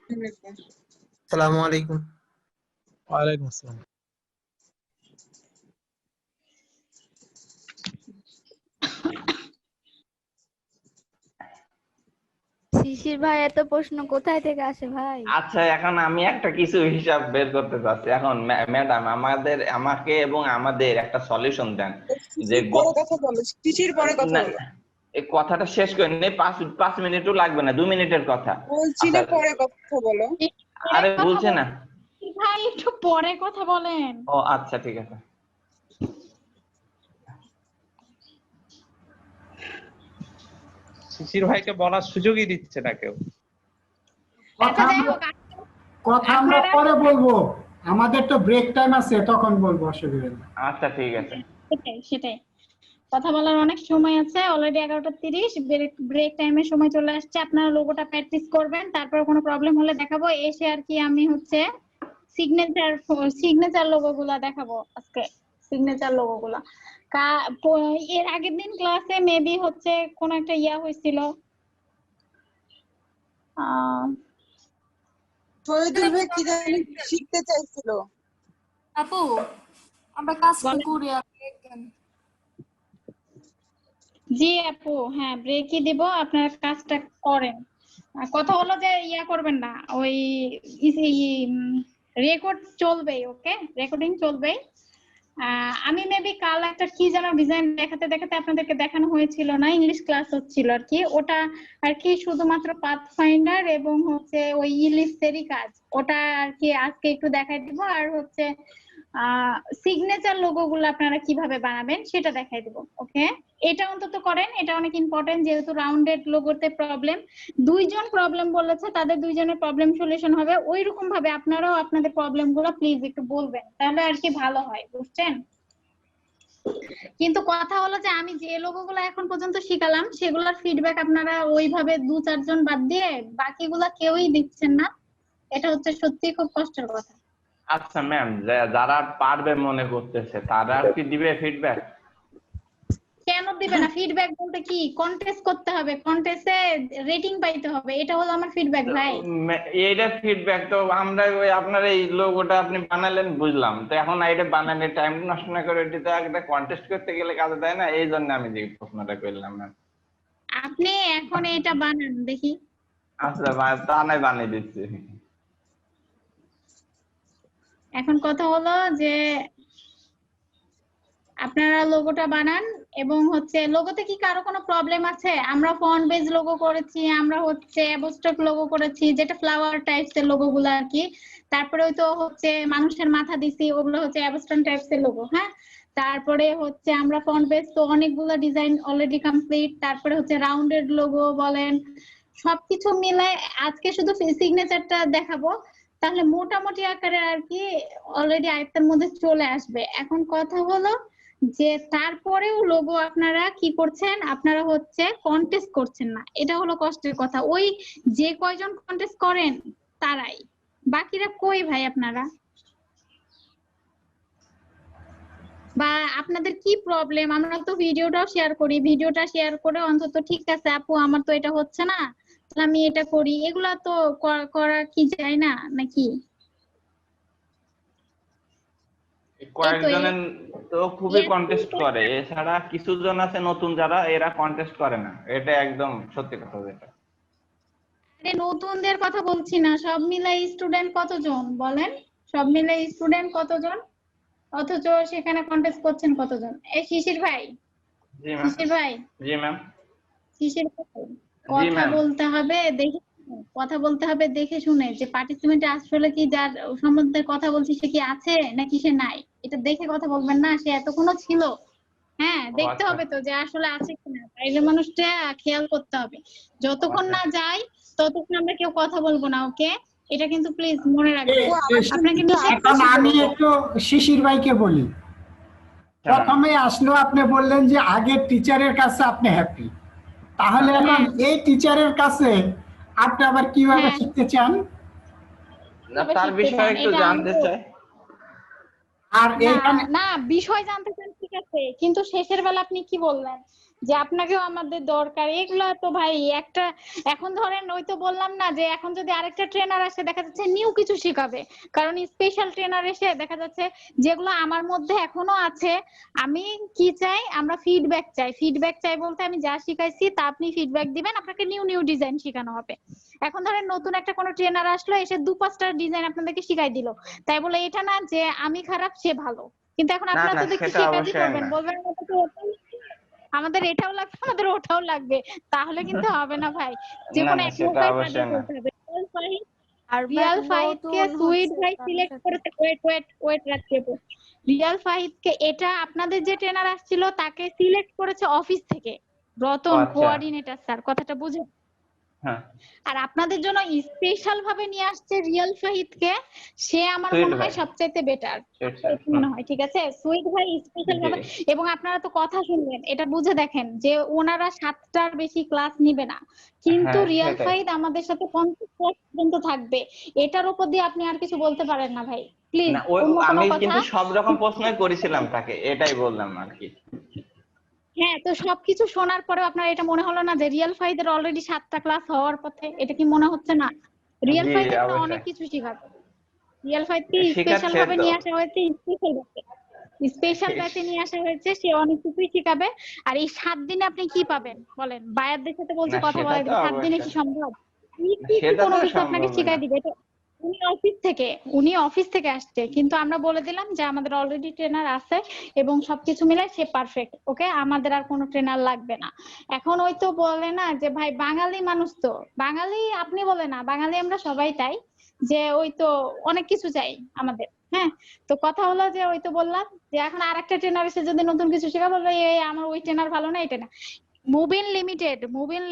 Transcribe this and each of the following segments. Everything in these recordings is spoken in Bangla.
আসসালামু আলাইকুম। ওয়ালাইকুম আসসালাম। শিশির ভাই, এত প্রশ্ন কোথায় থেকে আসে ভাই? আচ্ছা, এখন আমি একটা কিছু হিসাব বের করতে চাচ্ছি। এখন ম্যাডাম আমাকে এবং আমাদের একটা সলিউশন দেন যে পরে কথা বলো, শিশির পরে কথা না, বলো। এই কথাটা শেষ করে নেই, 5 মিনিটও লাগবে না, 2 মিনিটের কথা। বলছি আচ্ছা, যে পরে কথা বলো। আরে বলছে না। ভাই একটু পরে কথা বলেন। ও আচ্ছা, ঠিক আছে। শিশির ভাইকে বলার সুযোগই দিচ্ছে না কেউ। আচ্ছা, যাই হোক, কথা আমরা পরে বলবো, আমাদের তো ব্রেক টাইম আছে, তখন বলবো, অসুবিধা নেই। আচ্ছা, ঠিক আছে। সেটাই কথা বলার অনেক সময় আছে, অলরেডি 11:30, ব্রেক টাইমের সময় চলে আসছে। আপনারা লোগোটা প্র্যাকটিস করবেন, তারপর কোনো প্রবলেম হলে দেখাবো এসে আর কি। আমি হচ্ছে সিগনেচার লোগোগুলা দেখাবো আজকে, সিগনেচার লোগোগুলা। এর আগের দিন ক্লাসে মেবি হচ্ছে কোন একটা হয়েছিল, শহীদুল ভাই কি জানি শিখতে চাইছিল। আপু আমরা কাজ করি জি আপু, হ্যাঁ ব্রেকই দিব, আপনারা কাজটা করেন। কথা হলো যে করবেন না, ওই রেকর্ড চলবে, ওকে, রেকর্ডিং চলবে। আমি মেবি কাল একটা কি যেন ডিজাইন দেখাতে দেখাতে আপনাদেরকে দেখানো হয়েছিল না, ইংলিশ ক্লাস হচ্ছিল আর কি, ওটা আর কি শুধুমাত্র পাথ ফাইন্ডার এবং হচ্ছে ওই ইলিপসেরই কাজ, ওটা আর কি আজকে একটু দেখাই দিব। আর হচ্ছে সিগনেচার লোগো গুলো আপনারা কিভাবে বানাবেন সেটা দেখাই দিব, ওকে। এটা অন্তত করেন, এটা অনেক ইম্পর্টেন্ট, যেহেতু রাউন্ডেড লোগোতে প্রবলেম, দুইজন প্রবলেম বলেছে, তাদের দুইজনের প্রবলেম সলিউশন হবে ওই রকম ভাবে। আপনারাও আপনাদের প্রবলেম গুলো প্লিজ একটু বলবেন, তাহলে আর কি ভালো হয়, বুঝছেন? কিন্তু কথা হলো যে আমি যে লোগোগুলো এখন পর্যন্ত শিখালাম সেগুলোর ফিডব্যাক আপনারা ওইভাবে 2-4 জন বাদ দিয়ে বাকিগুলা কেউই দিচ্ছেন না, এটা হচ্ছে সত্যি খুব কষ্টের কথা। আচ্ছা ম্যাম, যারা পারবে মনে করতেছে তারা কি দিবে ফিডব্যাক? কেন দিবে না? ফিডব্যাক বলতে কি, কন্টেস্ট করতে হবে, কন্টেস্টে রেটিং পাইতে হবে, এটা হলো আমার ফিডব্যাক ভাই। এইটা ফিডব্যাক তো আমরা ওই আপনার এই লোগোটা আপনি বানালেন বুঝলাম, তো এখন এটা বানানোর টাইম নষ্ট না করে এটা একটা কন্টেস্ট করতে গেলে কাজে দেয় না, এই জন্য আমি যে প্রশ্নটা করলাম ম্যাম। আপনি এখন এটা বানান দেখি। আচ্ছা তা নাই বানিয়ে দিচ্ছি। এখন কথা হলো যে আপনারা লোগোটা বানান, এবং হচ্ছে লোগোতে কি কারো কোনো প্রবলেম আছে? আমরা ফন্ট বেজ লোগো করেছি, আমরা হচ্ছে অ্যাবস্ট্রাক্ট লোগো করেছি, যেটা ফ্লাওয়ার টাইপস এর লোগো গুলো আর কি। তারপরে ওই তো হচ্ছে মানুষের মাথা দিছি, ওগুলো হচ্ছে অ্যাবস্ট্রাক্ট টাইপস এর লোগো, হ্যাঁ। তারপরে হচ্ছে আমরা ফন্ট বেজ তো অনেকগুলো ডিজাইন অলরেডি কমপ্লিট। তারপরে হচ্ছে রাউন্ডেড লোগো বলেন, সবকিছু মিলে আজকে শুধু সিগনেচারটা দেখাবো, তাহলে মোটামুটি আকারে আর কি অলরেডি আয়ত্তের মধ্যে চলে আসবে। এখন কথা হলো যে তারপরেও লোগো আপনারা কি করছেন, আপনারা হচ্ছে কন্টেস্ট করছেন না, এটা হলো কষ্টের কথা। ওই যে কয়জন কন্টেস্ট করেন তারাই, বাকিরা কই ভাই আপনারা? বা আপনাদের কি প্রবলেম? আমরা তো ভিডিওটাও শেয়ার করি, ভিডিওটা শেয়ার করে অন্তত ঠিক আছে আপু আমার তো এটা হচ্ছে না, আমি এটা করি, এগুলা তো করা কি যায় না নাকি? কয়েকজনের তো খুবই কন্টেস্ট করে, এছাড়া কিছু জন আছে নতুন যারা, এরা কন্টেস্ট করে না, এটা একদম সত্যি কথা যেটা। আরে নতুনদের কথা বলছি না, সব মিলাই স্টুডেন্ট কতজন বলেন, সব মিলাই স্টুডেন্ট কতজন, অথচ সেখানে কন্টেস্ট করছেন কতজন? এই শিশির ভাই, জি ম্যাম। শিশির ভাই, জি ম্যাম। শিশির ভাই, কথা বলতে হবে দেখে, কথা বলতে হবে দেখে শুনে, যে পার্টিসিপেন্ট আসলে কি যার সম্বন্ধে কথা বলছি সে কি আছে নাকি সে নাই, এটা দেখে কথা বলবেন না। সে এতক্ষণও ছিল, হ্যাঁ দেখতে হবে তো যে আসলে আছে কিনা, বাইরের মানুষটা খেয়াল করতে হবে। যতক্ষণ না যাই ততক্ষণ আমরা কেউ কথা বলবো না, ওকে? এটা কিন্তু প্লিজ মনে রাখবেন। আপনাকে এখন আমি একটু শিশির ভাইকে বলি। প্রথমে আসলো আপনি বললেন যে আগের টিচারের কাছে আপনি হ্যাপি, তাহলে এখন এই টিচারের কাছে আপনি আবার কিভাবে শিখতে চান? তার বিষয়ে একটু জানতে চাই। আর এখানে না বিষয় জানতে চান ঠিক আছে, কিন্তু শেষের বেলা আপনি কি বললেন যে আপনাকেও আমাদের দরকার। এগুলা তো ভাই একটা, এখন ধরেন ওই তো বললাম না যে এখন যদি আরেকটা ট্রেনার আসে দেখা যাচ্ছে নিউ কিছু শেখাবে, কারণ স্পেশাল ট্রেনার এসে দেখা যাচ্ছে যেগুলো আমার মধ্যে এখনো আছে, আমি কি চাই, আমরা ফিডব্যাক চাই। ফিডব্যাক চাই বলতে আমি যা শিখাইছি তা আপনি ফিডব্যাক দিবেন, আপনাকে নিউ নিউ ডিজাইন শেখানো হবে। এখন ধরেন নতুন একটা কোনো ট্রেনার আসলো, এসে 2-5টা ডিজাইন আপনাদেরকে শিখাই দিল, তাই বলে এটা না যে আমি খারাপ সে ভালো। কিন্তু এখন না আপনারা না তো দেখি সেটা শেখাতে অবশ্যই পারবেন, না। বলবেন আমাদের এটাও লাগবে আমাদের ওটাও লাগবে, তাহলে কিন্তু হবে না ভাই। যে না কোনো না এক সেটা নৌকায় অবশ্যই পাঠিয়ে না। করতে হবে। আর রিয়াল ভাই ফাহিদকে নতুন সুইট হচ্ছে ভাই তার সিলেক্ট সাথে করেছে। ওয়েট রাখতে। রিয়াল ফাহিদকে এটা আপনাদের যে ট্রেনার আসছিল তাকে সিলেক্ট করেছে অফিস থেকে ও রতন আচ্ছা, কোঅর্ডিনেটর স্যার, কথাটা বুঝে। হ্যাঁ আর আপনাদের জন্য স্পেশাল ভাবে নিয়ে আসছে রিয়াল ফাহিদকে, সে আমার সুইট মনে হয় ভাই, সবচাইতে বেটার সেটা মনে হয়, ঠিক আছে? সুইট ভাই স্পেশাল জি ভাবে। এবং আপনারা তো কথা শুনলেন, এটা বুঝে দেখেন যে ওনারা 7টার বেশি ক্লাস নিবে না, কিন্তু হ্যাঁ রিয়াল সেটাই। ফাহিদ আমাদের সাথে 50 ক্লাস পর্যন্ত থাকবে। এটার উপর দিয়ে আপনি আর কিছু বলতে পারেন না ভাই, প্লিজ। না ওই অন্য কোনো আমি কথা। কিন্তু সব রকম প্রশ্নই করেছিলাম তাকে, এটাই বললাম আর কি। হ্যাঁ, তো সবকিছু শোনার পরেও আপনার এটা মনে হলো না যে রিয়াল ফাহিদের অলরেডি 7টা ক্লাস হওয়ার পথে? এটা কি মনে হচ্ছে না? রিয়াল জি ফাহিদ এখানে অনেক অবশ্যই কিছু শিখাবে। রিয়াল ফাহিদকে স্পেশাল শিখাচ্ছে ভাবে তো। নিয়ে আসা হয়েছে, স্পেশাল ব্যাচে নিয়ে আসা হয়েছে, সে অনেক কিছুই শিখাবে। আর এই 7 দিনে আপনি কি পাবেন বলেন? বায়াতদের সাথে বলছে না কথা সেটা বলাই তো দিবে, 7 দিনে কি অবশ্যই, সম্ভব? কি সেটা কোনো তো কিছু আপনাকে সম্ভবই শিখাই না। দিবে। এটা অফিস থেকে আসছে, কিন্তু আমরা বলে দিলাম যে আমাদের অলরেডি ট্রেনার আছে এবং সবকিছু মিলে সে পারফেক্ট, ওকে, আমাদের আর কোনো ট্রেনার লাগবে না। এখন ওই তো বলে না যে ভাই বাঙালি মানুষ, তো বাঙালি আপনি বলে না, বাঙালি আমরা সবাই তাই যে ওই তো অনেক কিছু চাই আমাদের। হ্যাঁ, তো কথা হলো যে ওই তো বললাম যে এখন আরেকটা ট্রেনার এসে যদি নতুন কিছু শেখা, বললো এই আমার ওই ট্রেনার ভালো না, এটা না। মুবিন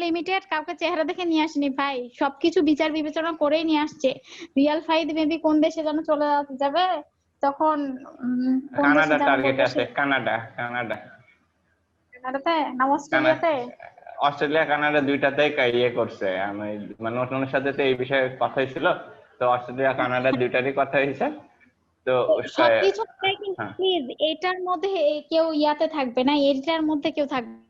লিমিটেড কাউকে চেহারা দেখে নিয়ে আসেনি ভাই, সবকিছু বিচার বিবেচনা করেই নিয়ে আসছে। রিয়াল ফাহিদ মেবি কোন দেশে যেন চলে যাবে তখন, কোন দেশে কানাডা যেন টার্গেট বলবো, আছে, কানাডা কানাডা কানাডাতে না কানাডা, অস্ট্রেলিয়াতে? অস্ট্রেলিয়া কানাডা দুইটাতেই ইয়ে করছে। আমি মানে ওনার সাথে তো এই বিষয়ে কথা হয়েছিল, তো অস্ট্রেলিয়া কানাডা দুইটারই কথা হয়েছে। তো সবকিছু কিন্তু হ্যাঁ প্লিজ এটার মধ্যে কেউ ইয়াতে থাকবে না, এটার মধ্যে কেউ থাকবে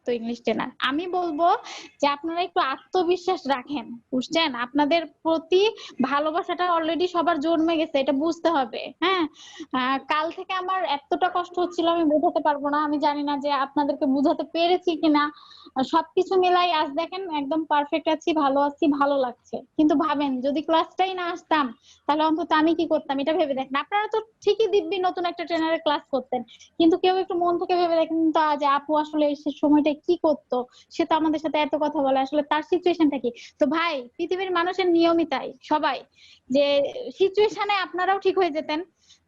তো ইংলিশ ট্রেনার। আমি বলবো যে আপনারা একটু আত্মবিশ্বাস রাখেন, বুঝছেন? আপনাদের প্রতি ভালোবাসাটা অলরেডি সবার জন্মে গেছে, এটা বুঝতে হবে। হ্যাঁ, কাল থেকে আমার এতটা কষ্ট হচ্ছিল আমি বোঝাতে পারবো না, আমি জানি না যে আপনাদেরকে বুঝাতে পেরেছি কিনা। সবকিছু মিলাই আজ দেখেন একদম পারফেক্ট আছি, ভালো আছি, ভালো লাগছে। কিন্তু ভাবেন যদি ক্লাসটাই না আসতাম তাহলে অন্তত আমি কি করতাম, এটা ভেবে দেখেন। আপনারা তো ঠিকই দিব্যি নতুন একটা ট্রেনারের ক্লাস করতেন, কিন্তু কেউ একটু মন থেকে ভেবে দেখেন তো যে আপু আসলে এই সময়টা কি করতো, সে তো আমাদের সাথে এত কথা বলে, আসলে তার সিচুয়েশনটা কি? তো ভাই পৃথিবীর মানুষের নিয়মই তাই, সবাই যে সিচুয়েশনে আপনারাও ঠিক হয়ে যেতেন।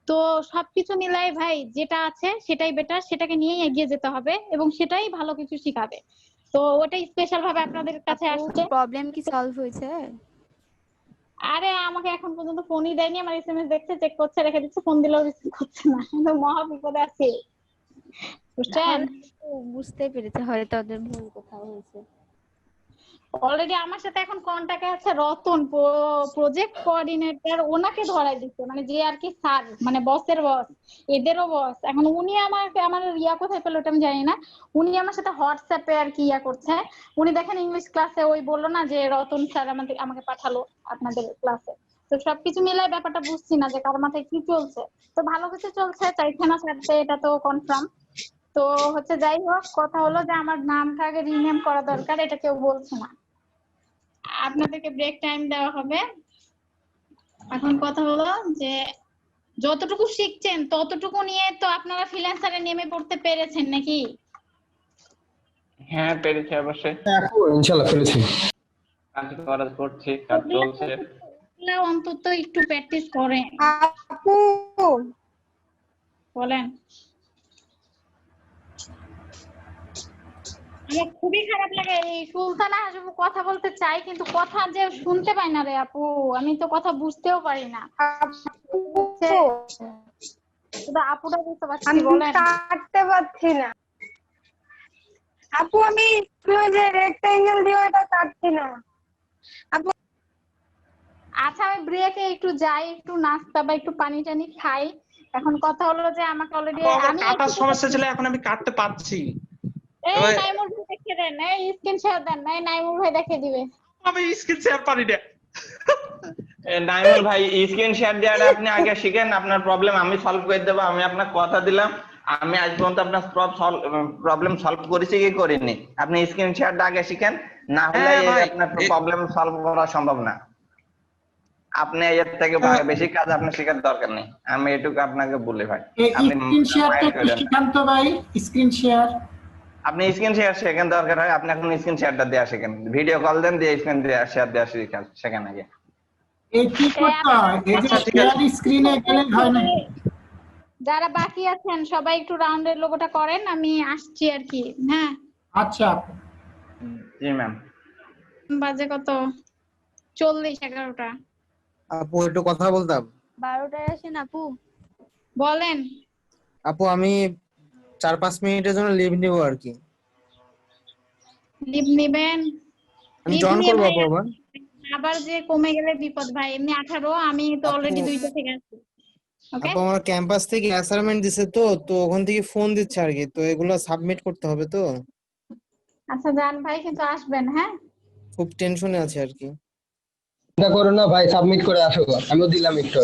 তো সবকিছু মিলাই ভাই যেটা আছে সেটাই বেটার, সেটাকে নিয়েই এগিয়ে যেতে হবে এবং সেটাই ভালো কিছু শিখাবে। তো ওটাই স্পেশাল ভাবে আপনাদের কাছে আসছে। প্রবলেম কি সলভ হয়েছে? আরে আমাকে এখন পর্যন্ত ফোনই দেয়নি, আমার এসএমএস দেখছে, চেক করছে, রেখে দিচ্ছে, ফোন দিলেও রিসিভ করছে না, কিন্তু মহা বিপদে আছি, বুঝছেন? তাহলে তো বুঝতে পেরেছে হয়তো ওদের ভুল কোথাও হয়েছে। অলরেডি আমার সাথে এখন কন্টাক্টে আছে রতন, প্রজেক্ট কোঅর্ডিনেটর, ওনাকে ধরাই দিচ্ছে, মানে যে আর কি স্যার, মানে বসের বস, এদেরও বস। এখন উনি আমার ইয়া কোথায় পেলো ওটা আমি জানি না, উনি আমার সাথে হোয়াটসঅ্যাপে আর কি ইয়া করছে। উনি দেখেন ইংলিশ ক্লাসে ওই বললো না যে রতন স্যার আমাকে পাঠালো আপনাদের ক্লাসে। তো সবকিছু মিলাই ব্যাপারটা বুঝছি না যে কার মাথায় কি চলছে। তো ভালো কিছু চলছে, চাইছে না ছাড়তে, এটা তো কনফার্ম। তো হচ্ছে যাই হোক, কথা হলো যে আমার নামটা আগে রিনেম করা দরকার, এটা কেউ বলছে না। আপনাদেরকে ব্রেক টাইম দেওয়া হবে। এখন কথা হলো যে যতটুকু শিখছেন ততটুকু নিয়ে তো আপনারা ফ্রিল্যান্সারে নেমে পড়তে পেরেছেন নাকি? হ্যাঁ পেরেছি অবশ্যই, ইনশাআল্লাহ পেরেছি। কাজ করা করছি, কাজ চলছে। অন্তত একটু প্র্যাকটিস করেন। আপু বলেন। আমার খুবই খারাপ লাগে, এই সুলতানা হাসবু কথা বলতে চাই কিন্তু কথা যে শুনতে পাই না রে আপু, আমি তো কথা বুঝতেও পারি না। শুধু আপুটা বুঝতে পারছি, আমি বলেন। কাটতে পারছি না আপু, আমি ওই যে রেক্টেঙ্গেল দিয়ে এটা কাটছি না আপু। আচ্ছা আমি ব্রেকে একটু যাই, একটু নাস্তা বা একটু পানি টানি খাই, এখন কথা হলো যে আমাকে অলরেডি আমার আমি কাটার সমস্যা ছিল, এখন আমি কাটতে পারছি। এই এবার নাইমুল ভাই দেখে দেন, এই স্ক্রিন শেয়ার দেন, এই নাইমুল ভাই দেখে দিবে। আমি স্ক্রিন শেয়ার পারি না। নাইমুল ভাই স্ক্রিন শেয়ার দেওয়াটা আপনি আগে শিখেন, আপনার প্রবলেম আমি সলভ করে দেবো। আমি আপনার কথা দিলাম, আমি আজ পর্যন্ত আপনার প্রবলেম সলভ করেছি কি করিনি। আপনি স্ক্রিন শেয়ারটা আগে শিখেন, না হলে হ্যাঁ ভাই, আপনার প্রবলেম সলভ করা সম্ভব না। আপনি এর থেকে বেশি কাজ আপনার শেখার দরকার নেই, আমি এটুকু আপনাকে বলি ভাই। এই আপনি স্ক্রিন শেয়ারটা একটু শিখান তো ভাই, স্ক্রিন শেয়ার। আপনি স্ক্রিন শেয়ার শেখেন, দরকার হয় আপনি এখন স্ক্রিন শেয়ারটা দেওয়া শেখেন, ভিডিও কল দেন দিয়ে স্ক্রিন শেয়ার দেওয়া শেখেন আগে। এই কি করতে হয়? এই যে আচ্ছা, ঠিক শেয়ার আছে। স্ক্রিনে গেলে হয় না? যারা বাকি আছেন সবাই একটু রাউন্ডের লোগোটা করেন, আমি আসছি আর কি। হ্যাঁ, আচ্ছা জি ম্যাম। বাজে কত 40-11টা। আপু একটু কথা বলতাম। 12টায় আসেন আপু। বলেন। আপু আমি 4-5 মিনিটের জন্য লিভ নিব আর কি। লিভ নেবেন? আমি লিভ জয়েন নিয়ে করবো ভাই আপু আবার। আবার যে কমে গেলে বিপদ ভাই। এমনি 18, আমি তো অলরেডি 2টা থেকে আছি। ওকে, আপু আমার ক্যাম্পাস থেকে অ্যাসাইনমেন্ট দিছে, তো ওখান থেকে ফোন দিচ্ছে আর কি, তো এগুলো সাবমিট করতে হবে তো। আচ্ছা যান ভাই, কিন্তু আসবেন। হ্যাঁ, খুব টেনশনে আছে আর কি। চিন্তা করো না ভাই, সাবমিট করে আসো, আমিও দিলাম একটু।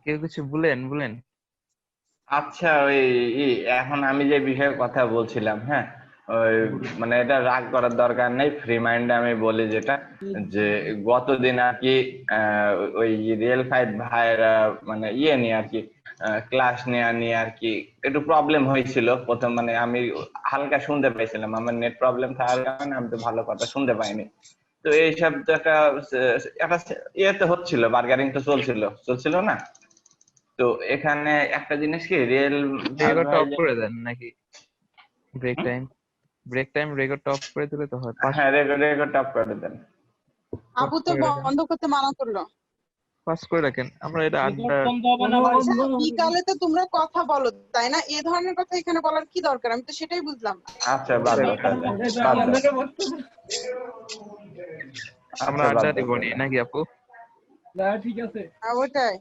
কেউ কিছু বলেন। আচ্ছা ওই এখন আমি যে বিষয়ে কথা বলছিলাম, হ্যাঁ ওই মানে এটা রাগ করার দরকার নেই, ফ্রি মাইন্ডে আমি বলি যেটা, যে গতদিন আর কি ওই রিয়েল ফাইট ভাইয়েরা মানে নিয়ে আর কি ক্লাস নিয়ে আর কি একটু প্রবলেম হয়েছিল প্রথম, মানে আমি হালকা শুনতে পাইছিলাম, আমার নেট প্রবলেম থাকার কারণে আমি তো ভালো কথা শুনতে পাইনি। তো এইসব তো একটা ইয়েতে হচ্ছিল, বার্গারিং তো চলছিল না। তো এখানে একটা জিনিস কি রিয়েল রেকর্ড অফ করে দেন নাকি? ব্রেক টাইম রেকর্ড অফ করে দিলে তো হয়। হ্যাঁ রেকর্ড অফ করে দেন। আপু তো বন্ধ করতে মানা করলো। পাস করে রাখেন, আমরা এটা আড্ডা। আচ্ছা, বিকালে তো তোমরা কথা বলো তাই না? এই ধরনের কথা এখানে বলার কি দরকার? আমি তো সেটাই বুঝলাম না। আচ্ছা বাদ দাও। আমরা আড্ডা দিব নি নাকি আপু? ঠিক আছে, ওইটাই।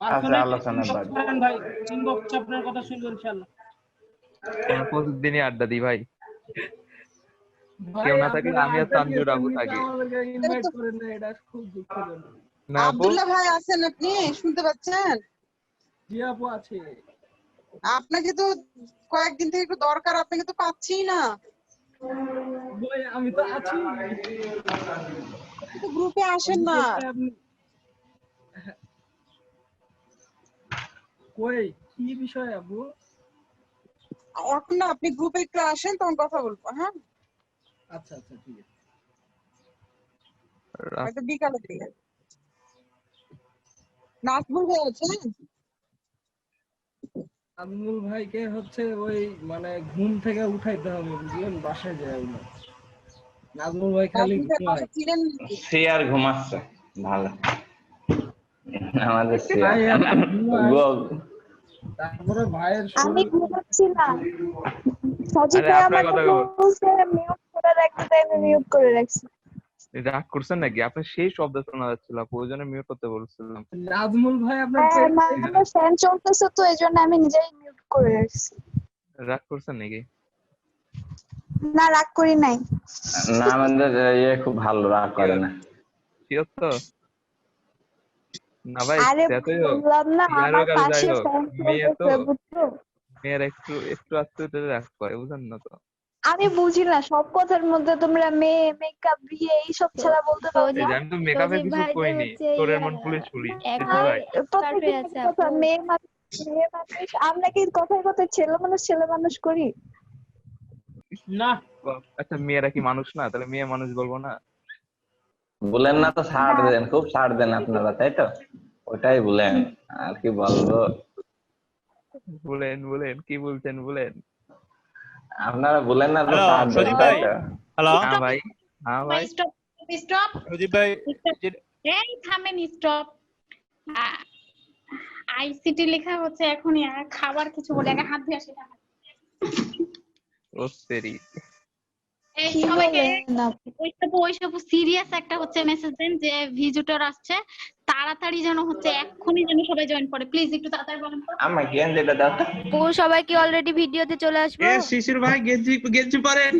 আচ্ছা আলোচনা বাদ। ভাই ইনবক্স আপনার কথা শুনবো ইনশাআল্লাহ। আমরা প্রতিদিনই আড্ডা দিই ভাই, কেউ না থাকলে আমি আর তানজুর আপু থাকি। ইনভাইট করেন না, এটা খুব দুঃখজনক। না আপু, আব্দুল্লাহ ভাই আছেন, আপনি শুনতে পাচ্ছেন? জি আপু আছে। আপনাকে তো কয়েকদিন থেকে একটু দরকার, আপনাকে তো পাচ্ছি না। ভাই আমি তো আছি, তো গ্রুপে আসেন না। কই কি বিষয় আপু? এখন না, আপনি গ্রুপে একটু আসেন, তখন কথা বলবো। হ্যাঁ, আচ্ছা ঠিক আছে। হয়তো বিকালের দিকে। নাজমুল ভাই আছেন? নাজমুল ভাইকে হচ্ছে ওই মানে ঘুম থেকে উঠাইতে হবে, বুঝলেন, বাসায় যায় না। নাজমুল ভাই খালি নাজমুল ভাই ঘুমায়। বাসায় ছিলেন নাকি? সে আর ঘুমাচ্ছে ভালো আমাদের ভাই আর ঘুমায়, গো- তারপরে ভাইয়ের আমি শরীর ঘুমাচ্ছিলাম, সজিব আরে ভাই আপনার আমাকে কথা বলছে মিউট করে রাখতে, তাই আমি মিউট করে রাখছি। রাগ করছেন নাকি? আপনার সেই শব্দ শোনা যাচ্ছিল আপু, ওই জন্য মিউট করতে বলছিলাম। নাজমুল ভাই আপনার হ্যাঁ, মানে ফ্যান চলতেছে তো এই জন্য আমি নিজেই মিউট করে রাখছি। রাগ করছেন নাকি? না, রাগ করি নাই। না আমাদের খুব ভালো, রাগ করে না। শিওর তো? না ভাই, আরে যতই হোক, বললাম না, যাই আমার হোক আর যাই পাশে হোক, ফ্যান মেয়ে তো, চলতেছে, বুঝছো? মেয়ের একটু আস্তে রাগ করে, বুঝেন না তো? আমি বুঝি না, সব কথার মধ্যে তোমরা মেয়ে, মেকআপ, বিয়ে এইসব ছাড়া বলতে পারো এই না। যে আমি তো মেকআপে সজীব কিছু ভাই যে কইনি, হচ্ছে তোরের মন পুলিশ পুলিশ। এখন ভাই প্রত্যেকদিন আছে একই কথা, আপু। মেয়ে মানুষ আমরা কি কথায় কথায় ছেলে মানুষ করি? না। আচ্ছা, মেয়েরা কি মানুষ না? তাহলে মেয়ে মানুষ বলবো না? বলেন না তো, ছাড় দেন, খুব ছাড় দেন আপনারা, তাই তো? ওটাই বলেন, আর কি বলবো। বলেন কি বলছেন বলেন। আপনারা বলেন না তো, হ্যালো ছাড় দেন, সজীব তাই ভাই। তো? হ্যালো হ্যাঁ ভাই, হ্যাঁ ভাই। স্টপ। সজীব ভাই, এই থামেন, স্টপ। আইসিটি লেখা হচ্ছে এখনই, আর খাবার কিছু বলে আগে হাত ধুয়ে আসি। ও সেরি। এই সবাইকে ওইসব সিরিয়াস একটা হচ্ছে মেসেজ দেন যে ভিজিটর আসছে, তাড়াতাড়ি যেন হচ্ছে এক্ষুনি যেন সবাই জয়েন করে, প্লিজ একটু তাড়াতাড়ি বলেন তো। আমার জ্ঞান যেটা দাও তো। ও সবাই কি অলরেডি ভিডিওতে চলে আসবো? শিশির ভাই গেঞ্জি পরেন।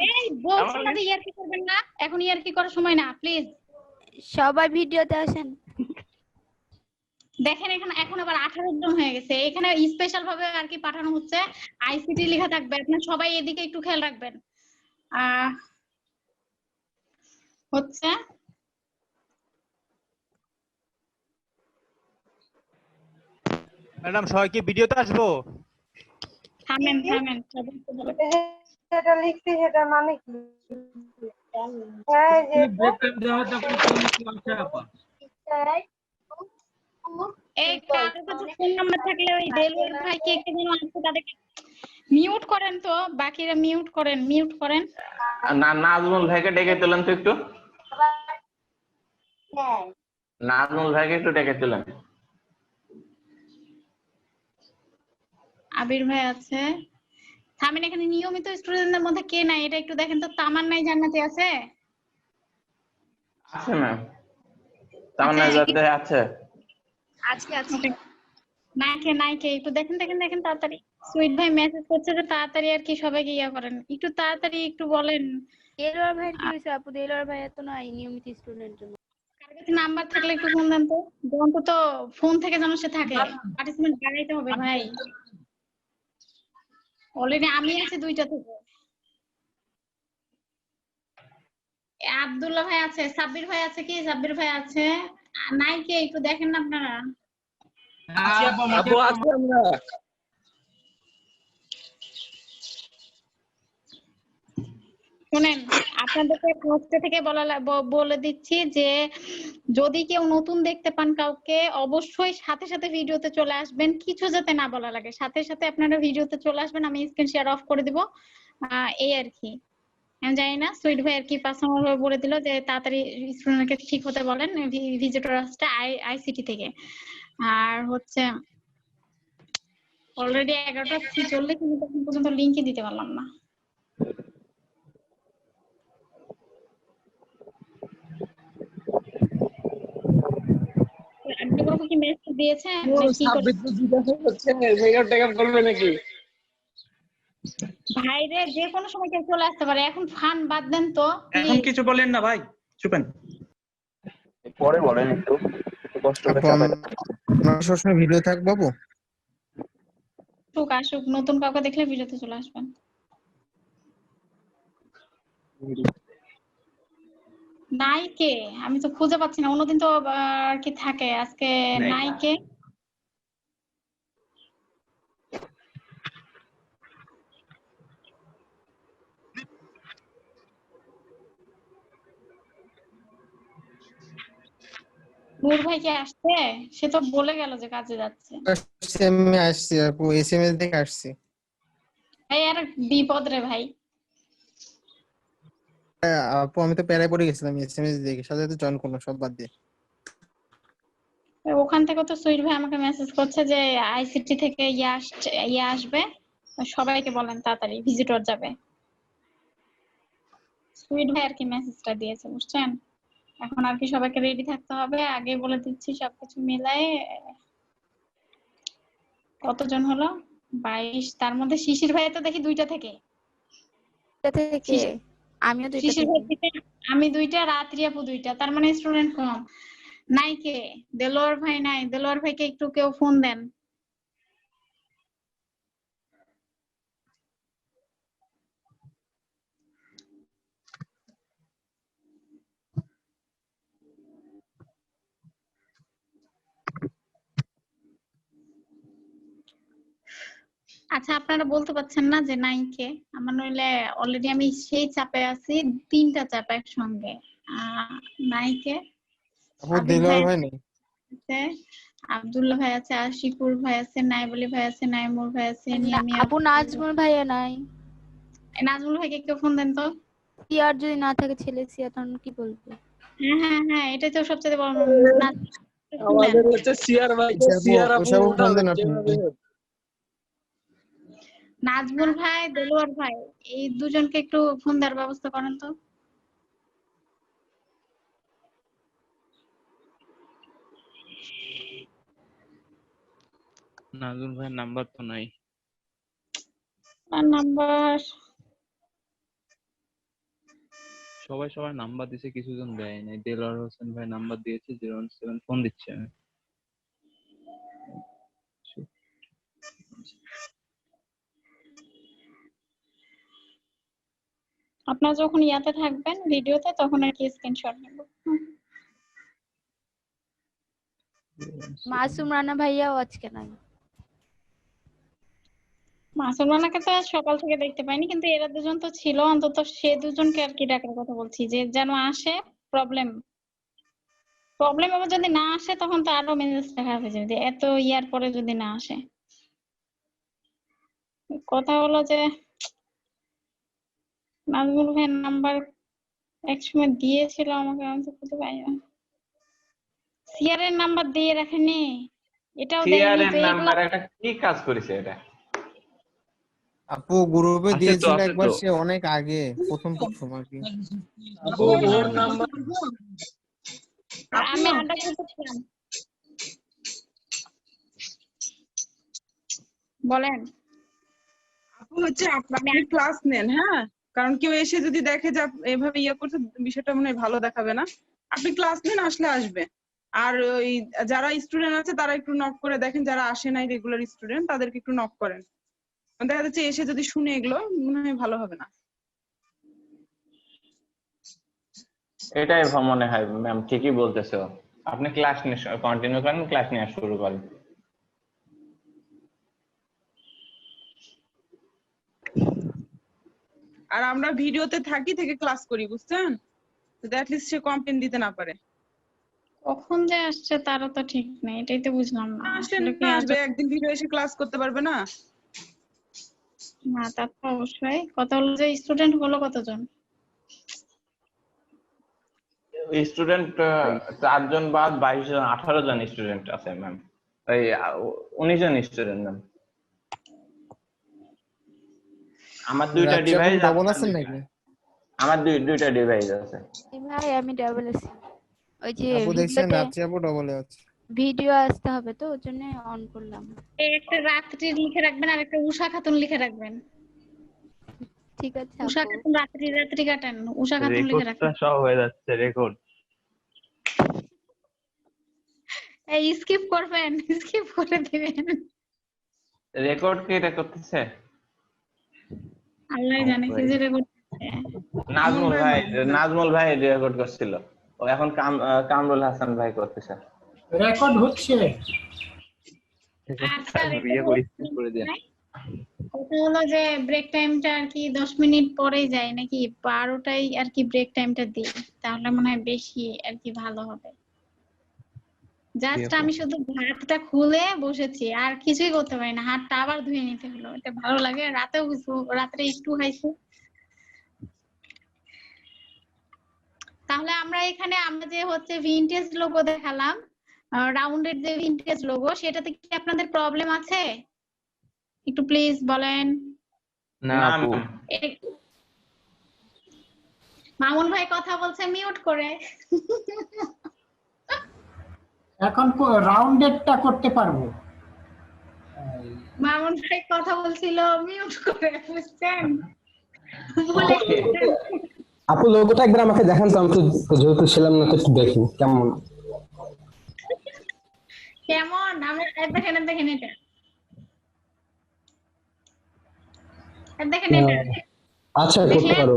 এই বলছি না যে ইয়ার কি করবেন না, এখন ইয়ার কি করার সময় না, প্লিজ সবাই ভিডিওতে আসেন। দেখেন এখানে এখন আবার 18 জন হয়ে গেছে, এখানে স্পেশাল ভাবে আর কি পাঠানো হচ্ছে, আইসিটি লেখা থাকবে, আপনারা সবাই এদিকে একটু খেয়াল রাখবেন। হচ্ছে ম্যাডাম সবাই কি ভিডিওতে আসবো? থামেন সেটা লিখছি, সেটা মানে কি? হ্যাঁ যে এই কারোর কাছে ফোন নাম্বার থাকলে ওই দেলোয়ার ভাইকে একটু যেন আসতে তাদেরকে মিউট করেন তো, বাকিরা মিউট করেন। নাজমুল ভাইকে ডেকে তুলেন তো একটু। নাজমুল ভাইকে একটু ডেকে তুলেন। আবির ভাই আছে, থামেন। এখানে নিয়মিত স্টুডেন্টদের মধ্যে কে নাই এটা একটু দেখেন তো। তামান্নাই জান্নাতি আছে? আছে ম্যাম, তামান্না জান্নাতি আছে। নাইকে একটু দেখেন তাড়াতাড়ি। সুইট ভাই মেসেজ করছে যে তাড়াতাড়ি আর কি সবাইকে ইয়া করেন, একটু তাড়াতাড়ি একটু বলেন। দেলোয়ার ভাইয়ের কি হয়েছে আপু? দেলোয়ার ভাই এত নাই নিয়মিত স্টুডেন্ট জন্য। কার কাছে নাম্বার থাকলে একটু ফোন দেন তো, অন্তত ফোন থেকে যেন সে থাকে। পার্টিসিপেন্ট বাড়াইতে হবে ভাই। অলরেডি আমি আছি 2টা থেকে। আব্দুল্লাহ ভাই আছে, সাব্বির ভাই আছে কি? সাব্বির ভাই আছে, নাইকে একটু দেখেন না আপনারা। আপু আছি আমরা। শুনেন, আপনাদেরকে ফার্স্ট থেকে বলে দিচ্ছি যে যদি কেউ নতুন দেখতে পান কাউকে, অবশ্যই সাথে সাথে ভিডিওতে চলে আসবেন, কিছু যাতে না বলা লাগে, সাথে সাথে আপনারা ভিডিওতে চলে আসবেন, আমি স্ক্রিন শেয়ার অফ করে দিব। এই আর কি। আমি জানি না সুইট ভাই আর কি পার্সোনাল ভাবে বলে দিল যে তাড়াতাড়ি স্টুডেন্টকে ঠিক হতে বলেন, ভিজিটর আসছে আইসিটি থেকে। আর হচ্ছে অলরেডি 11:40 কিন্তু এখন পর্যন্ত লিংকই দিতে পারলাম না। আপনি কোনো কি মেসেজ দিয়েছেন নাকি? ভাইরে যে কোনো সময় কেউ চলে আসতে পারে, এখন ফান বাদ দেন তো। এখন কিছু বলেন না ভাই, চুপেন। পরে বলেন একটু কষ্ট করে। আমরা সবসময় ভিডিও থাকবো বাবু। আসুক, নতুন কাউকে দেখলে ভিডিওতে চলে আসবেন। নাইকে আমি তো খুঁজে পাচ্ছি না, অন্যদিন তো আর কি থাকে, আজকে নাইকে। নূর ভাই কি আসছে? সে তো বলে গেল যে কাজে যাচ্ছে। আমি আসছি আপু, এসএমএস দেখে আসছি। এই আর বিপদ রে ভাই। আপু আমি তো প্যারায় পড়ে গেছিলাম, এসএমএস দেখে সাথে সাথে জয়েন করলাম সব বাদ দিয়ে। ওখান থেকে তো সুইট ভাই আমাকে মেসেজ করছে যে আইসিটি থেকে ইয়ে আসবে, সবাইকে বলেন তাড়াতাড়ি ভিজিটর যাবে। সুইট ভাই আর কি মেসেজটা দিয়েছে, বুঝছেন? এখন আর কি সবাইকে রেডি থাকতে হবে, আগে বলে দিচ্ছি সবকিছু মিলাই। কতজন হলো? 22। তার মধ্যে শিশির ভাই তো দেখি 2টা থেকে। আমিও 2টা শিশির ভাই থেকে আমি 2টা, রাত্রি আপু 2টা, তার মানে স্টুডেন্ট কম। নাইকে দেলোয়ার ভাই নাই, দেলোয়ার ভাইকে একটু কেউ ফোন দেন। আচ্ছা আপনারা বলতে পারছেন না যে নাইকে? আমার নইলে অলরেডি আমি সেই চাপে আছি, 3টা চাপ একসঙ্গে। নাইকে আপু দেলোয়ার ভাই নেই, আব্দুল্লাহ ভাই আছে, আশিকুর ভাই আছে, নাইবুলি ভাই আছে, নাইমুর ভাই আছে, নিয়ামি আপু নাজমুল ভাইয়া নাই। নাজমুল ভাইকে কেউ ফোন দেন তো। সিয়ার যদি না থাকে, ছেলে সিয়া, তখন কি বলবো? হ্যাঁ এটাই তো সবচেয়ে বড়। আমাদের হচ্ছে সিআর ভাইকে সিআর আপু ওসব ফোন দেন আপনি। যেভাবে হোক। নাজমুল ভাই, দেলোয়ার ভাই, এই দুজনকে একটু ফোন দেওয়ার ব্যবস্থা করেন তো। নাজমুল ভাইয়ের নাম্বার তো নাই। আর নাম্বার সবাই সবার নাম্বার দিছে, কিছুজন দেয় নাই। দেলোয়ার হোসেন ভাই নাম্বার দিয়েছে 017, ফোন দিচ্ছে আমি। আপনারা যখন ইয়াতে থাকবেন ভিডিওতে তখন আর কি স্ক্রিনশট নেব। মাসুম রানা ভাইয়াও আজকে নাই। মাসুম রানাকে তো আজ সকাল থেকে দেখতে পাইনি, কিন্তু এরা দুজন তো ছিল, অন্তত সে দুজনকে আর কি ডাকার কথা বলছি, যে যেন আসে। প্রবলেম আবার যদি না আসে তখন তো আরো মেজাজটা খারাপ হয়ে যাবে, এত ইয়ার পরে যদি না আসে। কথা হলো যে নাজমুল ভাইয়ের নাম্বার একসময় দিয়েছিল আমাকে, আমি তো খুঁজে পাই না। সিআর এর নাম্বার দিয়ে রাখেনি, এটাও সিআর দেয়নি এর তো। নাম্বার একটা কি কাজ করেছে এটা? আপু গ্রুপে আছে তো, দিয়েছিল আছে একবার, তো। সে অনেক আগে প্রথম আর কি। আপু ওর নাম্বার আমি আড্ডা করতেছিলাম। বলেন। আপু হচ্ছে আপনি ক্লাস নেন, হ্যাঁ, কারণ কেউ এসে যদি দেখে যে এভাবে ইয়ে করছে, বিষয়টা মনে হয় ভালো দেখাবে না। আপনি ক্লাস নেন, আসলে আসবে। আর ওই যারা স্টুডেন্ট আছে তারা একটু নক করে দেখেন, যারা আসে নাই রেগুলার স্টুডেন্ট তাদেরকে একটু নক করেন। দেখা যাচ্ছে এসে যদি শুনে এগুলো মনে হয় ভালো হবে না। এটাই মনে হয় ম্যাম, ঠিকই বলতেছো। আপনি ক্লাস নিয়ে কন্টিনিউ করেন, ক্লাস নিয়ে শুরু করেন। আর আমরা ভিডিওতে থাকি থেকে ক্লাস করি, বুঝছেন? তো অ্যাটলিস্ট সে কমপ্লেন দিতে না পারে। কখন যে আসছে তারও তো ঠিক নেই, এটাই তো বুঝলাম না। আসলে আসলে কি আসবে, একদিন ভিডিও এসে ক্লাস করতে পারবে না? না, তা তো অবশ্যই। কথা হলো যে স্টুডেন্ট হলো কতজন? স্টুডেন্ট 4 জন বাদ 22 জন, 18 জন স্টুডেন্ট আছে ম্যাম। এই 19 জন স্টুডেন্ট ম্যাম। আমার দুইটা রাত্রে ডিভাইস, ডবল আছেন নাকি? আমার দুইটা ডিভাইস আছে। ভাই আমি ডাবল আছি, ওই যে আপু দেখছেন ভিডিওতে রাত্রে আপু ডবলে আছে। ভিডিও আসতে হবে তো, ওর জন্য অন করলাম। একটা রাত্রি লিখে রাখবেন আর একটা উষা খাতুন লিখে রাখবেন। ঠিক আছে উষা আপু। খাতুন রাত্রি কাটেন, উষা খাতুন লিখে রেকর্ডটা রাখেন। সব হয়ে যাচ্ছে রেকর্ড। এই স্কিপ করবেন, স্কিপ করে দিবেন। রেকর্ড কে এটা করতেছে? আল্লাহ জানে কি যে রেকর্ড। নাজমুল ভাই রেকর্ড করছিল, ও এখন কামরুল হাসান ভাই করতেছে। রেকর্ড হচ্ছে। আচ্ছা, ইয়ে করে স্কিপ করে দেন। কথা হলো যে ব্রেক টাইমটা আর কি 10 মিনিট পরেই যায় নাকি 12টাই আর কি ব্রেক টাইমটা দিই, তাহলে মনে হয় বেশি আর কি ভালো হবে। জাস্ট আমি শুধু হাতটা খুলে বসেছি, আর কিছুই করতে পারি না, হাতটা আবার ধুয়ে নিতে হলো। এটা ভালো লাগে। রাতেও কিছু, রাত্রে একটু খাইছি। তাহলে আমরা এখানে আমরা যে হচ্ছে ভিনটেজ লোগো দেখালাম, রাউন্ডের যে ভিনটেজ লোগো, সেটাতে কি আপনাদের প্রবলেম আছে? একটু প্লিজ বলেন। না আপু, মামুন ভাই কথা বলছে মিউট করে। এখন রাউন্ডেডটা করতে পারবো। মামুন ভাই কথা বলছিল মিউট করে, বুঝছেন? আপু লোগোটা একবার আমাকে দেখান তো, আমি তো যেহেতু ছিলাম না তো একটু দেখি কেমন কেমন। আমরা দেখেন এটা, দেখেন এটা। আচ্ছা করতে পারো।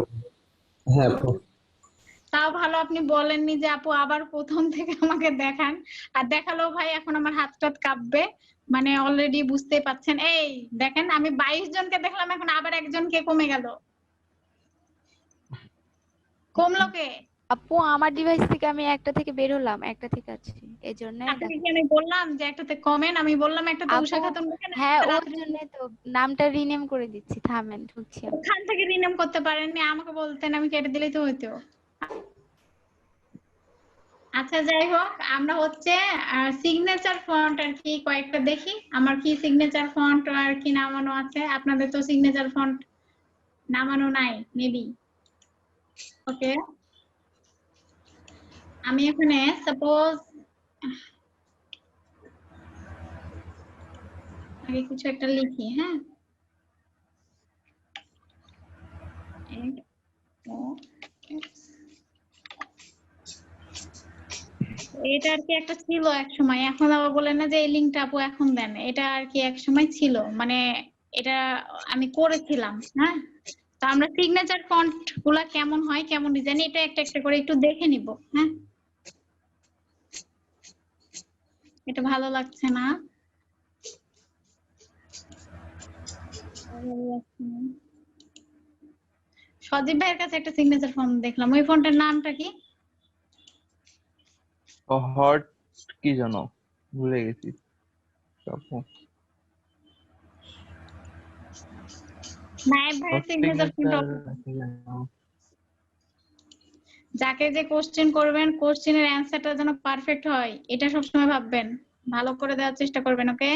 হ্যাঁ আপু, তাও ভালো আপনি বলেননি যে আপু আবার প্রথম থেকে আমাকে দেখান। আর দেখালেও ভাই এখন আমার হাতটা কাঁপবে, মানে অলরেডি বুঝতেই পাচ্ছেন। এই দেখেন, আমি 22 জনকে দেখলাম, এখন আবার একজনকে কমে গেল। কমলো কে? আপু আমার ডিভাইস থেকে আমি একটা থেকে বের হলাম, একটা থেকে আছি, এই জন্য আপনাকে আমি বললাম যে একটাতে কমেন, আমি বললাম একটাতে উষা খাতুন দেখেন। হ্যাঁ ওর জন্য তো নামটা রিনেম করে দিচ্ছি, থামেন ঢুকছি। ওখান থেকে রিনেম করতে পারেননি, আমাকে বলতেন, আমি কেটে দিলেই তো হইতো। আচ্ছা যাই হোক, আমরা হচ্ছে সিগনেচার ফন্ট আর কি কয়েকটা দেখি। আমার কি সিগনেচার ফন্ট আর কি নামানো আছে, আপনাদের তো সিগনেচার ফন্ট নামানো নাই মেবি। ওকে, আমি এখানে সাপোজ আগে কিছু একটা লিখি। হ্যাঁ, এটা আর কি একটা ছিল এক সময়, এখন আবার বলেন না যে এই লিংকটা আপু এখন দেন। এটা আর কি এক সময় ছিল, মানে এটা আমি করেছিলাম। হ্যাঁ, তো আমরা সিগনেচার ফন্ট গুলা কেমন হয়, কেমন ডিজাইন, এটা একটা একটা করে একটু দেখে নিব। হ্যাঁ, এটা ভালো লাগছে না। সজীব ভাইয়ের কাছে একটা সিগনেচার ফন্ট দেখলাম, ওই ফন্টের নামটা কি? হট কি জানো, ভুলে গেছি আপু। নায়েব ভাইয়ের সিগনেচার ফন্ট, যাকে যে কোশ্চেন করবেন কোশ্চেনের অ্যানসারটা যেন পারফেক্ট হয়, এটা সবসময় ভাববেন, ভালো করে দেওয়ার চেষ্টা করবেন। ওকে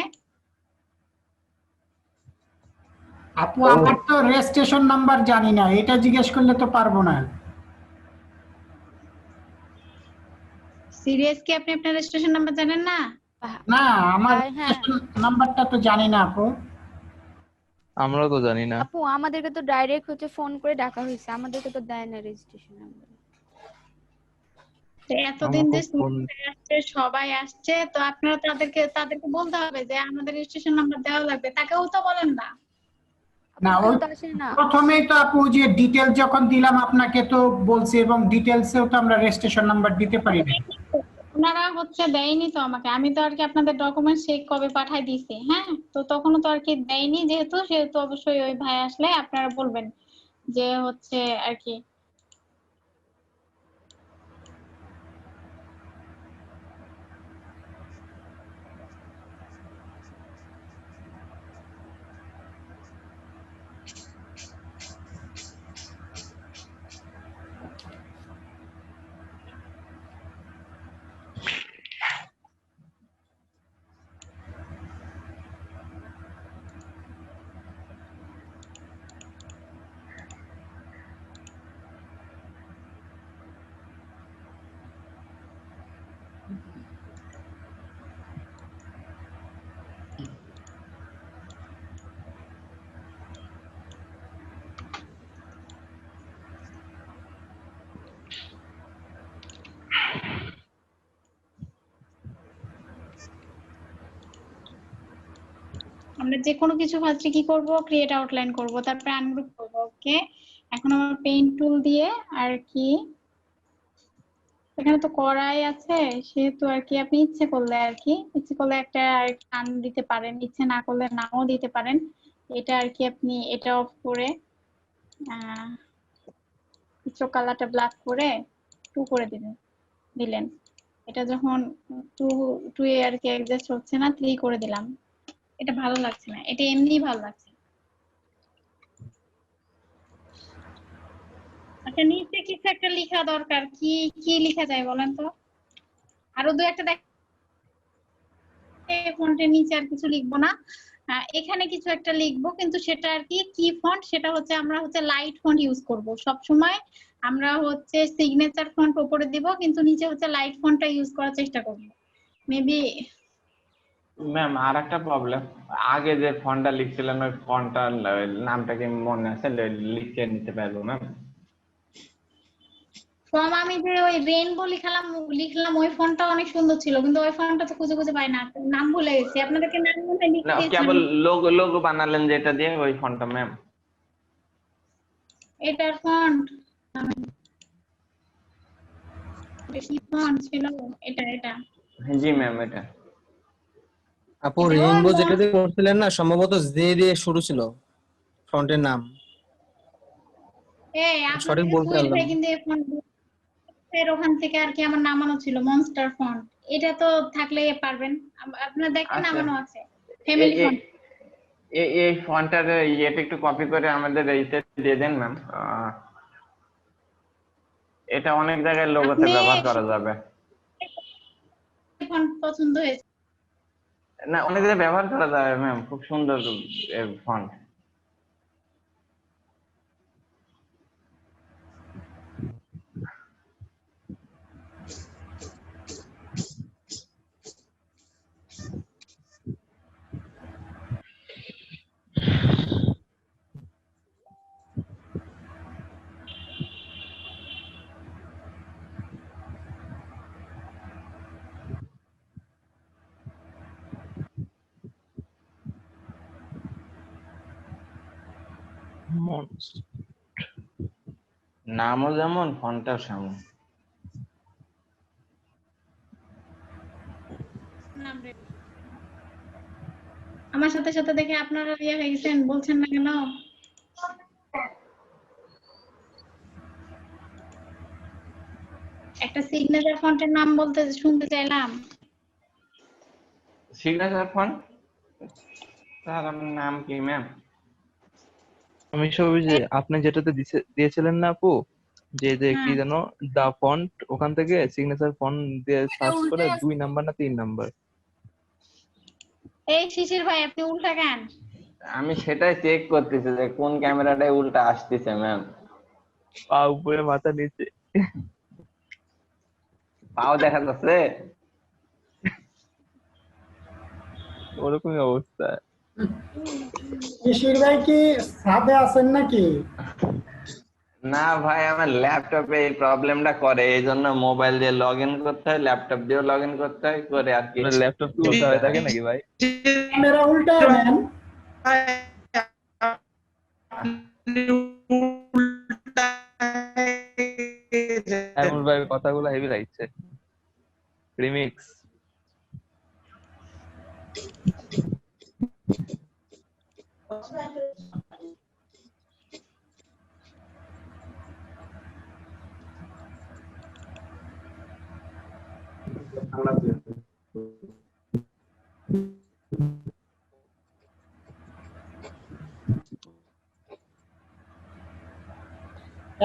আপু, আমার তো রেজিস্ট্রেশন নাম্বার জানি না, এটা জিজ্ঞেস করলে তো পারবো না। সিরিয়াস কি আপনি আপনার রেজিস্ট্রেশন নাম্বার জানেন না? না, আমার হ্যাঁ নাম্বারটা তো জানি না আপু। আমরাও তো জানি না আপু, আমাদেরকে তো ডাইরেক্ট হচ্ছে ফোন করে ডাকা হয়েছে, আমাদেরকে তো দেয় না রেজিস্ট্রেশন নাম্বার। তো এতদিন যে আমাকে ফোন আসছে, সবাই আসছে, তো আপনারা তাদেরকে বলতে হবে যে আমাদের রেজিস্ট্রেশন নাম্বার দেওয়া লাগবে। তাকেও তো বলেন না। না, ওই প্রথমেই তো আপু যে ডিটেইলস যখন দিলাম আপনাকে তো বলছি, এবং ডিটেইলসেও তো আমরা রেজিস্ট্রেশন নাম্বার দিতে পারি না। ওনারা হচ্ছে দেয়নি তো আমাকে, আমি তো আর কি আপনাদের ডকুমেন্টস চেক কবে পাঠাই দিয়েছি। হ্যাঁ, তো তখনও তো আর কি দেয়নি, সেহেতু অবশ্যই ওই ভাই আসলে আপনারা বলবেন যে হচ্ছে আর কি। আমরা যে কোনো কিছু ফার্স্টে কি করব, ক্রিয়েট আউটলাইন করব, তারপরে আনগ্রুপ করব। ওকে, এখন আমার পেইন্ট টুল দিয়ে আর কি, এখানে তো করাই আছে, সেহেতু আর কি আপনি ইচ্ছে করলে একটা টান দিতে পারেন, ইচ্ছে না করলে নাও দিতে পারেন। এটা আর কি আপনি এটা অফ করে কিছু কালারটা ব্ল্যাক করে 2 করে দিলেন। এটা যখন 2 এ আর কি অ্যাডজাস্ট হচ্ছে না, 3 করে দিলাম। এটা ভালো লাগছে না, এটা এমনিই ভালো লাগছে। আচ্ছা, নিচে কিছু একটা লেখা দরকার, কি কি লেখা যায় বলেন তো? আরো 2-একটা দেখ, ফন্টের নিচে আর কিছু লিখবো না, এখানে কিছু একটা লিখবো, কিন্তু সেটা আর কি ফন্ট, সেটা হচ্ছে আমরা হচ্ছে লাইট ফন্ট ইউজ করব সব সময়। আমরা হচ্ছে সিগনেচার ফন্ট উপরে দিব, কিন্তু নিচে হচ্ছে লাইট ফন্টটা ইউজ করার চেষ্টা করব। মেবি ম্যাম আর একটা প্রবলেম, আগে যে ফন্টটা লিখছিলেন ওই ফন্টটার নামটা কি মনে আছে? লিখে নিতে পারবো ম্যাম? ফর্ম আমি যে ওই রেইনবো লিখলাম ওই ফন্টটা অনেক সুন্দর ছিল, কিন্তু ওই ফন্টটা তো খুঁজে পাই না, নাম ভুলে গেছি। আপনাদেরকে নাম মনে লিখে না, দিয়েছি। কেবল লোগো বানালেন যেটা দিয়ে, ওই ফন্টটা ম্যাম? এটার ফন্ট কি ফন্ট ছিল? এটা জি ম্যাম, এটা। আপু, রেইনবো যেটা দিয়ে করছিলেন না, সম্ভবত জে দিয়ে শুরু ছিল ফন্টের নাম। এই সঠিক বলতে আপনাদের পারলাম। কিন্তু এই ফন্ট এর ওখান থেকে আর কি আমার নামানো ছিল মনস্টার ফন্ট। এটা তো থাকলে পারবেন, আপনারা দেখেন নামানো আছে ফ্যামিলি ফন্ট। এই ফন্টটার ইয়েটা একটু কপি করে আমাদের এইতে দিয়ে দেন ম্যাম, এটা অনেক জায়গায় লোগোতে ব্যবহার করা যাবে। ফন্ট পছন্দ হয়েছে? না, অনেক জায়গায় ব্যবহার করা যায় ম্যাম, খুব সুন্দর ফন্ট। নামও যেমন, ফন্টটাও সেমন। আমার সাথে সাথে দেখে আপনারা ইয়ে হয়ে গেছেন, বলছেন না কেন? একটা সিগনেচার ফন্টের নাম বলতে শুনতে চাইলাম। সিগনেচার ফন্ট, তার নাম কি ম্যাম? আমি সব ওই যে আপনি যেটাতে দিয়েছিলেন না আপু, যে কি যেন দা ফন্ট, ওখান থেকে সিগনেচার ফন্ট দিয়ে সার্চ করে 2 নাম্বার না 3 নাম্বার। এই শিশির ভাই, আপনি উল্টা কেন? আমি সেটাই চেক করতেছি যে কোন ক্যামেরাটায় উল্টা আসতেছে ম্যাম। পা উপরে মাথা নিচে, পাও দেখা যাচ্ছে, ওরকমই অবস্থা। শিশির ভাই কি ছাদে আছেন নাকি? না ভাই, আমার ল্যাপটপে এই প্রবলেমটা করে, এই জন্য মোবাইল দিয়ে লগ ইন করতে হয়, ল্যাপটপ দিয়েও লগ ইন করতে হয়, করে আর কি। ল্যাপটপ কি উল্টা হয়ে থাকে নাকি ভাই? ক্যামেরা উল্টা নেন। এমন ভাই কথাগুলো হেভি লাগছে। রিমিক্স।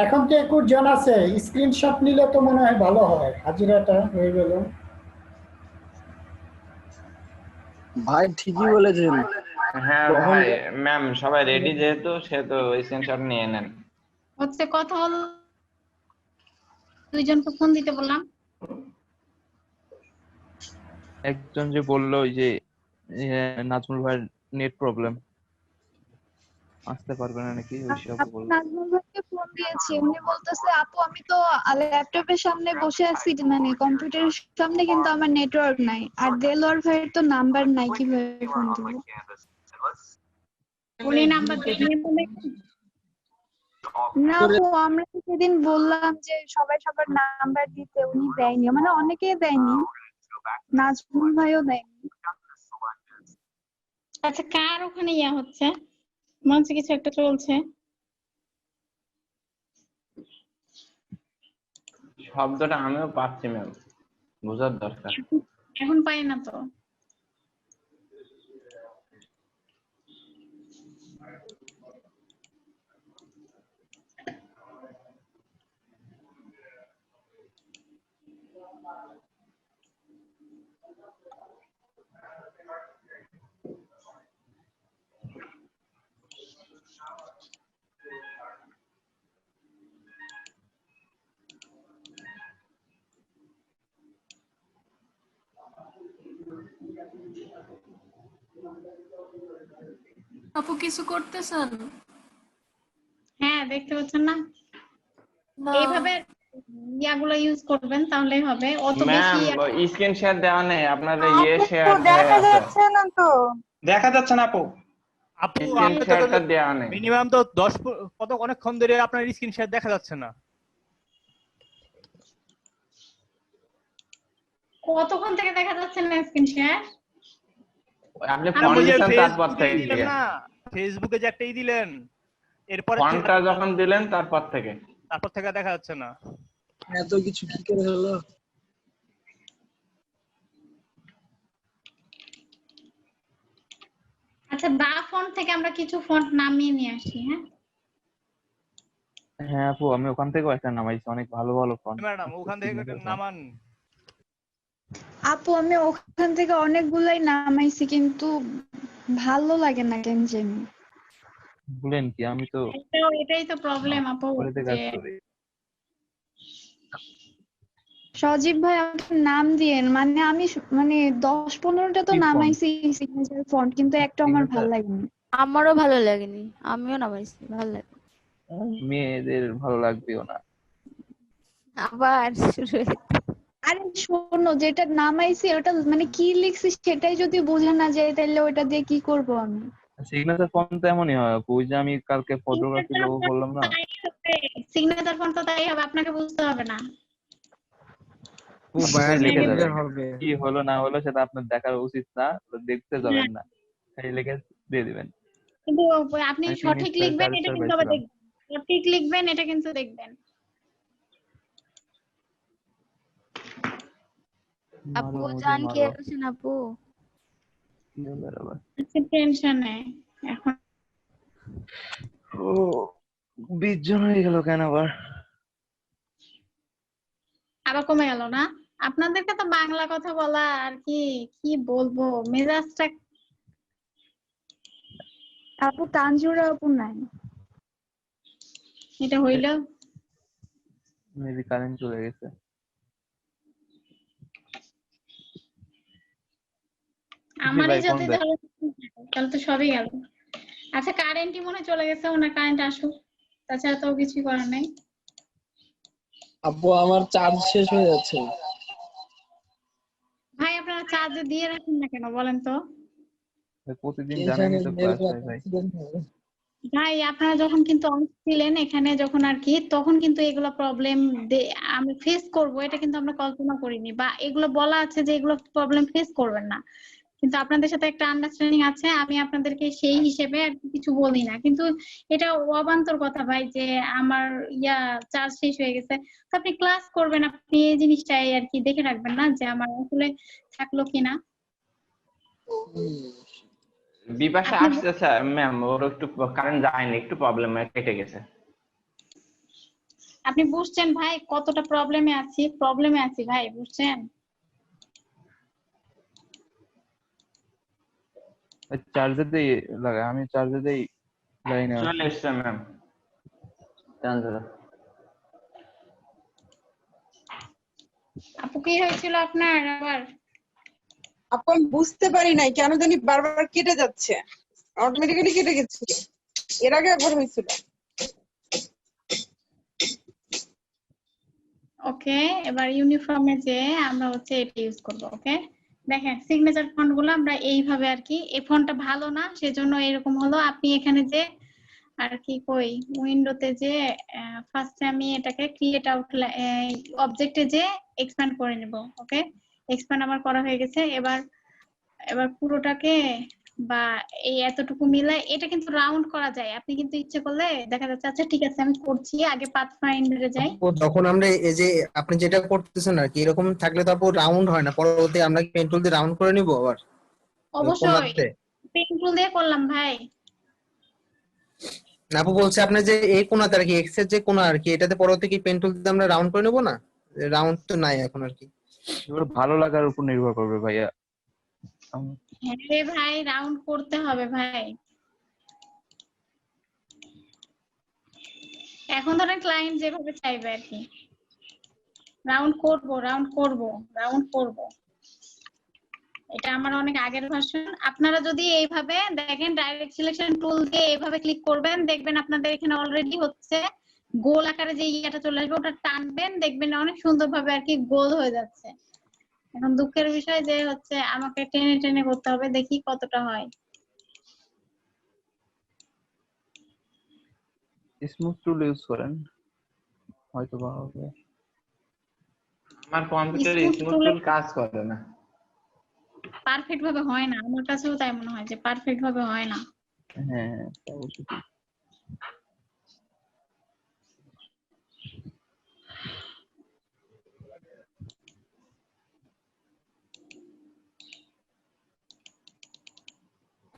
এখন তো 21 জন আছে, স্ক্রিনশট নিলে তো মনে হয় ভালো হয়, হাজিরাটা হয়ে গেল। ভাই ঠিকই বলেছেন। হ্যাঁ ভাই, ম্যাম সবাই রেডি যেহেতু, সেহেতু স্ক্রিনশট নিয়ে নেন। হচ্ছে কথা হলো, দুইজনকে ফোন দিতে বললাম। একজন যে বললো ওই যে নাজমুল ভাইয়ের নেট প্রবলেম, আসতে পারবে না নাকি, ওই সব বললো। নাজমুল ভাইকে ফোন দিয়েছি, উনি বলতেছে আপু আমি তো ল্যাপটপের সামনে বসে আছি, মানে কম্পিউটারের সামনে, কিন্তু আমার নেটওয়ার্ক নাই, আর দেলোয়ার ভাইয়ের তো নাম্বার নাই, কিভাবে ফোন দিব? উনি নাম্বার দিয়ে না আপু, আমরা তো সেদিন বললাম যে সবাই সবার নাম্বার দিতে, উনি দেয়নি, মানে অনেকেই দেয়নি, নাজমুল ভাইও দেয়নি। আচ্ছা, কার ওখানে ইয়া হচ্ছে? মনে হচ্ছে কিছু একটা চলছে। শব্দটা আমিও পাচ্ছি ম্যাম, বোঝার দরকার। এখন পাই না তো। আপু কিছু করতেছেন? হ্যাঁ, দেখতে পাচ্ছেন না? না। এইভাবে ইয়াগুলো ইউজ করবেন, তাহলেই হবে। অত ম্যাম বেশি স্ক্রিন শেয়ার দেওয়া নেই, আপনাদের শেয়ার দেখা যাচ্ছে না তো। দেখা যাচ্ছে না আপু। আপু স্ক্রিন শেয়ারটা দেওয়া নেই। মিনিমাম তো 10 কত অনেকক্ষণ ধরে আপনার স্ক্রিন শেয়ার দেখা যাচ্ছে না। কতক্ষণ থেকে দেখা যাচ্ছে না স্ক্রিন শেয়ার? আপনি ফন্ট তারপর থেকে দিলেন না, ফেসবুকে যে একটাই দিলেন, এরপর ফন্টটা যখন দিলেন তারপর থেকে দেখা যাচ্ছে না। এত কিছু কি করে হলো? আচ্ছা, দা ফন্ট থেকে আমরা কিছু ফন্ট নামিয়ে নিয়ে আসি। হ্যাঁ হ্যাঁ আপু, আমি ওখান থেকেও একটা নামাইছি, অনেক ভালো ভালো ফন্ট। ম্যাডাম ওখান থেকে নামান। আপু আমি ওখান থেকে অনেকগুলাই নামাইছি কিন্তু ভালো লাগে না কেন জানি। বলেন কি, আমি তো এটাই তো প্রবলেম আপু, কলেজে যে কাজ করি। সজীব ভাই আমাকে নাম দিয়েন, মানে আমি মানে 10-15টা তো কি ফন্ট? নামাইছি সিগনেচার ফন্ট, কিন্তু একটা আমার ভালো সিগনেচার লাগেনি। আমারও ভালো লাগেনি, আমিও নামাইছি, ভালো লাগে। মেয়েদের ভালো লাগবেও না। আবার শুরু হয়েছে। আরে শোনো, যেটা নামাইছি ওটা মানে কি লিখছি সেটাই যদি বোঝা না যায় তাহলে ওটা দিয়ে কি করব আমি? সিগনেচার ফন্ট তো এমনই হয় আপু। ওই যে আমি কালকে ফটোগ্রাফি লোগো করলাম না, সিগনেচার ফন্ট তো তাই হবে, আপনাকে বুঝতে হবে না। ও আপনি ভাইয়া খালি লিখে লিখে যাবেন, হবে। কি হলো না হলো সেটা আপনার দেখার উচিত না, দেখতে যাবেন না, খালি লিখে দিয়ে দিবেন। কিন্তু আপনি আমি 3 সঠিক স্টার লিখবেন 4 এটা স্টার কিন্তু আবার পাইছিলাম। দেখবেন, সঠিক লিখবেন এটা কিন্তু দেখবেন। আপু মারো মুঝে জান কি মারো। আসেন আপু? কি হলো আবার? টেনশনে এখন ও 20 জন হয়ে গেল কেন আবার? আবার কমে গেল না? আপনাদেরকে তো বাংলা কথা বলা আর কি, কি বলবো, মেজাজটা আপু তানজুরা আপু নাই। এটা হইলো। মেবি কারেন্ট চলে গেছে। আমারই ভাই কোন যদি দেয়? ধরো তাহলে তো সবই গেল। আচ্ছা কারেন্টই মনে হয় চলে গেছে, ওনার কারেন্ট আসুক, তাছাড়া তো কিছু করার নাই। আপু আমার চার্জ শেষ হয়ে যাচ্ছে। ভাই আপনারা চার্জে দিয়ে রাখেন না কেন বলেন তো? প্রতিদিন কে জানে জানেনই তো ক্লাস এরকম হয় ভাই। অ্যাক্সিডেন্ট হবে। ভাই আপনারা যখন কিন্তু অন ছিলেন এখানে যখন আর কি, তখন কিন্তু এগুলো প্রবলেম আমি ফেস করব এটা কিন্তু আমরা কল্পনা করিনি, বা এগুলো বলা আছে যে এগুলো প্রবলেম ফেস করবেন না, কিন্তু আপনাদের সাথে একটা আন্ডারস্ট্যান্ডিং আছে, আমি আপনাদেরকে সেই হিসেবে আর কিছু বলি না, কিন্তু এটা অবান্তর কথা ভাই যে আমার চার্জ শেষ হয়ে গেছে, তো আপনি ক্লাস করবেন, আপনি এই জিনিসটাই আর কি দেখে রাখবেন না যে আমার আসলে থাকলো কিনা। বিপাশা আপনি আসছে স্যার ম্যাম, ওর একটু কারেন্ট যায়নি, একটু প্রবলেম কেটে গেছে। আপনি বুঝছেন ভাই কতটা প্রবলেমে আছি ভাই, বুঝছেন? চার্জার দিয়ে লাগাই, আমি চার্জার দিয়ে লাইনে আছি। চলে এসছে ম্যাম তানজুরা। আপু কি হয়েছিল আপনার আবার? আপু আমি বুঝতে পারি নাই কেন জানি বারবার কেটে যাচ্ছে, অটোমেটিক্যালি কেটে গেছিল, এর আগে একবার হয়েছিল। ওকে, এবার ইউনিফর্মে যে আমরা হচ্ছে এটা ইউজ করব। ওকে দেখেন সিগনেচার ফন্ট গুলো আমরা এইভাবে আর কি, এই ফন্টটা ভালো না সেজন্য এরকম হলো। আপনি এখানে যে আর কি কই উইন্ডোতে যে ফার্স্টে আমি এটাকে ক্রিয়েট আউট অবজেক্টে যে এক্সপ্যান্ড করে নেব। ওকে এক্সপ্যান্ড আমার করা হয়ে গেছে। এবার এবার পুরোটাকে বা এই এতটুকু মিলে এটা কিন্তু রাউন্ড করা যায়, আপনি কিন্তু ইচ্ছে করলে দেখা যাচ্ছে। আচ্ছা ঠিক আছে আমি করছি, আগে পাথফাইন্ডারে যাই। আপু যখন আমরা এই যে আপনি যেটা করতেছেন আর কি, এরকম থাকলে তো আপু রাউন্ড হয় না, পরবর্তী আমরা পেন টুল দিয়ে রাউন্ড করে নিব আবার অবশ্যই কোণাতে। পেন টুল দিয়ে করলাম ভাই। না, আপু বলছে আপনার যে এই কোণাতে আর কি, এক্স এর যে কোণা আর কি, এটাতে পরবর্তী কি পেন টুল দিয়ে আমরা রাউন্ড করে নেব না? রাউন্ড তো নাই এখন আর কি। এবার ভালো লাগার উপর নির্ভর করবে ভাইয়া। হ্যাঁ রে ভাই, রাউন্ড করতে হবে ভাই। এখন ধরেন ক্লায়েন্ট যেভাবে চাইবে আর কি, রাউন্ড করব রাউন্ড করব রাউন্ড করব, এটা আমার অনেক আগের ভার্সন। আপনারা যদি এইভাবে দেখেন ডাইরেক্ট সিলেকশন টুল দিয়ে এইভাবে ক্লিক করবেন, দেখবেন আপনাদের এখানে অলরেডি হচ্ছে গোল আকারে যে ইয়াটা চলে আসবে, ওটা টানবেন, দেখবেন অনেক সুন্দরভাবে আর কি গোল হয়ে যাচ্ছে। এখন দুঃখের বিষয় যে হচ্ছে আমাকে টেনে টেনে করতে হবে, দেখি কতটা হয়। স্মুথ টুল ইউজ করেন হয়তো ভালো হবে। আমার কম্পিউটারে স্মুথ স্মুথ টুলে টুল কাজ করে না। পারফেক্ট ভাবে হয় না, আমার কাছেও তাই মনে হয় যে পারফেক্ট ভাবে হয় না। হ্যাঁ অবশ্যই।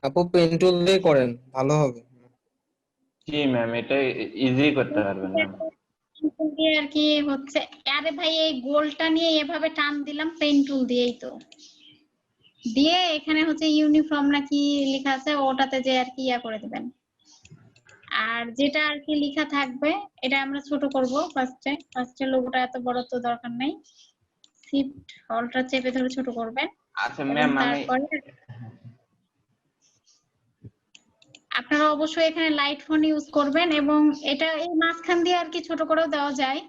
আপু পেন টুল দিয়ে করেন ভালো হবে। জি ম্যাম, এটা ইজি করতে পারবেন ম্যাম। টুল দিয়ে আর কি হচ্ছে, আরে ভাই এই গোলটা নিয়ে এভাবে টান দিলাম পেন টুল দিয়েই তো, দিয়ে এখানে হচ্ছে ইউনিফর্ম নাকি লেখা আছে ওটাতে যে আর কি ইয়া করে দিবেন। আর যেটা আর কি লেখা থাকবে এটা আমরা ছোট করব ফার্স্টে লোগোটা এত বড় তো দরকার নাই, শিফট অল্টটা চেপে ধরে ছোট করবেন। আচ্ছা এবং ম্যাম আমি তারপরে আপনারা অবশ্যই এখানে লাইট ফোন ইউজ করবেন, এবং এটা এই মাঝখান দিয়ে আর কি ছোট করেও দেওয়া যায়।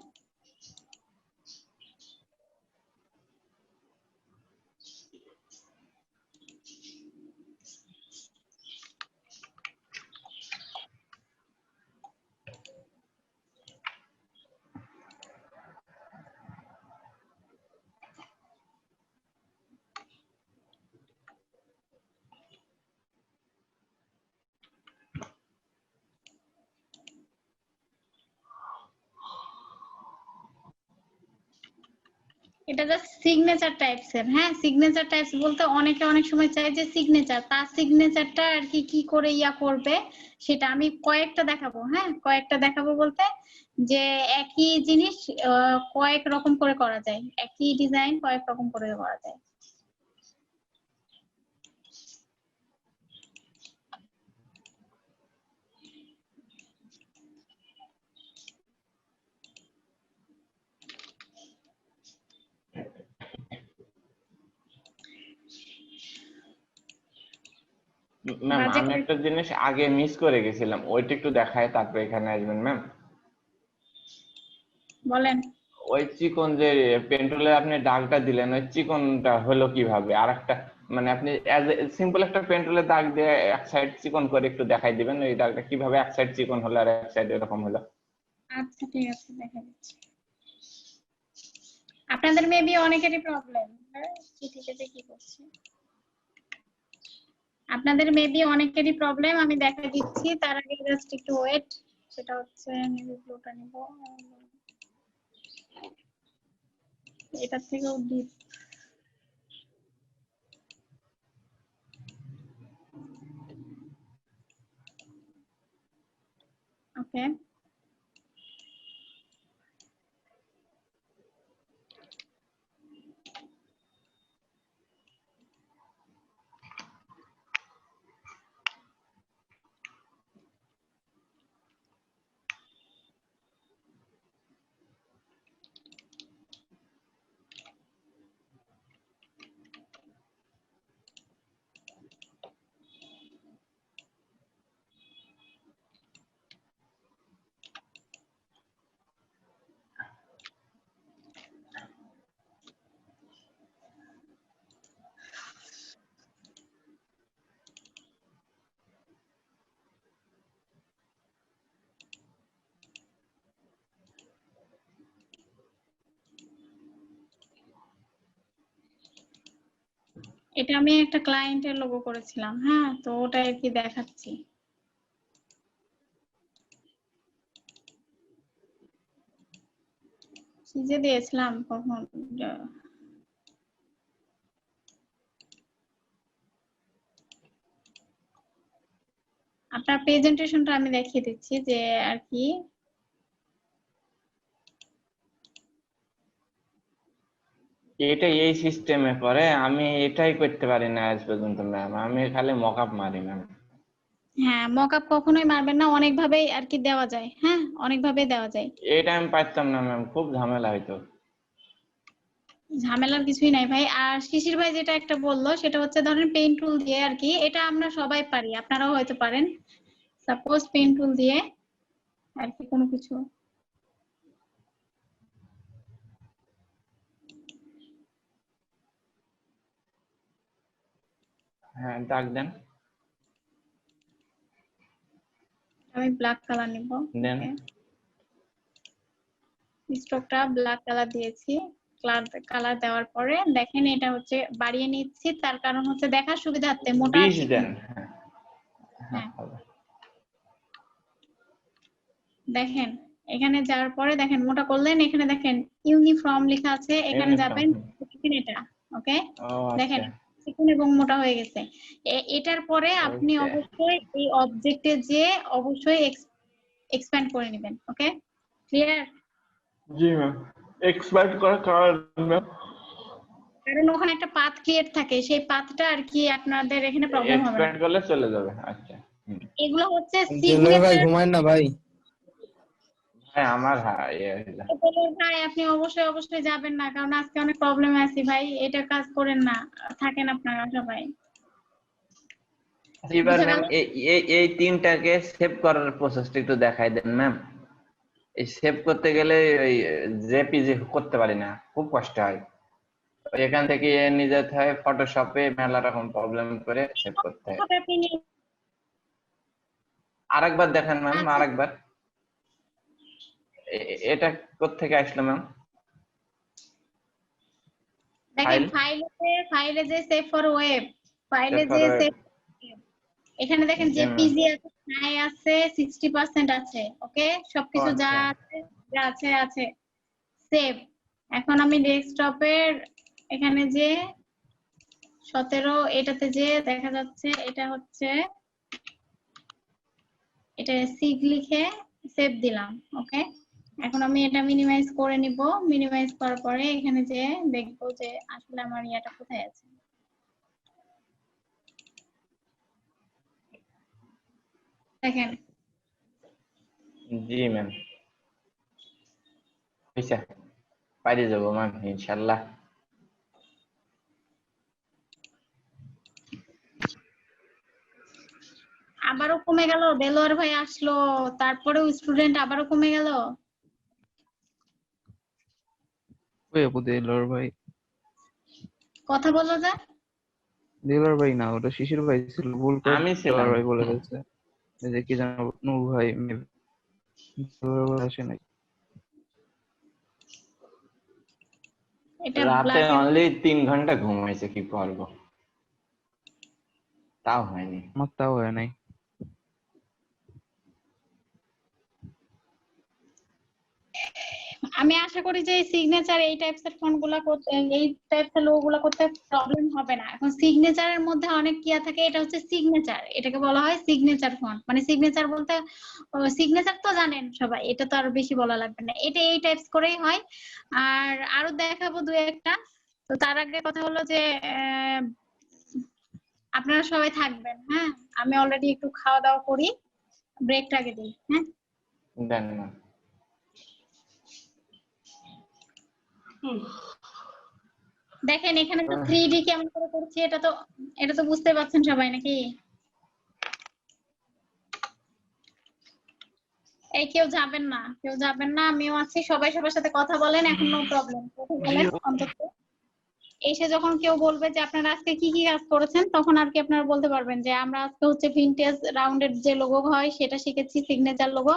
এটা জাস্ট সিগনেচার টাইপস এর, হ্যাঁ সিগনেচার টাইপস বলতে অনেকে অনেক সময় চায় যে সিগনেচার, তার সিগনেচারটা আর কি কি করে ইয়া করবে সেটা আমি কয়েকটা দেখাবো। হ্যাঁ কয়েকটা দেখাবো বলতে যে একই জিনিস কয়েক রকম করে করা যায়, একই ডিজাইন কয়েক রকম করে করা যায়। ম্যাম বাজে আমি একটা জিনিস আগে মিস করে গেছিলাম, ওইটা একটু দেখায় তারপরে এখানে আসবেন ম্যাম। বলেন। ওই চিকন যে পেন্টুলে আপনি দাগটা দিলেন, ওই চিকনটা হলো কিভাবে? আর একটা মানে আপনি সিম্পল একটা পেন্টুলে দাগ দিয়ে এক সাইড চিকন করে একটু দেখাই দিবেন ওই দাগটা কিভাবে এক সাইড চিকন হলো আর এক সাইড এরকম হলো। আচ্ছা ঠিক আছে দেখা দিচ্ছি। আপনাদের মেবি অনেকেরই প্রবলেম, হ্যাঁ চিঠিতে কি করছে আপনাদের মেবি অনেকেরই প্রবলেম, আমি দেখা দিচ্ছি। তার আগে জাস্ট একটু ওয়েট, সেটা হচ্ছে নেভি ব্লুটা নিব, এটা থেকেও ডিপ। ওকে এটা আমি একটা ক্লায়েন্টের লোগো করেছিলাম, হ্যাঁ তো ওটা আর কি দেখাচ্ছি। কি যে দিয়েছিলাম কখন, আপনার প্রেজেন্টেশনটা আমি দেখিয়ে দিচ্ছি যে আর কি এটা এই সিস্টেমে পরে আমি এটাই করতে পারি না আজ পর্যন্ত ম্যাম, আমি খালি মকআপ মারি ম্যাম। হ্যাঁ মকআপ কখনোই মারবেন না, অনেক ভাবে আর কি দেওয়া যায়, হ্যাঁ অনেক ভাবে দেওয়া যায়। এটা আমি পারতাম না ম্যাম, খুব ঝামেলা হইতো। ঝামেলার কিছুই নাই ভাই। আর শিশির ভাই যেটা একটা বললো সেটা হচ্ছে ধরেন পেইন্ট টুল দিয়ে আর কি, এটা আমরা সবাই পারি, আপনারাও হয়তো পারেন। সাপোজ পেইন্ট টুল দিয়ে আর কি কোনো কিছু হ্যাঁ দাগ দেন। আমি ব্ল্যাক কালার নিব, দেন স্ট্রোকটা ব্ল্যাক কালার দিয়েছি। কালার দেওয়ার পরে দেখেন এটা হচ্ছে বাড়িয়ে নিচ্ছি, তার কারণ হচ্ছে দেখার সুবিধার্থে মোটা 20 দেন। হ্যাঁ দেখেন এখানে যাওয়ার পরে দেখেন মোটা করলেন, এখানে দেখেন ইউনিফর্ম লেখা আছে, এখানে যাবেন এটা। ওকে দেখেন চিকন এবং মোটা হয়ে গেছে। এটার পরে আপনি অবশ্যই এই অবজেক্টে যে অবশ্যই এক্সপ্যান্ড করে নেবেন। Okay clear? জি ম্যাম, এক্সপার্ট করার কারণ ম্যাম, কারণ ওখানে একটা পাথ ক্রিয়েট থাকে, সেই পাথটা আর কি আপনাদের এখানে প্রবলেম হবে না। এক্সপার্ট করলে চলে যাবে। আচ্ছা এগুলো হচ্ছে দুলাভাই ভাই সিগনেচার। ঘুমায় না ভাই? হ্যাঁ আমার ভাই আপনি অবশ্যই অবশ্যই যাবেন না, কারণ আজকে অনেক প্রবলেমে আছি ভাই, এটা কাজ করেন না, থাকেন আপনারা সবাই। এবার ম্যাম এই তিনটাকে সেভ করার প্রসেসটা একটু দেখাই দেন ম্যাম। এই সেভ করতে গেলে ওই জেপিজি করতে পারি না, খুব কষ্ট হয়। এখান থেকে নিয়ে যেতে হয় ফটোশপে, মেলা রকম প্রবলেম করে সেভ করতে হয়। আরেকবার দেখেন ম্যাম, আরেকবার। এটা কোত্থেকে আসলো ম্যাম? দেখেন ফাইলে যে সেভ ফর ওয়েব, ফাইলে যে সেভ, এখানে দেখেন জেপিজি আছে, নাই আছে, 60% আছে। ওকে, সবকিছু যা আছে আছে সেভ। এখন আমি ডেস্কটপের এখানে যে 17 এটাতে যে দেখা যাচ্ছে, এটা হচ্ছে, এটা সিগ লিখে সেভ দিলাম। ওকে, এখন আমি এটা মিনিমাইজ করে নিব। মিনিমাইজ করার পরে এখানে যে দেখবো যে আসলে আমার ইয়াটা কোথায় আছে। দেখেন জি ম্যাম, আচ্ছা পাইরে যাবো ম্যাম ইনশাআল্লাহ। আবারও কমে গেল, দেলোয়ার ভাই আসলো, তারপরেও স্টুডেন্ট আবারও কমে গেল। ওই আপু দেলোয়ার ভাই, কথা বলো যে দেলোয়ার ভাই না, ওটা শিশির ভাই ছিল, ভুল করে আমি দেলোয়ার ছিলাম। ভাই বলে ফেলছে। এই যে কি জানো নূর ভাই, দেলোয়ার ভাই আসে নাই। এটা রাতে অনলি 3 ঘন্টা ঘুম হয়েছে, কি করবো, তাও হয়নি। আমার তাও হয় নাই। আমি আশা করি যে সিগনেচার এই টাইপসের ফন্টগুলো করতে, এই টাইপসের লোগোগুলো করতে প্রবলেম হবে না। এখন সিগনেচারের মধ্যে অনেক কিয়া থাকে, এটা হচ্ছে সিগনেচার, এটাকে বলা হয় সিগনেচার ফন্ট। মানে সিগনেচার বলতে সিগনেচার তো জানেন সবাই, এটা তো আর বেশি বলা লাগবে না, এটা এই টাইপস করেই হয়। আর আরো দেখাবো দুই একটা। তো তার আগে কথা হলো যে আপনারা সবাই থাকবেন। হ্যাঁ, আমি অলরেডি একটু খাওয়া দাওয়া করি, ব্রেকটা আগে দিই। হ্যাঁ, দেন না। দেখেন এখানে তো 3D কেমন করে করছি, এটা তো বুঝতে পারছেন সবাই নাকি? এই কেউ যাবেন না, কেউ যাবেন না, আমিও আছি, সবাই সবার সাথে কথা বলেন, এখন নো প্রবলেম, কথা বলেন অন্তত। এসে যখন কেউ বলবে যে আপনারা আজকে কি কি কাজ করেছেন, তখন আর কি আপনারা বলতে পারবেন যে আমরা আজকে হচ্ছে ভিনটেজ রাউন্ডের যে লোগো হয় সেটা শিখেছি, সিগনেচার লোগো।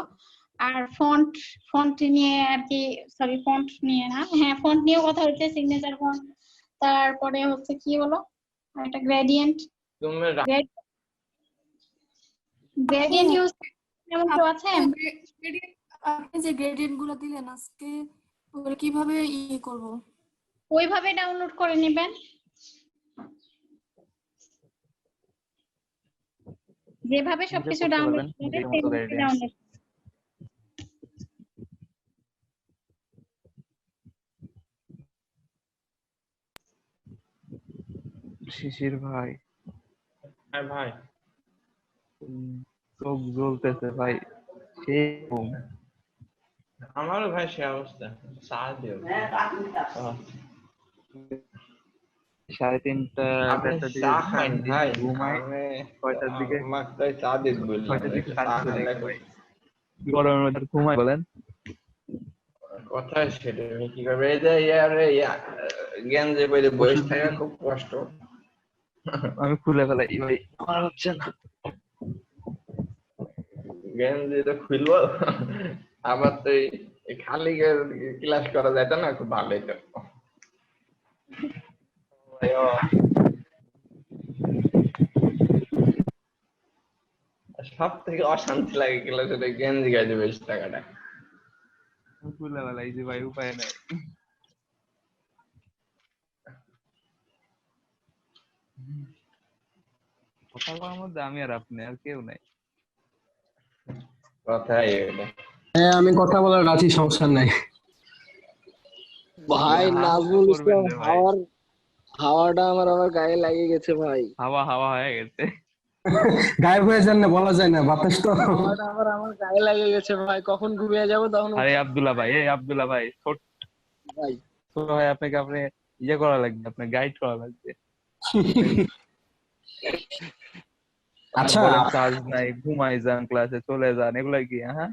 আর ফন্ট নিয়ে আর কি, সরি ফন্ট নিয়ে না, হ্যাঁ ফন্ট নিয়েও কথা হচ্ছে, সিগনেচার ফন্ট। তারপরে হচ্ছে কি হলো একটা গ্রেডিয়েন্ট, গ্রেডিয়েন্ট ইউজ কেমন কেউ আছেন? আপনি যে গ্রেডিয়েন্ট গুলো দিলেন আজকে, ওগুলো কিভাবে করব? ওইভাবে ডাউনলোড করে নেবেন, যেভাবে সবকিছু ডাউনলোড করবেন সেইভাবে ডাউনলোড। শিশির ভাই, হ্যাঁ ভাই, চোখ জ্বলতেছে ভাই, সেই ঘুম। আমারও ভাই সে অবস্থা। চা দিও। 3:30 আপনি 4টার দিকে চা খান ভাই, ঘুমাই, 6টার দিকে চা দিন বললাম, 6টার দিকে চা কাজ খান করে দেখো। ভাই, গরমের মধ্যে ঘুমাই বলেন। কথা সেটা আমি কি করবে, এই যে গেঞ্জে পরে বসে থাকা খুব কষ্ট। আমি খুলে ফেলাই ভাই, আমার হচ্ছে না। গেঞ্জি তো খুলবো, আবার তো এই খালি ক্লাস করা যেত না, খুব ভালোই তো। সব থেকে অশান্তি লাগে ক্লাসে গেঞ্জি গাইতে বেশি টাকাটা। খুলে ফেলাই যে ভাই, উপায় নাই। কথা বলার মধ্যে আমি আর আপনি, আর কেউ নাই। কথাই এটা। হ্যাঁ আমি কথা বলার রাজি, সমস্যা নাই। ভাই নাজমুল ইসলাম হাওয়াটা আমার গায়ে লাগে গেছে ভাই। হাওয়া হাওয়া হয়ে গেছে। গায়েব হয়ে যান না, বলা যায় না, বাতাস তো। হাওয়াটা আমার গায়ে লাগে গেছে ভাই, কখন ঘুমিয়ে যাবো তখন। আরে আব্দুল্লাহ ভাই, এই আব্দুল্লাহ ভাই, ছোট ভাই ভাই আপনাকে আপনি ইয়ে করা লাগবে, আপনি গাইড করা লাগবে। আচ্ছা চার্জ নাই, ঘুমাই যান, ক্লাসে চলে যান, এগুলা কি? হ্যাঁ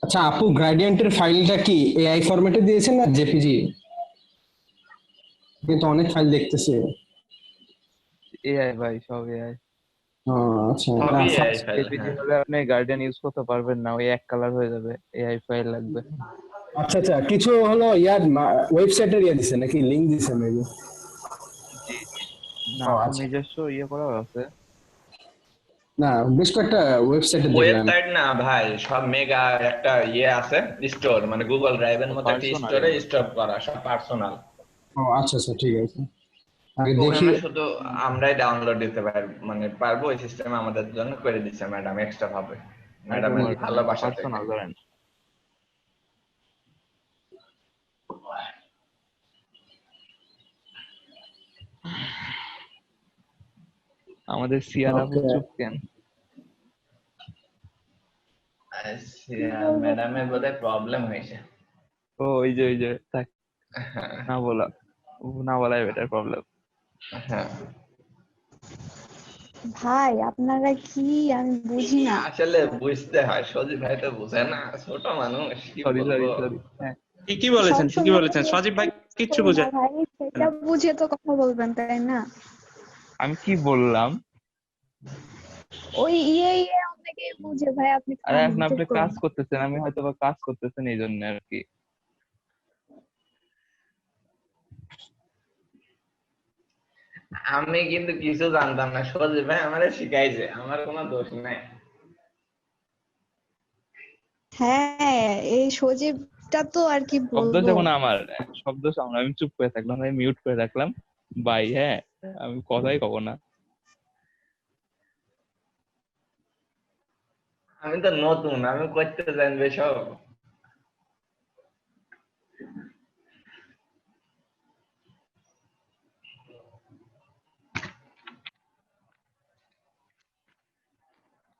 আচ্ছা আপু, গ্রেডিয়েন্টের ফাইলটা কি এআই ফরম্যাটে দিয়েছেন না জেপিজি? কিন্তু অনেক ফাইল দেখতেছে। এআই ভাই, সব এআই। আচ্ছা সবই AI ফাইল। জেপিজি হলে আপনি গার্ডিয়ান ইউজ করতে পারবেন না, ওই এক কালার হয়ে যাবে, এআই ফাইল লাগবে। আচ্ছা আচ্ছা, কিছু হলো ইয়ার ওয়েবসাইটের ইয়ে দিছে নাকি, লিংক দিছে মেবি? না নিজস্ব ইয়ে করা আছে না, বেশ কয়েকটা ওয়েবসাইটে দেখলাম। ওয়েবসাইট না ভাই, সব মেগা একটা ইয়ে আছে স্টোর, মানে গুগল ড্রাইভের মতো একটা স্টোরে স্টোর করা, সব পার্সোনাল। ও আচ্ছা আচ্ছা, ঠিক আছে। আগে দেখি। ওখানে শুধু আমরাই ডাউনলোড দিতে পারবো, মানে পারবো, ওই সিস্টেম আমাদের জন্য করে দিচ্ছে ম্যাডাম এক্সট্রা ভাবে। ম্যাডামের ভালোবাসা থেকে। পার্সোনাল করেন। আমাদের সিয়ারা চুপ কেন? ম্যাডামের বোধহয় প্রবলেম হয়েছে। ও ওই যে থাক, না বলাই বেটার প্রবলেম। হ্যাঁ ভাই আপনারা কি, আমি বুঝি না। আসলে বুঝতে হয়, সজীব ভাই তো বুঝে না, ছোট মানুষ। সরি। ঠিকই বলেছেন সজীব ভাই, কিচ্ছু বুঝে ভাই সেটা বুঝে তো কথা বলবেন, তাই না? আমি কি বললাম? ওই অনেকে বুঝে ভাই, আপনি আরে আপনি কাজ করতেছেন, আমি হয়তো বা কাজ করতেছেন এই জন্য আর কি। আমি কিন্তু কিছু জানতাম না, সজীব ভাই আমারে শিখাইছে, আমার কোনো দোষ নাই। হ্যাঁ, এই সজীবটা তো আর কি শব্দ বলবো। যখন আমার শব্দ সামনে, আমি চুপ করে থাকলাম, আমি মিউট করে রাখলাম ভাই। হ্যাঁ আমি কথাই কব না। আমি তো নতুন, আমি করতে জানবে সব।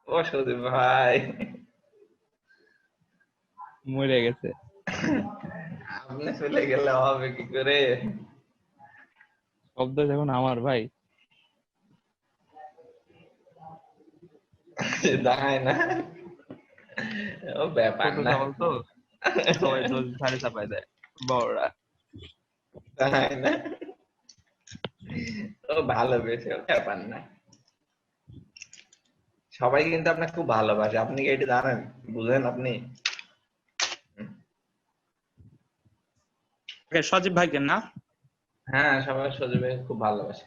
ও সজীব ভাই মরে গেছে। আপনি চলে গেলে হবে কি করে? শব্দ যখন আমার ভাই, দাঁড়ায় না, ও ব্যাপার না, বলতো সবাই তো সাড়ে চাপায় দেয় বড়রা। দাঁড়ায় না, ও ভালোবেসে, ব্যাপার না। সবাই কিন্তু আপনাকে খুব ভালোবাসে, আপনি কি এটা জানেন, বুঝেন আপনি? সজীব ভাইকে না? হ্যাঁ, সবাই সজীব ভাই খুব ভালোবাসে।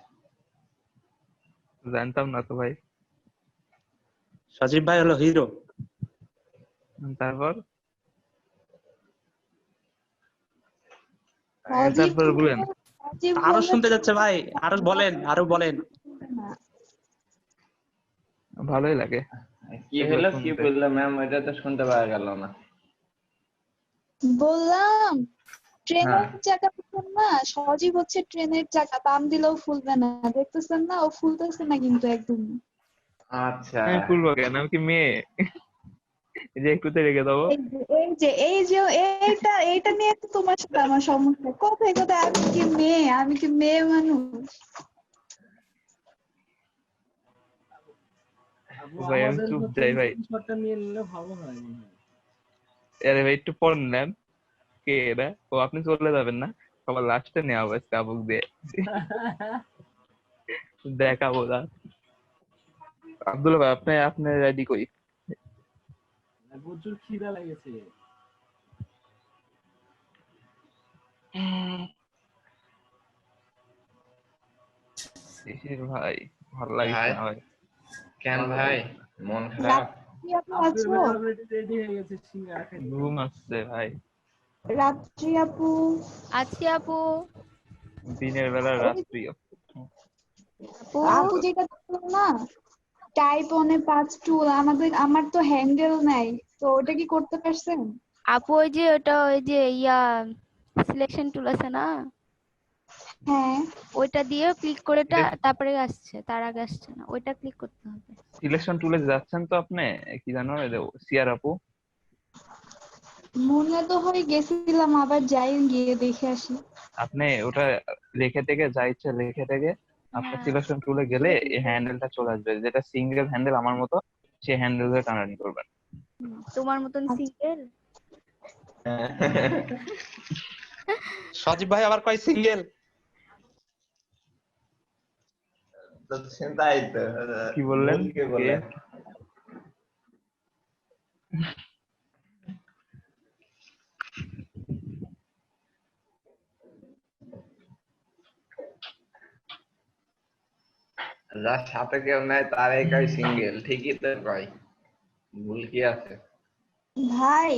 জানতাম না তো ভাই। সজীব ভাই হলো হিরো। তারপর বলেন, আরো শুনতে যাচ্ছে ভাই, আরো বলেন। ভালোই লাগে। কি বললো ম্যাম, এটা তো শুনতে পাওয়া গেল না। বললাম ট্রেনের চাকা বুঝছেন না, সজীব হচ্ছে ট্রেনের চাকা, বাম দিলেও ফুলবে না, দেখতেছেন না? ও ফুলতেছে না কিন্তু একদম। আচ্ছা, আমি ফুলবো কেন? আমি কি মেয়ে যে একটুতে রেখে দেবো? এই যে এইটা নিয়ে তো তোমার সাথে আমার সমস্যা। কোথায় আমি কি মেয়ে মানুষ? ভাই আমি চুপ যাই ভাই। শটটা নিয়ে নিলে ভালো হয় মনে হয়। আরে ভাই একটু পর নেন। কে এরা? ও আপনি চলে যাবেন না? সবার লাস্টে নেওয়া হবে চাবুক দিয়ে। দেখাবো না। আব্দুল্লাহ ভাই আপনি রেডি কই? প্রচুর খিদা লেগেছে। শিশির ভাই ভালো লাগছে না ভাই। কেন ভাই মন খারাপ? রেডি হয়ে গেছে সিঙ্গারা খেতে। ঘুম আসছে ভাই। রাত্রি আপু। আছি আপু। দিনের বেলা রাত্রি আপু যেটা বললাম না, টাইপ অনে 5 টুল, আমার তো হ্যান্ডেল নাই, তো ওটা কি করতে পারছেন? আপু ওই যে ইয়া সিলেকশন টুল আছে না, হ্যাঁ ওইটা দিয়ে ক্লিক করে তারপরে আসছে, তার আগে আসছে না, ওইটা ক্লিক করতে হবে। সিলেকশন টুলে যাচ্ছেন তো আপনি, কি জানো সিয়ার আপু, মনে তো হয় গেছিলাম, আবার যাই গিয়ে দেখে আসি। আপনি ওটা রেখে থেকে যা ইচ্ছা রেখে থেকে আপনি সিলেকশন টুলে গেলে এই হ্যান্ডেলটা চলে আসবে, যেটা সিঙ্গেল হ্যান্ডেল আমার মতো, সেই হ্যান্ডেল ধরে টানাটানি করবেন। তোমার মতন সিঙ্গেল? সজীব ভাই আবার কয় সিঙ্গেল? তাই তো, কি বললেন? কে বললেন? যার সাথে কেউ নাই তারাই কয় সিঙ্গেল, ঠিকই তো কয়, ভুল কি আছে? ভাই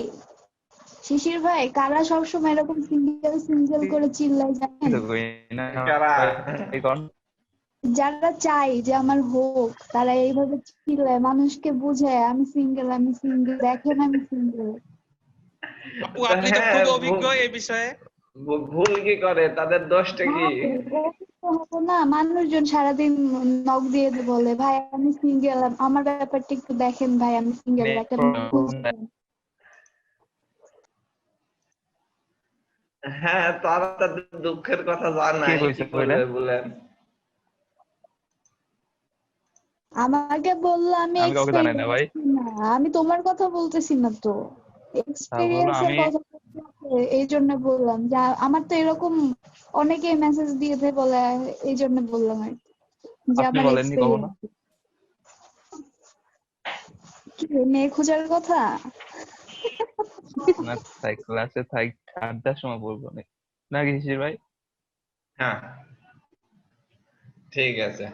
শিশির ভাই, কারা সবসময় এরকম সিঙ্গেল সিঙ্গেল করে চিল্লায় জানেন? যারা চাই যে আমার হোক, তারা এইভাবে চিল্লায়, মানুষকে বুঝায় আমি সিঙ্গেল, আমি সিঙ্গেল, দেখেন আমি সিঙ্গেল। আপু আপনি তো খুব অভিজ্ঞ এই বিষয়ে। ভুল কি করে, তাদের দোষটা কি? হবো না, মানুষজন সারাদিন নক দিয়ে বলে ভাই আমি সিঙ্গেল, আমার ব্যাপারটা একটু দেখেন ভাই, আমি সিঙ্গেল, একটা হ্যাঁ, তারা তাদের দুঃখের কথা জানায়, কি করবে বলেন? আমাকে বললো আমি আমি তোমার কথা বলতেছি না তো, এক্সপেরিয়েন্সের কথা এই জন্য বললাম যে আমার তো এরকম অনেকে মেসেজ দিয়েছে বলে, এই জন্য বললাম আর যে আমার এক্সপেরিয়েন্স। কি মেয়ে খোঁজার কথা? না তাই ক্লাসে থাই, আড্ডার সময় বলবো নাকি শিশির ভাই? হ্যাঁ ঠিক আছে।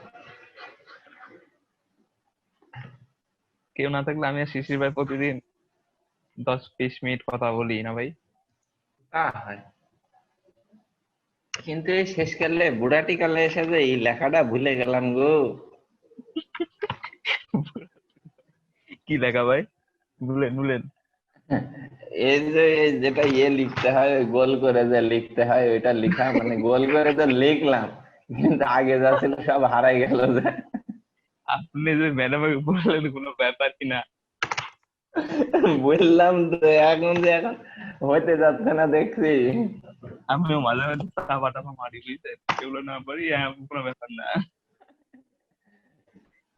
কেউ না থাকলে আমি আর শিশির ভাই প্রতিদিন 10-20 মিনিট কথা বলি না ভাই? কিন্তু এই শেষকালে বুড়াটি কালে এসে যে এই লেখাটা ভুলে গেলাম গো। কি লেখা ভাই? ভুলেন? এই যে যেটা লিখতে হয়, গোল করে যে লিখতে হয়, ওইটা লিখা মানে গোল করে তো লিখলাম, কিন্তু আগে যা ছিল সব হারাই গেল। যে আপনি যে ম্যাডামকে বললেন কোনো ব্যাপার কিনা, বললাম তো, এখন হইতে যাচ্ছে না দেখছি। আমিও মাঝে মাঝে টাপা মারি, বুঝছেন? এগুলো না পারি, কোনো ব্যাপার না।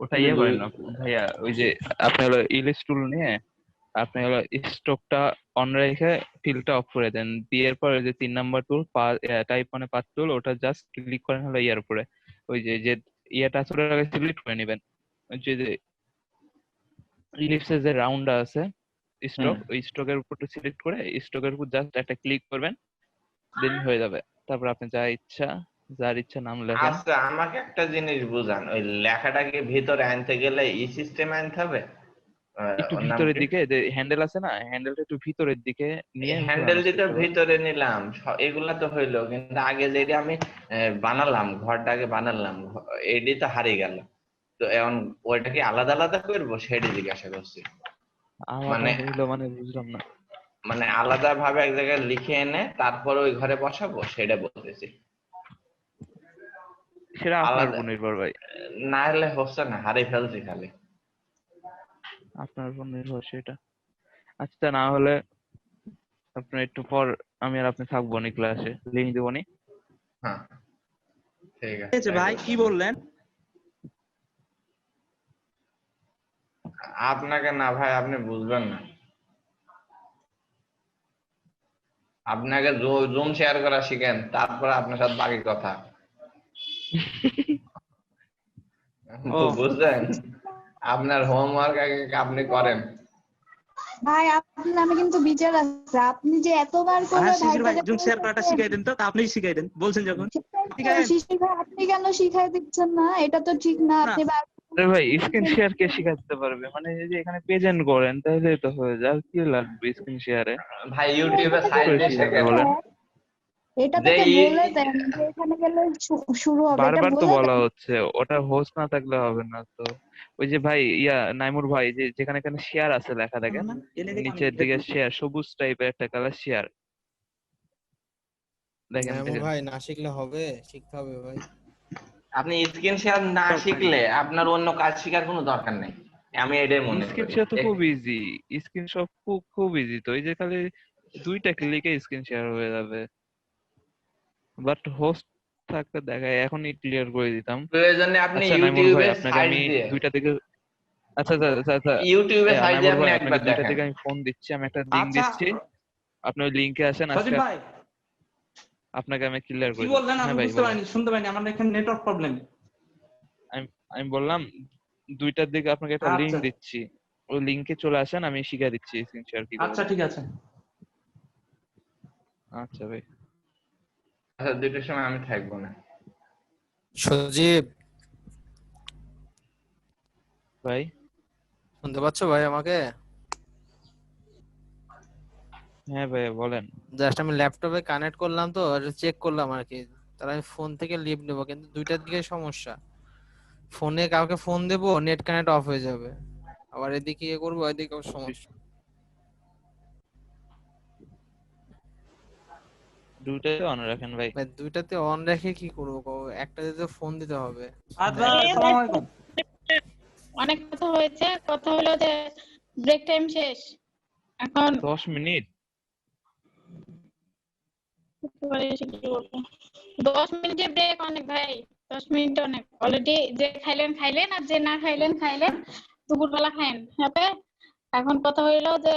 ওটা ইয়ে করেন না ভাইয়া, ওই যে আপনি হলো ইলিশ টুল নিয়ে আপনি হলো স্টকটা অন রেখে ফিলটা অফ করে দেন, দিয়ে পর যে 3 নাম্বার টুল টাইপ মানে পাথ টুল, ওটা জাস্ট ক্লিক করেন হলো ইয়ার উপরে, ওই যে ইয়েটা আসলে সিলেক্ট করে নেবেন, ওই যে ইলিপসের যে রাউন্ডটা আছে স্ট্রোক, ওই স্ট্রোকের উপর সিলেক্ট করে স্ট্রোকের উপর জাস্ট একটা ক্লিক করবেন, দেন হয়ে যাবে। তারপর আপনি যার ইচ্ছা নাম লেখেন। আচ্ছা আমাকে একটা জিনিস বুঝান, ওই লেখাটাকে ভিতরে আনতে গেলে ই সিস্টেমে আনতে হবে? একটু ভিতরের দিকে যে হ্যান্ডেল আছে না, হ্যান্ডেলটা একটু ভিতরের দিকে নিয়ে, হ্যান্ডেল দিতে ভিতরে নিলাম, এগুলা তো হইলো, কিন্তু আগে যেটা আমি বানালাম, ঘরটাকে বানালাম, এডি তো হারিয়ে গেল, তো এখন ওইটা কি আলাদা আলাদা করবো সেটা জিজ্ঞাসা করছি। মানে বুঝলাম না, মানে আলাদা ভাবে এক জায়গায় লিখে এনে তারপর ওই ঘরে বসাবো, সেটা বলতেছি। সেটা আপনার উপর নির্ভর ভাই, না হলে হচ্ছে না, হারিয়ে ফেলছি খালি। আপনার উপর নির্ভর সেটা। আচ্ছা না হলে আপনার একটু পর আমি আর আপনি থাকবো নি ক্লাসে, লিঙ্ক দেবো নি। হ্যাঁ ঠিক আছে ভাই, কি বললেন? আপনাকে না ভাই, আপনি বুঝবেন না, আপনাকে জুম শেয়ার করা শিখেন, তারপর আপনার সাথে বাকি কথা। বুঝলেন? আপনার হোমওয়ার্ক আগে আপনি করেন। ভাই আপনার নামে কিন্তু বিচার আছে, আপনি যে এতবার করে ভাই জুম শেয়ার করাটা শিখাই দেন তো, আপনিই শিখাই দেন বলছেন যখন। শিশির ভাই আপনি কেন শিখাই দিচ্ছেন না? এটা তো ঠিক না। আপনি ভাই স্ক্রিন শেয়ার কে শিখাতে পারবে? মানে যে এখানে প্রেজেন্ট করেন তাহলে তো হয়ে যায়, কি লাগবে স্ক্রিন শেয়ারে? ভাই ইউটিউবে সাইড দিয়ে শেখেন। এটা যে তোকে ই- বলে দেন যে এখানে গেলে শুরু হবে, এটা বারবার তো বলে বলা দেন। হচ্ছে, ওটা হোস্ট না থাকলে হবে না তো। ওই যে ভাই নাইমুর ভাই, যে যেখানে এখানে শেয়ার আছে লেখা দেখেন, নিচের দিকে শেয়ার, সবুজ টাইপের একটা কালার শেয়ার, দেখেন নাইমুর দেখেন। ভাই, না শিখলে হবে, শিখতে হবে ভাই। আপনি স্ক্রিন শেয়ার না শিখলে আপনার অন্য কাজ শেখার কোনো দরকার নেই, আমি এটাই মনে স্ক্রিন করি। শেয়ার তো খুব ইজি, স্ক্রিন শট খুব খুব ইজি তো, এই যে খালি 2টা ক্লিকে স্ক্রিন শেয়ার হয়ে যাবে। বাট হোস্ট থাকতে দেখায়, এখনই ক্লিয়ার করে দিতাম। প্রয়োজনে আপনি আচ্ছা নাইমুর ভাই, ইউটিউবে আপনাকে সার্চ আমি দিয়ে 2টা থেকে, আচ্ছা আচ্ছা আচ্ছা আচ্ছা, ইউটিউবে সার্চ দিয়ে নাইমুর আপনি ভাই একবার আপনাকে 2টা দেখেন। থেকে আমি ফোন দিচ্ছি, আমি একটা লিংক আচ্ছা দিচ্ছি, আপনি ওই লিংকে আসেন, সজীব আজকে ভাই আপনাকে আমি ক্লিয়ার কি করে দিচ্ছি। বললেন হ্যাঁ আমি ভাই বুঝতে বলেন। পারিনি, শুনতে পাইনি, আমার এখানে নেটওয়ার্ক প্রবলেম। আমি বললাম 2টার দিকে আপনাকে একটা লিংক আচ্ছা দিচ্ছি, ওই লিংকে চলে আসেন, আমি শিখিয়ে দিচ্ছি স্ক্রিন শেয়ার কিভাবে। আচ্ছা ঠিক আছে। আচ্ছা ভাই। আচ্ছা 2টার সময় আমি থাকবো না। সজীব ভাই শুনতে পাচ্ছ ভাই আমাকে? হ্যাঁ ভাই বলেন। জাস্ট আমি ল্যাপটপে কানেক্ট করলাম তো, চেক করলাম আর কি, তাহলে আমি ফোন থেকে লিভ নেবো, কিন্তু 2টার দিকে সমস্যা। ফোনে কাউকে ফোন দেবো, নেট কানেক্ট অফ হয়ে যাবে, আবার এদিকে ইয়ে করবো, এদিকে সমস্যা। 2টাতে অন রাখেন ভাই। ভাই 2টাতে অন রেখে কি করবো কও? একটাতে তো ফোন দিতে হবে। আচ্ছা আসসালামু আলাইকুম। অনেক কথা হয়েছে, কথা হলো যে ব্রেক টাইম শেষ, এখন 10 মিনিট 10 মিনিটের ব্রেক অনেক ভাই, 10 মিনিট অনেক। অলরেডি যে খাইলেন খাইলেন, আর যে না খাইলেন খাইলেন, দুপুরবেলা খাইন। ওকে, এখন কথা হইলো যে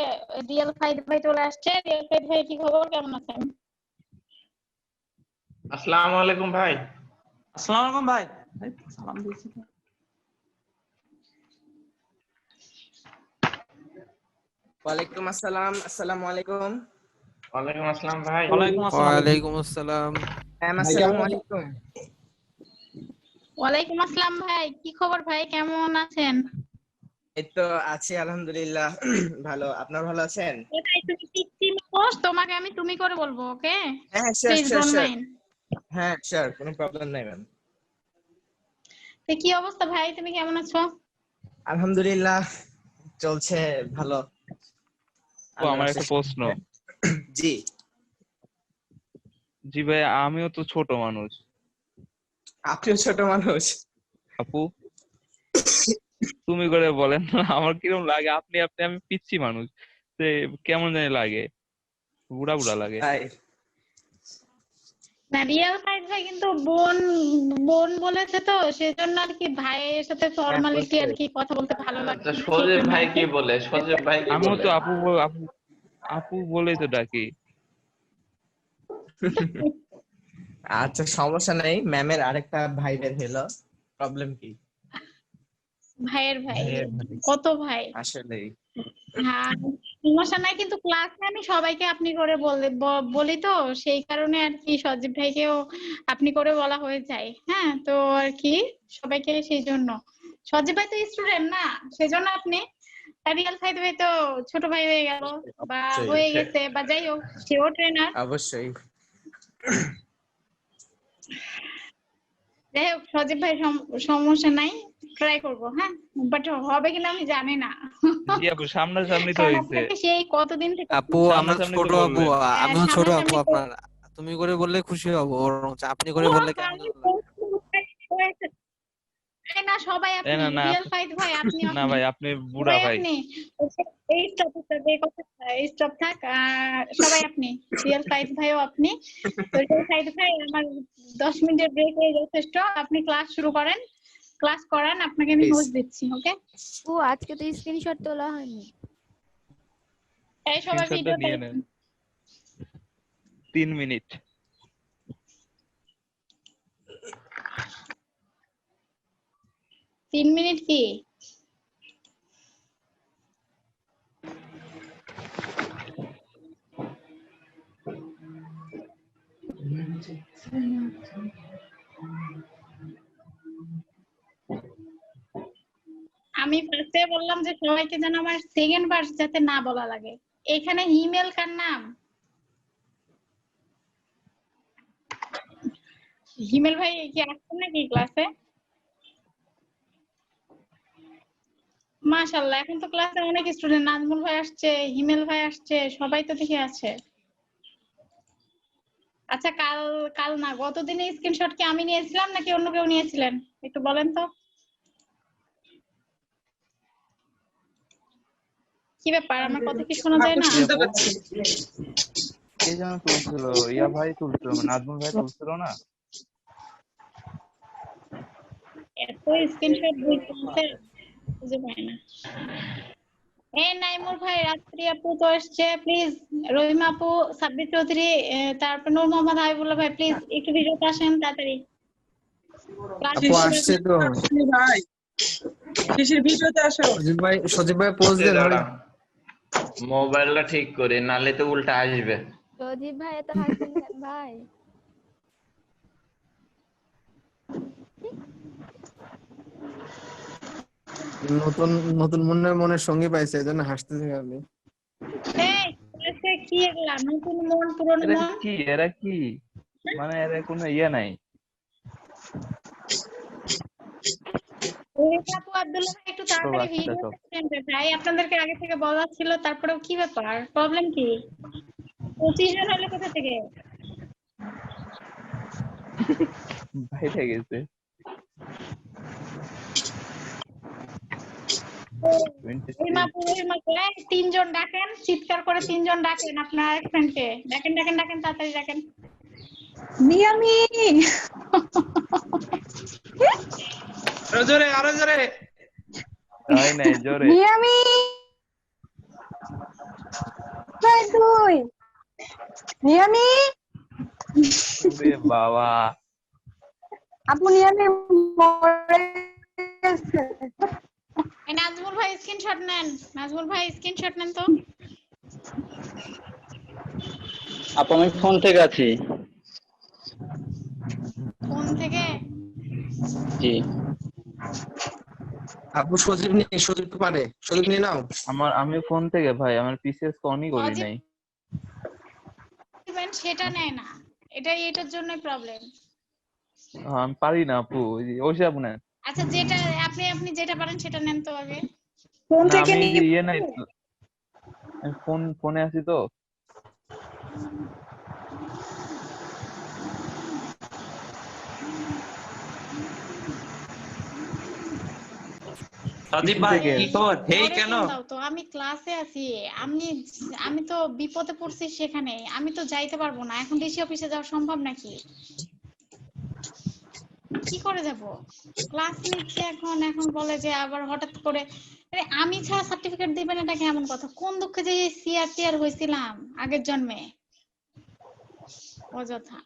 রিয়েল ফাইদ ভাই চলে আসছে। রিয়েল ফাইদ ভাই কি খবর, কেমন আছেন? আসসালামু আলাইকুম ভাই। আসসালামু আলাইকুম ভাই। সালাম দিয়েছি। ওয়ালাইকুম আসসালাম, আসসালামু আলাইকুম। ওয়ালাইকুম আসসালাম ভাই। ওয়ালাইকুম আসসালাম। আসসালামু আলাইকুম। ওয়ালাইকুম আসসালাম ভাই, কি খবর ভাই, কেমন আছেন? এই তো আছি আলহামদুলিল্লাহ ভালো। আপনার ভালো আছেন? এটাই তুমি পিচ্চি মানুষ, তোমাকে আমি তুমি করে বলবো, ওকে? হ্যাঁ sure please sure don't sure. Mind. হ্যাঁ শিওর, কোনো প্রবলেম নাই ম্যাম। তো কি অবস্থা ভাই, তুমি কেমন আছো? আলহামদুলিল্লাহ চলছে ভালো। তো আমার একটা প্রশ্ন। জি জি ভাই, আমিও তো ছোট মানুষ। আপনিও ছোট মানুষ? আপু তুমি করে বলেন না, আমার কিরকম লাগে, আপনি আপনি আমি পিচ্ছি মানুষ, তো কেমন জানি লাগে, বুড়া বুড়া লাগে। না রিয়েল ফাইট ভাই কিন্তু বোন বোন বলেছে তো, সেজন্য আর কি ভাইয়ের সাথে ফর্মালিটি আর কি কথা বলতে ভালো লাগে। আচ্ছা সজীব ভাই কি বলে? সজীব ভাই কি আমিও বলে? তো আপু আপু আপু বলেই তো ডাকি। আচ্ছা সমস্যা নেই, ম্যামের আরেকটা ভাই বের হলো, প্রবলেম কি? ভাইয়ের ভাই, কত ভাই আসলে হ্যাঁ, সমস্যা নাই, কিন্তু ক্লাসে আমি সবাইকে আপনি করে বলি তো, সেই কারণে আর কি সজীব ভাইকেও আপনি করে বলা হয়ে যায়। হ্যাঁ, তো আর কি সবাইকে সেই জন্য। সজীব ভাই তো স্টুডেন্ট না, সেজন্য আপনি। রিয়াল ফাইদ ভাই তো ছোট ভাই হয়ে গেল বা হয়ে গেছে, বা যাই হোক সেও ট্রেনার। অবশ্যই। যাই হোক সজীব ভাই সমস্যা নাই, ট্রাই করবো। হ্যাঁ, বাট হবে কিনা আমি জানি না। জি আপু, সামনাসামনি তো হইছে। সেই কতদিন থেকে আপু আমরা ছোট আপু, আমিও ছোট আপু, আপনার তুমি করে বললে খুশি হব, আপনি করে বললে কেমন লাগে? না সবাই আপনি রিয়েল ফাইট ভাই, আপনি না ভাই আপনি বুড়া ভাই। আপনি এই স্টপ থাক, সবাই আপনি রিয়েল ফাইট ভাইও আপনি। তো রিয়েল ফাইট ভাই আমার 10 মিনিটের ব্রেক হয়ে যথেষ্ট, আপনি ক্লাস শুরু করেন, ক্লাস করান, আপনাকে আমি হোস্ট দিচ্ছি। ওকে? ও আজকে তো স্ক্রিনশট তোলা হয়নি। এই সবাই ভিডিও নিয়ে নেন 3 মিনিট। তিন মিনিট কি? আমি ফার্স্টে বললাম যে সবাইকে যেন আমার সেকেন্ড ভার্স যাতে না বলা লাগে। এখানে ইমেল কার নাম? হিমেল ভাই কি আসছেন নাকি ক্লাসে? মাশাআল্লাহ, এখন তো ক্লাসে অনেক স্টুডেন্ট, নাজমুল ভাই আসছে, হিমেল ভাই আসছে, সবাই তো দেখে আছে। আচ্ছা, কাল কাল না গতদিনের স্ক্রিনশট কি আমি নিয়েছিলাম নাকি অন্য কেউ নিয়েছিলেন? একটু বলেন তো। কি ব্যাপার, আমার কথা কি শোনা যায় না? কে যেন তুলছিল, ইয়া ভাই তুলছিল, নাজমুল ভাই তুলছিল না? এত স্ক্রিনশট দিতে বুঝে পাই না। এই নাইমুর ভাই, রাত্রি আপু তো আসছে, প্লিজ রহিমা আপু, সাব্বির চৌধুরী, তারপর নূর মোহাম্মদ হাবিবুল্লাহ ভাই, প্লিজ একটু ভিডিওতে আসেন তাড়াতাড়ি। আপু আসছে তো ভাই, শিশির ভিডিওতে আসো। সজীব ভাই পোজ দেন ভাই। মোবাইলটা ঠিক করে, নালে তো উল্টা আসবে। সজীব ভাই এত হাসছেন কেন ভাই? নতুন নতুন মনের সঙ্গী পাইছে, এজন্য হাসতেছে আপনি। এই এসে কি এগুলা, নতুন মন পুরনো মন? এরা কি মানে এরা কোনো ইয়ে নাই। আপু আব্দুল্লাহ ভাই একটু তাড়াতাড়ি ভিডিও ভাই, আপনাদেরকে আগে থেকে বলা ছিল, তারপরেও কি ব্যাপার, প্রবলেম কি? 25 জন হলে কোথা থেকে? বাইরে গেছে। তিনজন ডাকেন, চিৎকার করে তিনজন ডাকেন আপনার এক ফ্রেন্ডকে, ডাকেন ডাকেন ডাকেন, তাড়াতাড়ি ডাকেন। মিয়ামি, আরো জোরে, আরো জোরে। নাই নাই, জোরে। মিয়ামি ভাই, তুই মিয়ামি। ওরে বাবা, আপু মিয়ামি মরে গেছে। নাজমুল ভাই স্ক্রিনশট নেন, নাজমুল ভাই স্ক্রিনশট নেন তো। আপু আমি ফোন থেকে আছি। ফোন থেকে? জি। আপু সজীব নেই, সজীব তো পারে, সজীব নিয়ে নাও। আমি ফোন থেকে ভাই, আমার পিসিএস অনই করি নাই। সেটা নেয় না, এটার জন্যই প্রবলেম। আমি পারি না আপু, ওইসব আপু নেন। আচ্ছা, যেটা আপনি যেটা পারেন সেটা নেন তো আগে। ফোন থেকে নিয়ে ইয়ে নাই, ফোনে আছি তো। সজীব ভাই কি খবর? হেই কেন? তো আমি ক্লাসে আছি, আমি তো বিপদে পড়ছি, সেখানে আমি তো যাইতে পারবো না এখন। ডিসি অফিসে যাওয়া সম্ভব নাকি? কি করে যাব? ক্লাস নিচ্ছে এখন বলে যে আবার হঠাৎ করে, আমি ছাড়া সার্টিফিকেট দিবেন, এটা কেমন কথা? কোন দুঃখে যে সিআরটিআর হয়েছিলাম আগের জন্মে, অযথা।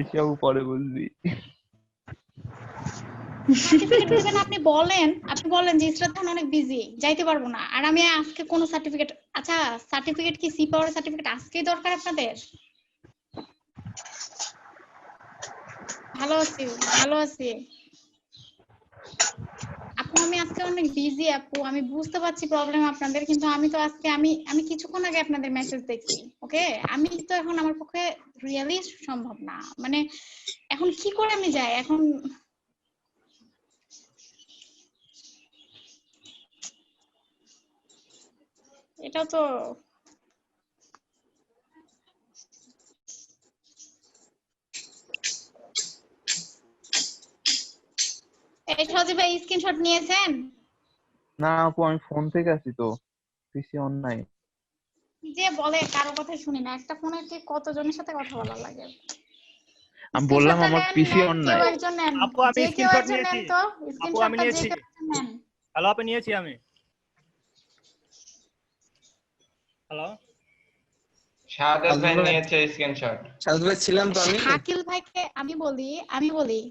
এসব পরে বুঝবি। সার্টিফিকেট দিবেন, আপনি বলেন যে ইসরাত খান অনেক বিজি, যাইতে পারবো না। আর আমি আজকে কোন সার্টিফিকেট, আচ্ছা সার্টিফিকেট কি, সি পাওয়ার সার্টিফিকেট আজকেই দরকার আপনাদের? ভালো আছি আপু, আমি আজকে অনেক বিজি আপু, আমি বুঝতে পারছি প্রবলেম আপনাদের, কিন্তু আমি তো আজকে আমি কিছুক্ষণ আগে আপনাদের মেসেজ দেখছি। ওকে, আমি তো এখন আমার পক্ষে রিয়েলি সম্ভব না, মানে এখন কি করে আমি যাই এখন? এটা তো এই সজীব ভাই স্ক্রিনশট নিয়েছেন? না আপু, আমি ফোন থেকে আছি তো, পিসি অন নাই। যে বলে কারো কথা শুনি না, একটা ফোনে কি কতজনের সাথে কথা বলা লাগে? আমি বললাম আমার পিসি অন নাই। আপু আমি স্ক্রিনশট নিয়েছি। আপু আমি নিয়েছি। হ্যালো আপু, নিয়েছি আমি। হ্যালো, শাহাদাত ভাই নিয়েছে স্ক্রিনশট। শাহাদাত ভাই ছিলাম তো আমি। শাকিল ভাইকে আমি বলি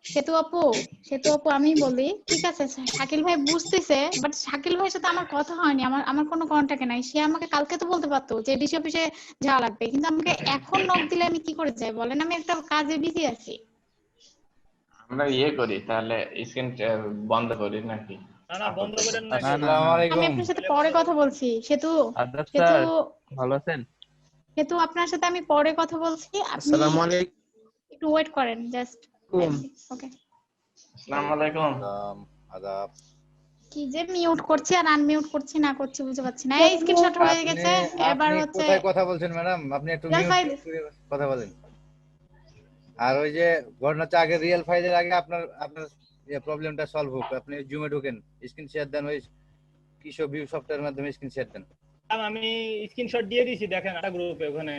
সেতু আপু আমি বলি, ঠিক আছে শাকিল ভাই বুঝতেছে, বাট শাকিল ভাইয়ের সাথে আমার কথা হয়নি, আমার কোনো কন্টাক্ট নাই। সে আমাকে কালকে তো বলতে পারতো যে ডিসি অফিসে যাওয়া লাগবে, কিন্তু আমাকে এখন নক দিলে আমি কি করে যাই বলেন? আমি একটা কাজে বিজি আছি। আমরা করি তাহলে, স্ক্রিন বন্ধ করি নাকি? না বন্ধ করেন না। আসসালামু আলাইকুম। আমি আপনার সাথে পরে কথা বলছি। সেতু ভালো আছেন? সেতু আপনার সাথে আমি পরে কথা বলছি। আসসালামু আলাইকুম। একটু ওয়েট করেন জাস্ট। ওকে। আসসালামু আলাইকুম। আদাব। কি যে মিউট করছি আর আনমিউট করছি না করছি বুঝতে পারছি না। এই স্ক্রিনশট হয়ে গেছে, এবার আপনি হচ্ছে কোথায় কথা বলছেন ম্যাডাম? আপনি একটু মিউট করে কথা বলেন। আর ওই যে ঘটনা হচ্ছে আগে রিয়েল ফাইলের আগে আপনার প্রবলেমটা সলভ হোক। আপনি জুমে ঢোকেন, স্ক্রিন শেয়ার দেন, ওই কিশো ভিউ সফটওয়্যারের মাধ্যমে স্ক্রিন শেয়ার দেন। আমি স্ক্রিনশট দিয়ে দিয়েছি, দেখেন একটা গ্রুপে ওখানে।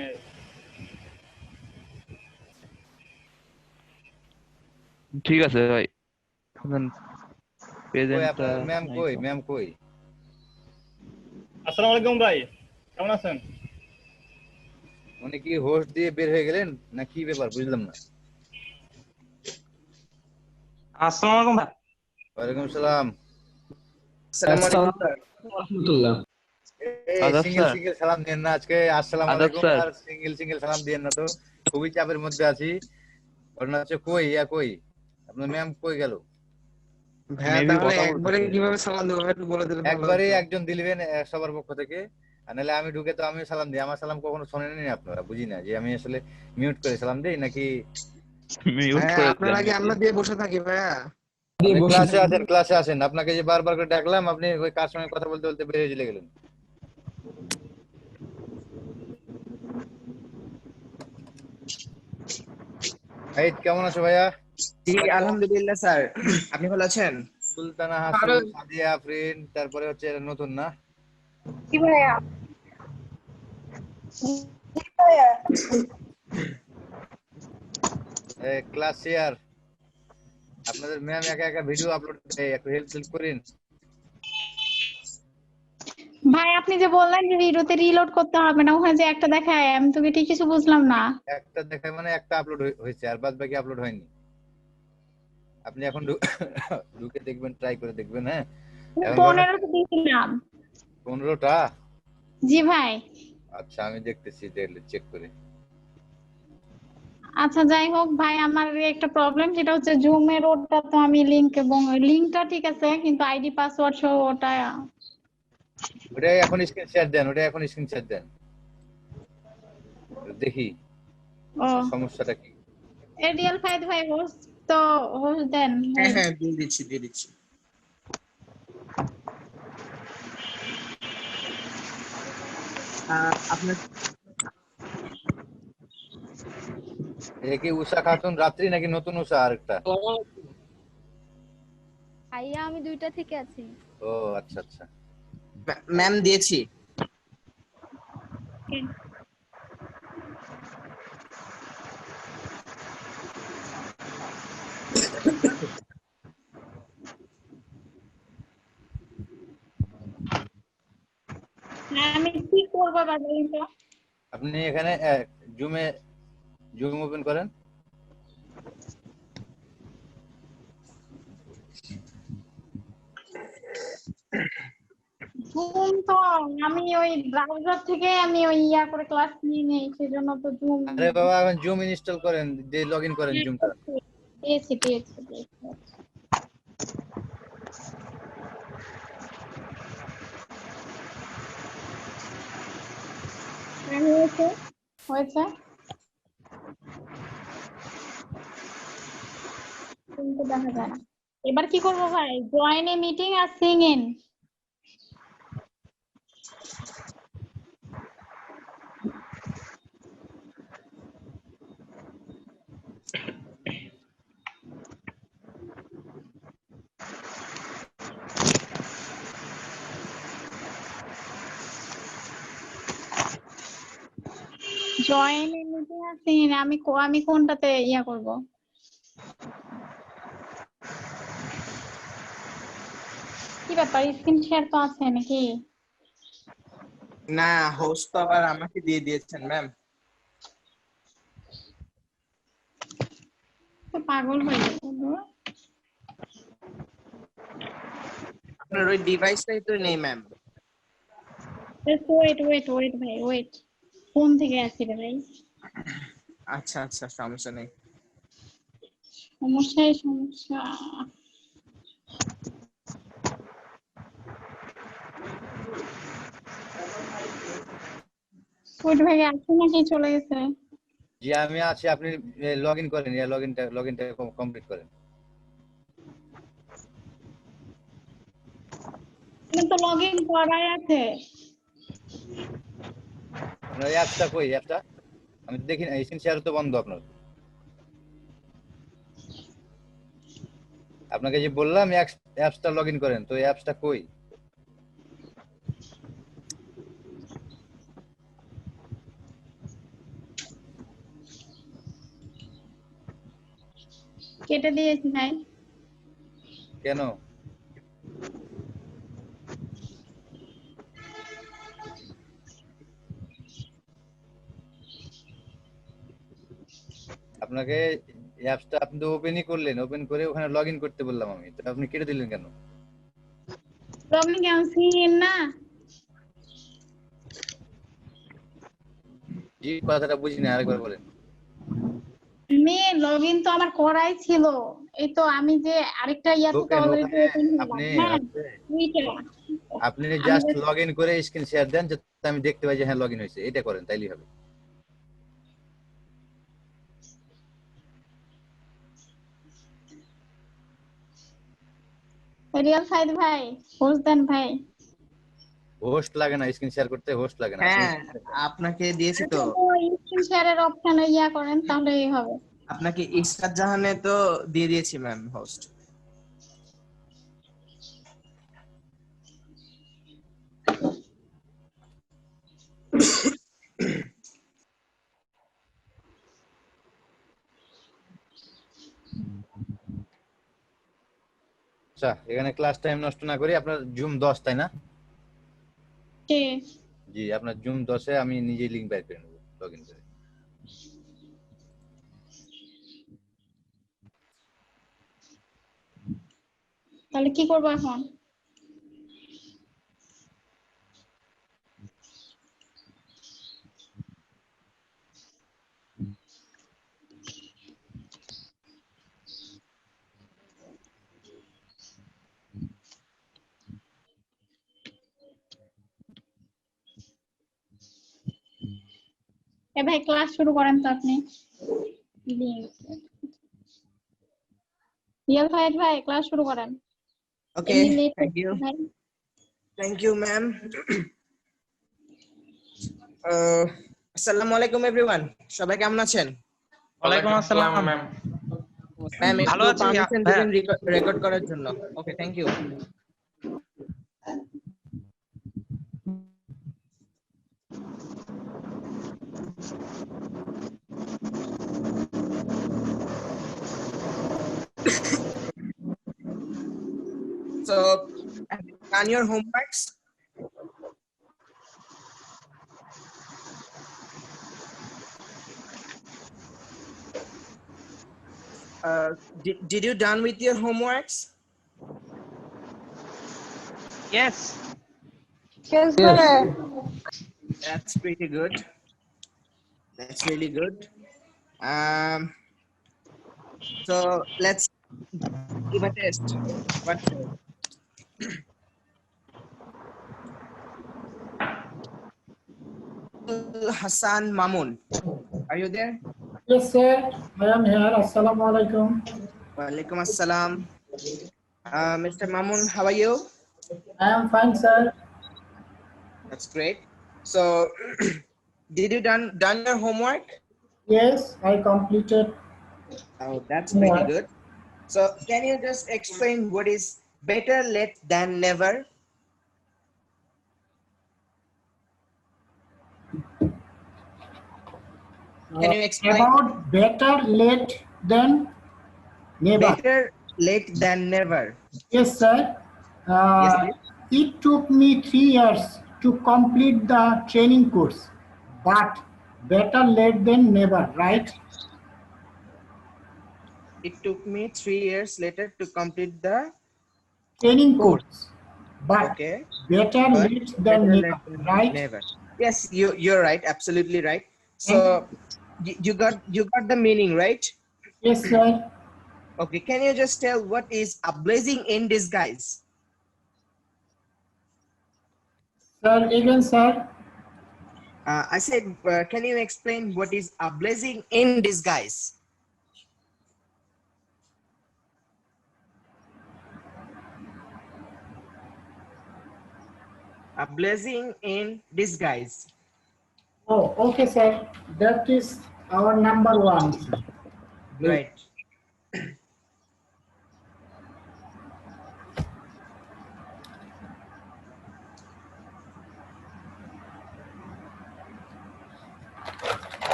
ঠিক আছে ভাই, প্রেজেন্টটা ম্যাম কই? ম্যাম কই? আসসালামু আলাইকুম ভাই, কেমন আছেন? উনি কি হোস্ট দিয়ে বের হয়ে গেলেন না কি ব্যাপার বুঝলাম না। আসসালামু আলাইকুম ভাই। ওয়ালাইকুম সালাম। আসসালামু আলাইকুম রাহমাতুল্লাহ। সিঙ্গেল সিঙ্গেল সালাম দেন না আজকে। আসসালামু আলাইকুম আর সিঙ্গেল সিঙ্গেল সালাম দেন না তো, খুবই চাপের মধ্যে আছি। ঘটনা হচ্ছে কই আপনার ম্যাম কই গেল? একবারে কিভাবে সালাম দেব একটু বলে দিলে ভালো হতো। একবারে একজন দিলেন সবার পক্ষ থেকে, আর নাহলে আমি ঢুকে তো আমি সালাম দিই। আমার সালাম কখনো শোনেননি আপনারা? বুঝি না যে আমি আসলে মিউট করে সালাম দেই নাকি মিউট করে আপনার আগে আমরা দিয়ে বসে থাকি ভাইয়া। ক্লাসে আসেন। আপনাকে যে বারবার করে ডাকলাম, আপনি ওই কার সঙ্গে কথা বলতে বলতে বেরিয়ে চলে গেলেন। এই কেমন আছো ভাইয়া? জি আলহামদুলিল্লাহ স্যার, আপনি ভালো আছেন? সুলতানা হাসুন, সাদিয়া আফরিন, তারপরে হচ্ছে নতুন না? জি ভাইয়া। জি ভাইয়া। Class share. আপনাদের ম্যাম একা একা ভিডিও আপলোড করে, একটু হেল্প করেন ভাই। আপনি যে বললেন যে ভিডিওতে রিলোড করতে হবে না, ওখানে যে একটা দেখায়, আমি তোকে ঠিক কিছু বুঝলাম না। একটা দেখায় মানে একটা আপলোড হয়েছে আর বাদ বাকি আপলোড হয়নি। আপনি এখন ঢুকে দেখবেন, ট্রাই করে দেখবেন। হ্যাঁ 15টা দিয়েছিলাম। 15টা? জি ভাই। আচ্ছা আমি দেখতেছি, চেক করে। আচ্ছা যাই হোক ভাই, আমার একটা প্রবলেম, সেটা হচ্ছে জুমের ওটা তো আমি লিংক, এবং লিংকটা ঠিক আছে কিন্তু আইডি পাসওয়ার্ড সহ ওটা এখন স্ক্রিন শেয়ার দেন, দেখি সমস্যাটা কি। রিয়েল ফাইদ ভাই হোস্ট তো হোস্ট দেন। হ্যাঁ দিয়ে দিচ্ছি। আপনার কি উষা খাতুন রাত্রি নাকি নতুন উষা আরেকটা? ভাইয়া আমি 2টা থেকে আছি। ও আচ্ছা আচ্ছা ম্যাম দিয়েছি। আমি কি করব বাবা? আপনি এখানে জুম ওপেন করেন। জুম তো আমি ওই ব্রাউজার থেকে আমি ওই করে ক্লাস নিয়ে নেই, সেজন্য তো জুম। আরে বাবা এখন জুম ইনস্টল করেন, দিয়ে লগইন করেন জুমটা। দিয়েছি। হয়েছে কিন্তু দেখা যায় না। এবার কি করবো ভাই? জয়েন এ মিটিং আর sign in. Join a meeting আর সিং ইন, আমি কোনটাতে করব? কি ব্যাপার, স্ক্রিন শেয়ার তো আছে নাকি? না, হোস্ট তো আবার আমাকে দিয়ে দিয়েছেন ম্যাম। পাগল হয়ে গেছে। আপনার ওই ডিভাইসটাই তো নেই ম্যাম। ওয়েট ভাই, ওয়েট। ফোন থেকে আসি রে ভাই। আচ্ছা সমস্যা নেই। সমস্যা ওয়েট ভাই, আছে নাকি চলে গেছে? জি আমি আছি, আপনি লগ ইন করেন, লগ ইনটা কমপ্লিট করেন। কিন্তু লগইন করাই আছে। আপনার অ্যাপসটা কই? অ্যাপটা আমি দেখি না, স্ক্রিন শেয়ার তো বন্ধ আপনার। আপনাকে যে বললাম অ্যাপসটা লগ ইন করেন, তো অ্যাপসটা কই? কেটে দিয়েছি ভাই। কেন? আপনাকে অ্যাপসটা আপনি তো ওপেনই করলেন, ওপেন করে ওখানে লগ ইন করতে বললাম আমি, তো আপনি কেটে দিলেন কেন? লগইন কেন না? জি কথাটা বুঝিনি, আরেকবার বলেন। লগইন তো আমার করাই ছিল, এই তো আমি যে আরেকটা ইয়া থেকে অলরেডি ওপেন হলাম। আপনি জাস্ট লগ ইন করে স্ক্রিন শেয়ার দেন, যাতে আমি দেখতে পাই যে হ্যাঁ লগ ইন হয়েছে, এটা করেন তাইলেই হবে। রিয়াল ফাইদ ভাই, হোস্ট দেন ভাই। হোস্ট লাগে না, স্ক্রিন শেয়ার করতে হোস্ট লাগে না। হ্যাঁ আপনাকে দিয়েছি তো। স্ক্রিন শেয়ারের অপশনে ইয়া করেন তাহলেই হবে। আপনাকে ইসরাত জাহানে তো দিয়ে দিয়েছি ম্যাম হোস্ট। আচ্ছা এখানে ক্লাস টাইম নষ্ট না করি, আপনার জুম 10 তাই না? জি আপনার জুম 10-এ আমি নিজেই লিংক বের করে নেব লগ ইন করে। তাহলে কি করব এখন? ভাই ক্লাস শুরু করেন তো আপনি। রিয়াল ফাইদ ভাই ক্লাস শুরু করেন। Okay thank you. Thank you ma'am. আসসালামু আলাইকুম এভরিওয়ান, সবাই কেমন আছেন? ওয়ালাইকুম আসসালাম ম্যাম। ম্যাম ভালো একটু আছি পারমিশন দিবেন রেকর্ড করার জন্য। Okay thank you. So, have you done your homeworks? Did you done with your homeworks? Yes. Yes, sir. That's pretty good. That's really good. So let's give a test. What's it? Hassan Mamun, are you there? Yes, sir. I am here. Assalamu alaikum. Walaikum assalam. Mr. Mamun, how are you? I am fine, sir. That's great. So, did you done your homework? Yes, I completed. Oh, that's pretty good. So, can you just explain what is better late than never? Can you explain? About better late than never. Better late than never. Yes, sir. Yes, please. It took me 3 years to complete the training course, but better late than never, right? It took me 3 years later to complete the Training course, but okay. better But late than better never, late than right? never. Yes, you're right. Absolutely right. So you got the meaning, right? Yes, sir. Okay. Can you just tell what is a blessing in disguise? Sir, again, sir. I said, can you explain what is a blessing in disguise? A blessing in disguise. Oh, okay, sir. That is our number one, sir. Right.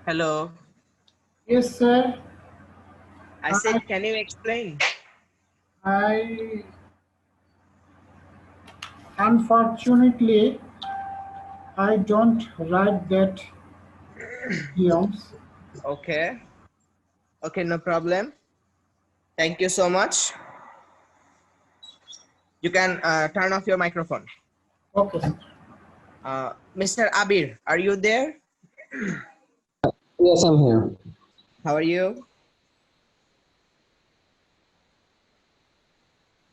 Hello. Yes, sir. I said, can you explain? Unfortunately, I don't write that idioms. Okay. Okay, no problem. Thank you so much. You can turn off your microphone. Okay, sir. Mr. Abir, are you there? Yes, I'm here. How are you?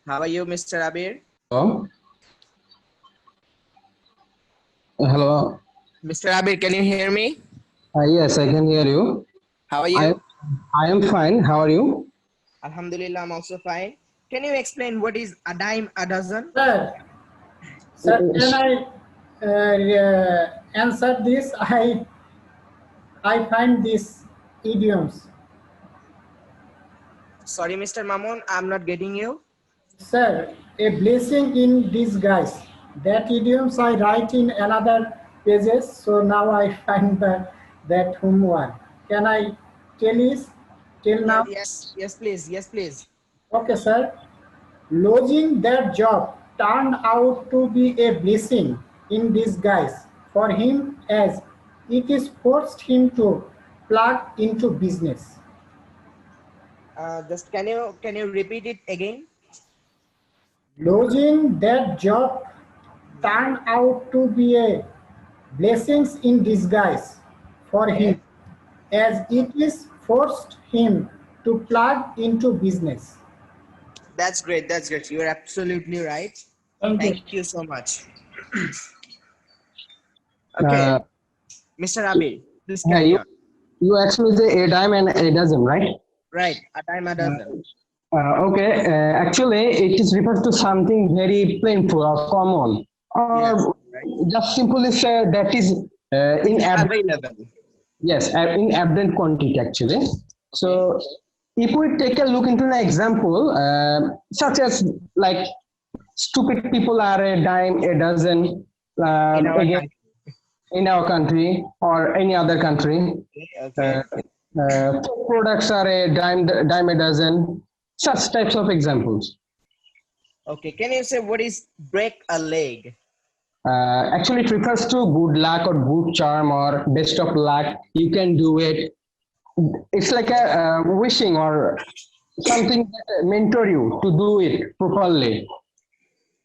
How are you, Mr. Abir? Hello. Hello. Mr. Abir, can you hear me? Yes, I can hear you. How are you? I am fine. How are you? Alhamdulillah, I'm also fine. Can you explain what is a dime a dozen? Sir, can I answer this? I find these idioms. Sorry, Mr. Mamun, I'm not getting you. Sir, a blessing in disguise. That idioms I write in another pages, so now I find that one. Can I tell this till now? Yes, yes, please. Yes, please. Okay, sir. Losing that job turned out to be a blessing in disguise for him, as it is forced him to plug into business. Just can you repeat it again? Losing that job turned out to be a blessings in disguise for him, as it is forced him to plug into business. That's great. That's great. You're absolutely right. Thank you so much. Okay, Mr. Abir, please carry on. You actually say a dime and a dozen, right? Right, a dime a dozen. Okay, actually, it is referred to something very plainful or common, or just simply say that is in available. Yes, in abundant quantity actually. So, if we take a look into an example, such as like stupid people are a dime a dozen again in our country or any other country. Products are a dime a dozen. Such types of examples. Okay, can you say what is break a leg? Actually, it refers to good luck or good charm or best of luck. You can do it. It's like a wishing or something that mentor you to do it properly.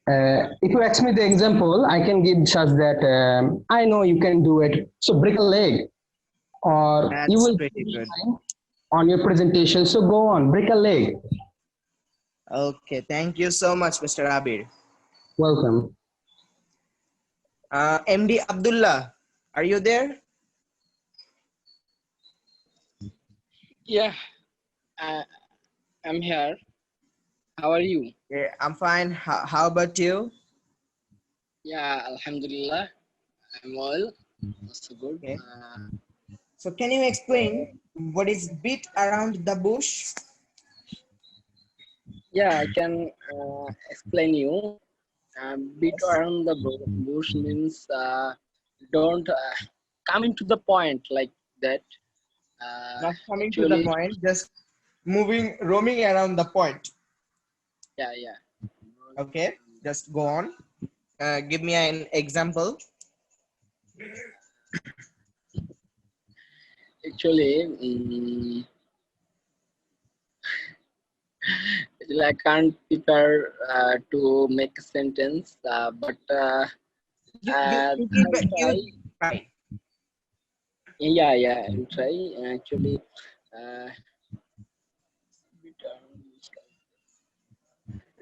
If you ask me the example, I can give such that I know you can do it. So break a leg, or That's you will pretty good. on your presentation. So go on, break a leg. Okay, thank you so much, Mr. Abir. Welcome. MD Abdullah, are you there? Yeah, I'm here. How are you? Yeah, I'm fine. How about you? Yeah, Alhamdulillah. I'm well. Also good. Okay. So can you explain what is beat around the bush? Yeah, I can explain you. Beat around the bush means don't come into the point like that. Not coming to the point, just roaming around the point. Yeah, yeah. Okay, just go on. Give me an example. Actually, I can't prepare to make a sentence, but You I'll try. Yeah, I'll try. Actually,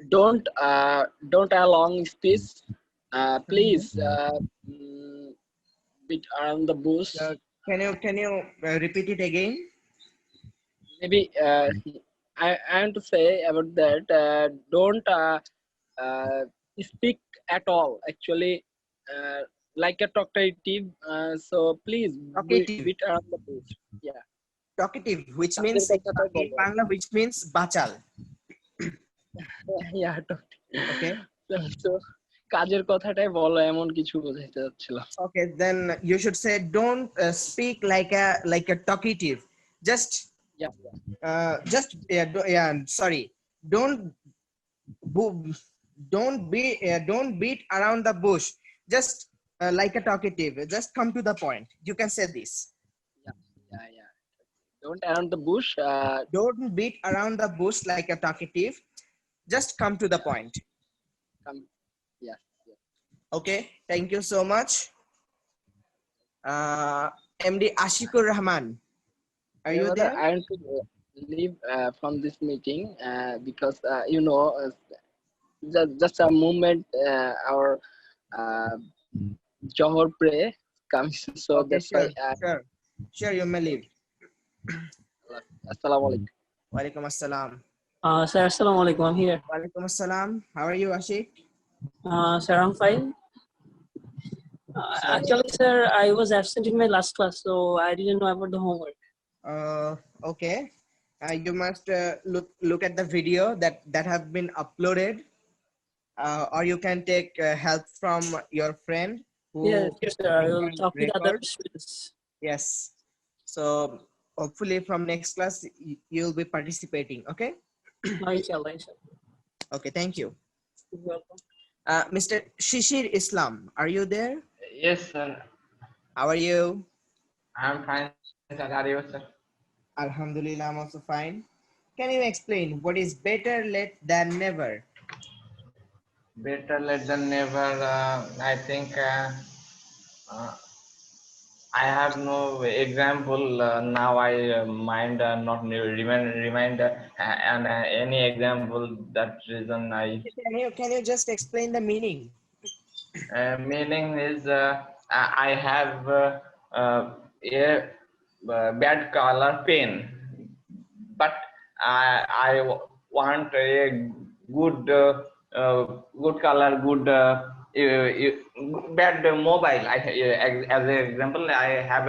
don't a long speech. Please beat around the bush. Can you repeat it again? Maybe I want to say about that. Don't speak at all. Actually, like a talkative. So please Talkative. beat around the bush. Yeah. Talkative, which means in Bangla, which means bachal. Yeah. Okay. So কাজের কথাটাই বলো এমন কিছু বোঝাতে যাচ্ছিল। Okay, then you should say don't speak like a talkative. Just sorry. Don't beat around the bush. Just like a talkative. Just come to the point. You can say this. Yeah. Don't around the bush. Don't beat around the bush like a talkative. Just come to the point. Yeah. Okay, thank you so much. MD Ashikur Rahman, are you there? I want to leave from this meeting because just a moment our Johor prayer comes, so Okay, that's why. Sure, you may leave. Assalamu alaikum. Wa alaikum assalam. Sir, assalamu alaikum. I'm here. Wa alaikum assalam. How are you, Ashik? Sir, I'm fine. Actually, sir, I was absent in my last class, so I didn't know about the homework. Okay. You must look at the video that have been uploaded, or you can take help from your friend. Yes, sir. I will talk with other students. Yes. So hopefully from next class you'll be participating. Okay. Inshallah. Okay. Thank you. You're welcome. Mr. Shishir Islam, are you there? Yes, sir. How are you? I'm fine, sir. How are you, sir? Alhamdulillah, I'm also fine. Can you explain what is better late than never? Better late than never. I think I have no example now. I mind not remind and any example. That reason I. Can you just explain the meaning? Meaning is I have a bad color pen, but I want a good color, good bad mobile. As an example, I have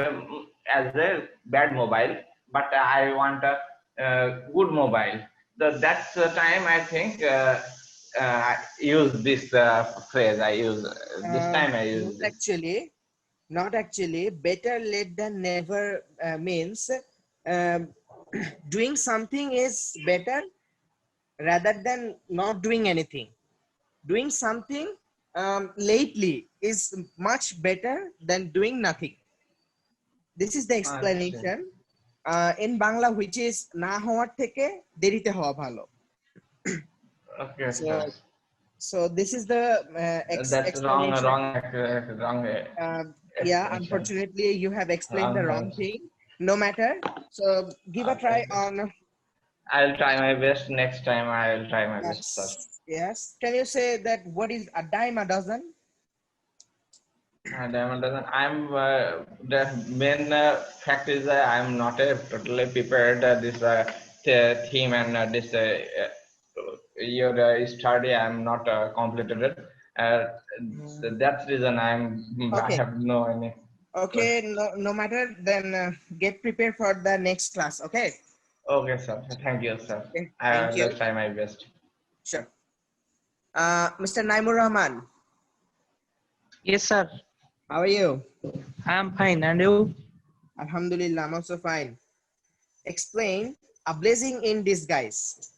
as a bad mobile, but I want a good mobile. That's the time I think. Use this phrase. I use this time. I use Not actually. Better late than never means doing something is better rather than not doing anything. Doing something lately is much better than doing nothing. This is the explanation in Bangla, which is na howar theke derite howa bhalo. Okay. So this is the that's explanation. Wrong. Yeah, unfortunately, you have explained the wrong thing. No matter. So give a try on. I'll try my best next time. I'll try my best, sir. Yes. Can you say that what is a dime a dozen? A dime a dozen. I'm the main fact is I'm not totally prepared this theme and this your study. I'm not completed it. That's reason I have no any. Okay, no matter. Then get prepared for the next class. Okay. Okay, sir. Thank you, sir. Okay, I thank you. will try my best. Sure. Mr. Naimur Rahman. Yes, sir. How are you? I am fine, and you? Alhamdulillah, I'm also fine. Explain a blessing in disguise.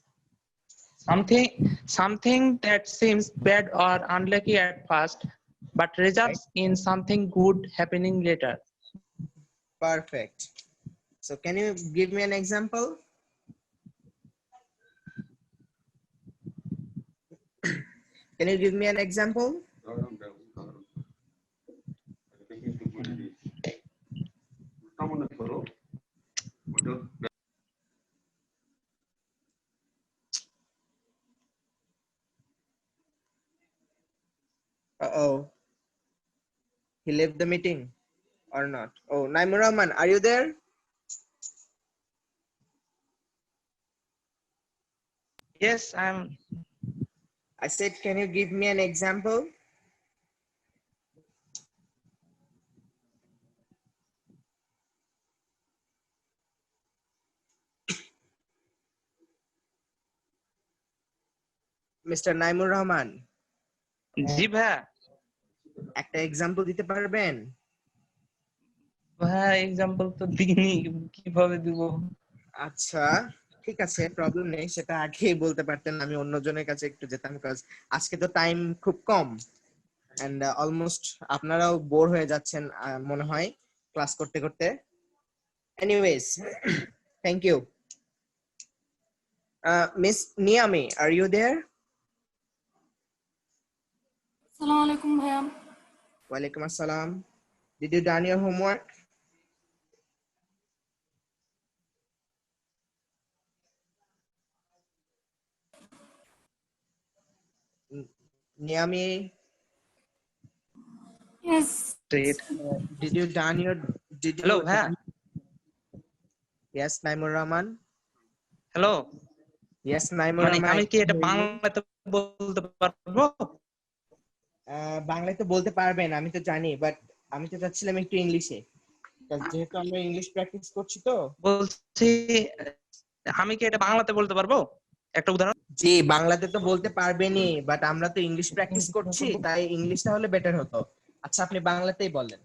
Something that seems bad or unlucky at first, but results in something good happening later. Perfect. So can you give me an example? Can you give me an example? He left the meeting or not? Oh, Naimur Rahman, are you there? Yes, I'm. I said, can you give me an example? Mr. Naimur Rahman, জি ভাইয়া। একটা এক্সাম্পল দিতে পারবেন? ভাইয়া এক্সাম্পল তো দিইনি, কিভাবে দিব? আচ্ছা ঠিক আছে, প্রবলেম নেই, সেটা আগেই বলতে পারতেন, আমি অন্যজনের কাছে একটু যেতাম, কাজ আজকে তো টাইম খুব কম এন্ড অলমোস্ট আপনারাও বোর হয়ে যাচ্ছেন মনে হয় ক্লাস করতে করতে। Anyways, thank you. Miss Niyami, are you there? আসসালামু আলাইকুম ভাইয়া। ওয়ালাইকুম আসসালাম। Did you done your homework? Niami, Yes. did you done your Hello, bhaiya. Yes, Naimur Rahman. Hello. Yes, Naimur মানে Rahman. আমি কি এটা বাংলাতে বলতে পারবো? বাংলায় তো বলতে পারবেন, আমি তো জানি, বাট আমি তো চাচ্ছিলাম একটু ইংলিশে, যেহেতু আমরা ইংলিশ প্র্যাকটিস করছি। তো বলছি আমি কি এটা বাংলাতে বলতে পারবো? একটা উদাহরণ। জি, বাংলাতে তো বলতে পারবেনই, বাট আমরা তো ইংলিশ প্র্যাকটিস করছি, তাই ইংলিশটা হলে বেটার হতো। আচ্ছা, আপনি বাংলাতেই বলেন।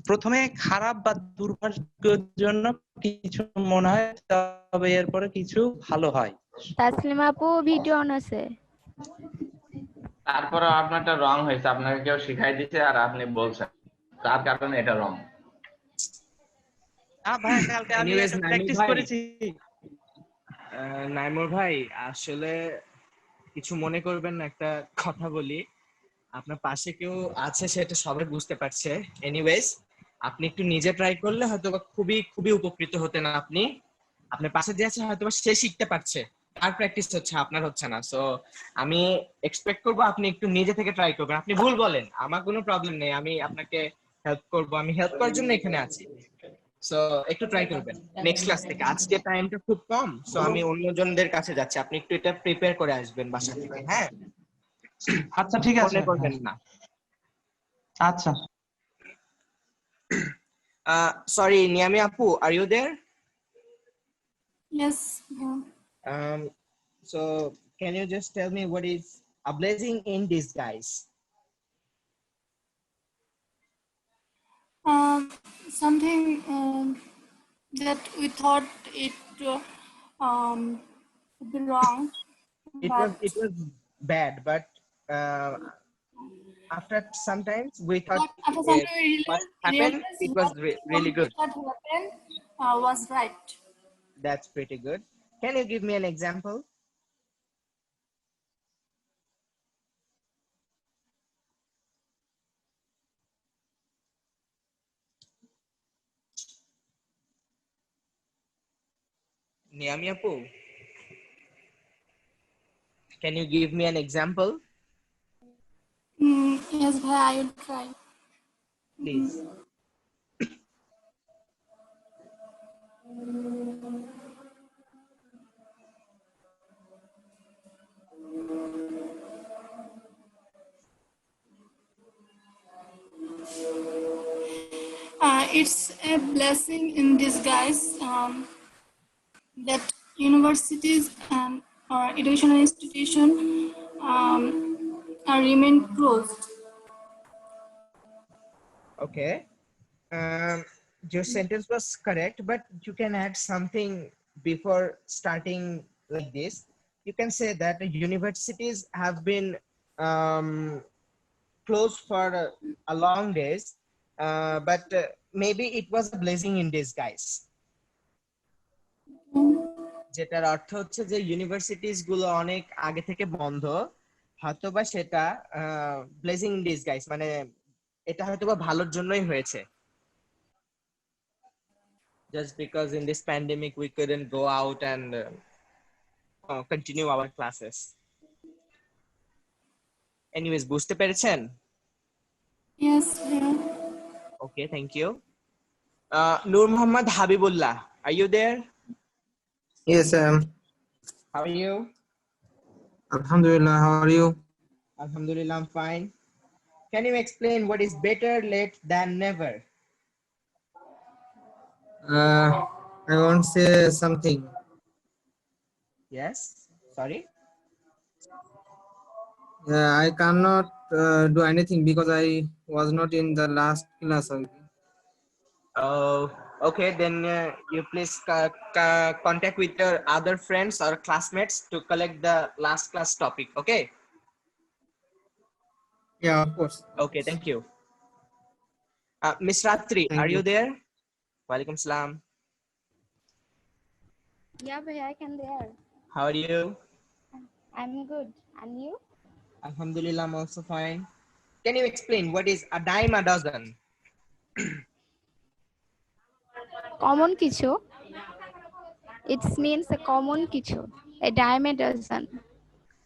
প্রথমে খারাপ বা দুর্ভাগ্যের জন্য কিছু মনে হয়, তবে এরপরে কিছু ভালো হয়। তাসলিমা আপু ভিডিও অন আছে। তারপরে আপনারটা রং হয়েছে, আপনাকে কেউ শিখাই দিছে আর আপনি বলছেন, তার কারণে এটা রং। ভাই কালকে আমি এটা প্র্যাকটিস করেছি। নাইমুর ভাই, আসলে কিছু মনে করবেন না, একটা কথা বলি, আপনার পাশে কেউ আছে সেটা সবাই বুঝতে পারছে। এনিওয়েজ, আপনি একটু নিজে ট্রাই করলে হয়তো খুবই খুবই উপকৃত হতেন। আপনি আপনার পাশে যে আছে হয়তো সে শিখতে পারছে, তার প্র্যাকটিস হচ্ছে, আপনার হচ্ছে না। সো আমি এক্সপেক্ট করবো আপনি একটু নিজে থেকে ট্রাই করবেন। আপনি ভুল বলেন, আমার কোনো প্রবলেম নেই, আমি আপনাকে হেল্প করব, আমি হেল্প করার জন্য এখানে আছি। সো একটু ট্রাই করবেন নেক্সট ক্লাস থেকে। আজকে টাইমটা খুব কম, সো আমি অন্যজনদের কাছে যাচ্ছি, আপনি একটু এটা প্রিপেয়ার করে আসবেন বাসা থেকে। হ্যাঁ, আচ্ছা ঠিক আছে, মনে করবেন না। আচ্ছা। Sorry, Niami Apu, are you there? Yes. So can you just tell me what is a blessing in disguise? Something that we thought it would be wrong. It was bad, but after sometimes we thought after some time we what happened, it was really good. What happened was right. That's pretty good. Can you give me an example? Niami Apu, can you give me an example? Yes, bhai, I will try. Please. It's a blessing in disguise that universities and educational institutions are remain closed. Okay. Your sentence was correct, but you can add something before starting like this. You can say that the universities have been closed for a long days, but maybe it was a blessing in disguise. যেটার অর্থ হচ্ছে যে ইউনিভার্সিটিজ গুলো অনেক আগে থেকে বন্ধ, হয়তোবা সেটা ব্লেসিং ইন ডিসগাইজ, মানে এটা হয়তোবা ভালোর জন্যই হয়েছে। Just because in this pandemic we couldn't go out and continue our classes. Anyways বুঝতে পেরেছেন? Yes, yeah. Okay, thank you. Nur Muhammad Habibullah, are you there? Yes, I am. How are you? Alhamdulillah, how are you? Alhamdulillah, I'm fine. Can you explain what is better late than never? I want to say something. Yes, sorry. I cannot do anything because I was not in the last class. Oh, okay, then you please contact with your other friends or classmates to collect the last class topic, okay? Yeah, of course. Okay, thank you. Miss Ratri, Thank are you you. there? Walaikum salam. Yeah, bhai, I can there. How are you? I'm good. And you? Alhamdulillah, I'm also fine. Can you explain what is a dime a dozen? Common কিছু. It means a common কিছু. A dime a dozen.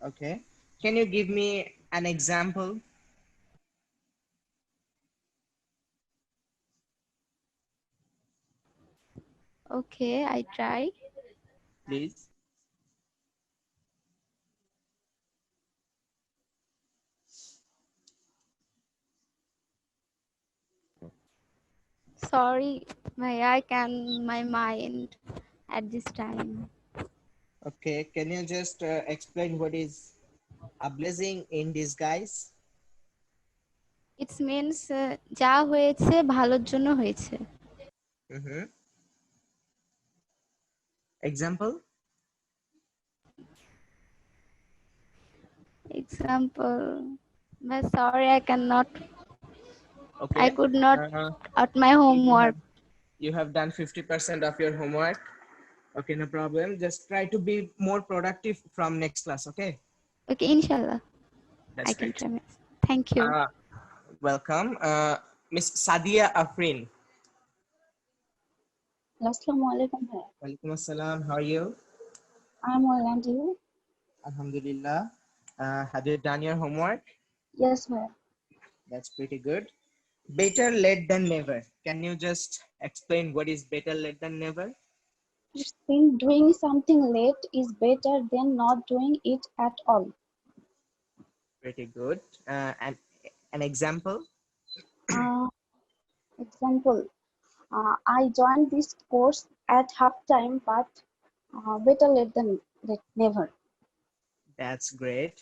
Okay. Can you give me an example? Okay, I try. Please. Sorry, I can my mind at this time. Okay. Can you just explain what is a blessing in disguise? It means যা হয়েছে ভালোর জন্য হয়েছে. Example? Example. But sorry, I cannot. Okay. I could not at my homework. You have done 50% of your homework. Okay, no problem. Just try to be more productive from next class, okay? Okay, inshallah. That's I can great. try. Thank you. Welcome. Miss Sadia Afrin. Assalamu alaikum. Walaikum assalam. How are you? I'm well, and you? Alhamdulillah. Have you done your homework? Yes, ma'am. That's pretty good. Better late than never. Can you just explain what is better late than never? I think doing something late is better than not doing it at all. Pretty good. And an example? Example, I joined this course at half time, but better late than never. That's great.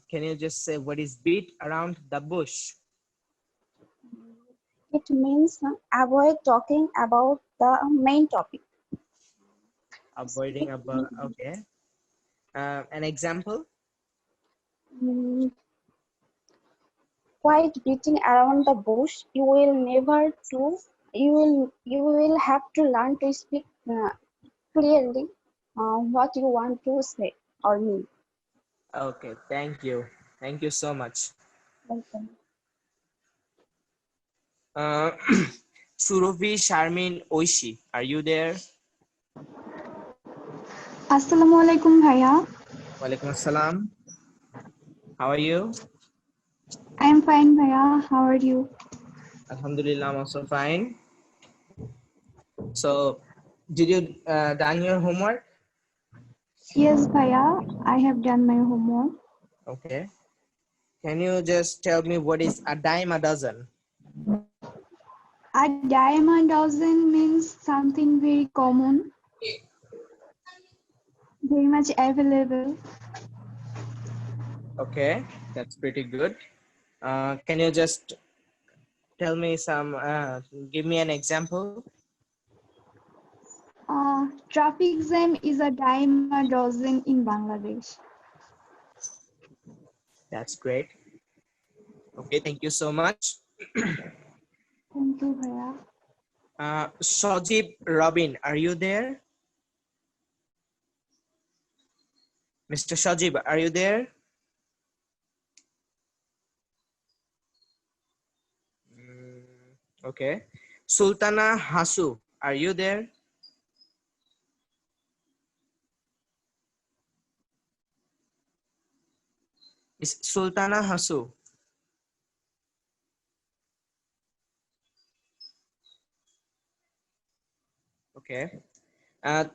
Can you just say what is beat around the bush? It means avoid talking about the main topic. Avoiding about, okay. An example? Quite beating around the bush, you will have to learn to speak clearly what you want to say or mean. Okay, thank you. Thank you so much. Welcome. Surovi Sharmin Oishi, are you there? Assalamu alaikum, bhaiya. Walaikum assalam. How are you? I am fine, bhaiya. How are you? Alhamdulillah, I'm also fine. So, did you done your homework? Yes, bhaiya. I have done my homework. Okay. Can you just tell me what is a dime a dozen? A dime a dozen means something very common, very much available. Okay, that's pretty good. Can you just tell me some, give me an example? Traffic jam is a dime a dozen in Bangladesh. That's great. Okay, thank you so much. Thank you, bhaiya. Sajib Robin, are you there? Mr. Sajib, are you there? Okay. Sultana Hasu, are you there? is Sultana Hasu. Okay.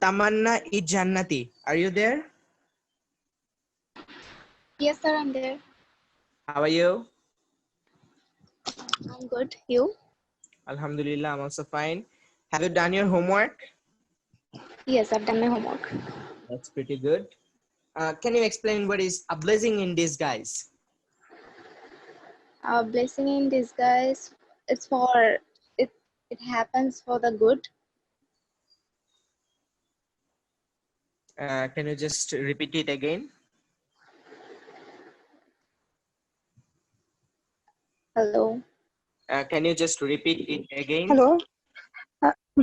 Tamanna is Jannati. Are you there? Yes, sir, I'm there. How are you? I'm good. You? Alhamdulillah, I'm also fine. Have you done your homework? Yes, I've done my homework. That's pretty good. Can you explain what is a blessing in disguise? A blessing in disguise. It's for it. It happens for the good. Can you just repeat it again? Hello. Can you just repeat it again? Hello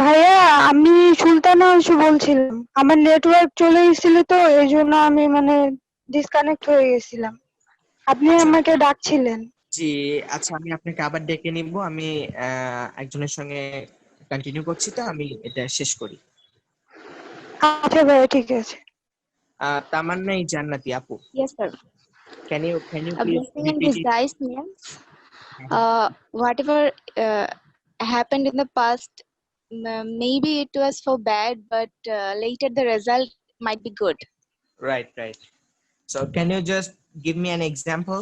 ভাইয়া, আমি সুলতানা আশু বলছিলাম। আমার নেটওয়ার্ক চলে গেছিল, তো এই জন্য আমি মানে ডিসকানেক্ট হয়ে গেছিলাম। আপনি আমাকে ডাকছিলেন। জি, আচ্ছা, আমি আপনাকে আবার ডেকে নিব। আমি একজনের সঙ্গে কন্টিনিউ করছি, তো আমি এটা শেষ করি। আচ্ছা ভাইয়া, ঠিক আছে। তামান্না is Jannati, আপু। Yes, sir. Can you A please blessing in repeat it? disguise means whatever happened in the past, maybe it was for bad, but later the result might be good. Right. So can you just give me an example?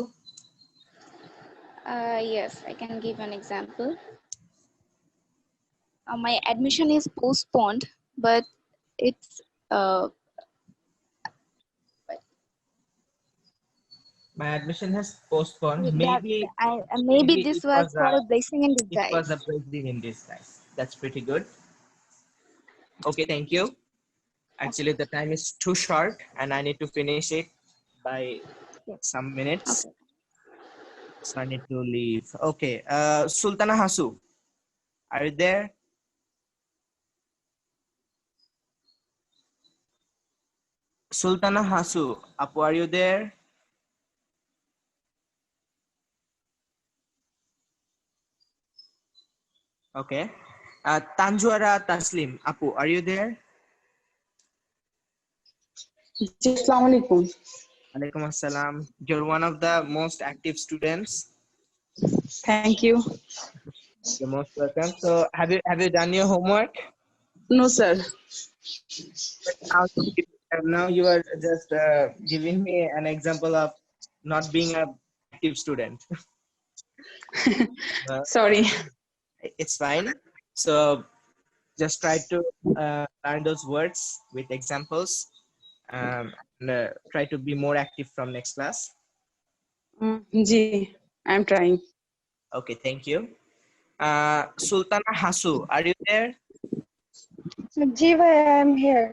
Yes, I can give an example. My admission is postponed, but it's My admission has postponed. maybe Maybe this it was was for a blessing in disguise. It was a blessing in disguise. That's pretty good. Okay, thank you. Actually, the time is too short, and I need to finish it by some minutes. Okay. So I need to leave. Okay, Sultana Hasu, are you there? Sultana Hasu, Apu, are you there? Okay. Tanjuara Taslim, Apu, are you there? Assalamualaikum. Alaikum assalam. You're one of the most active students. Thank you. You're most welcome. So have you done your homework? No, sir. Now you are just giving me an example of not being an active student. Sorry. It's fine. So just try to learn those words with examples. And try to be more active from next class. Ji, I'm trying. Okay, thank you. Sultana Hasu, are you there? জি ভাইয়া, I'm here.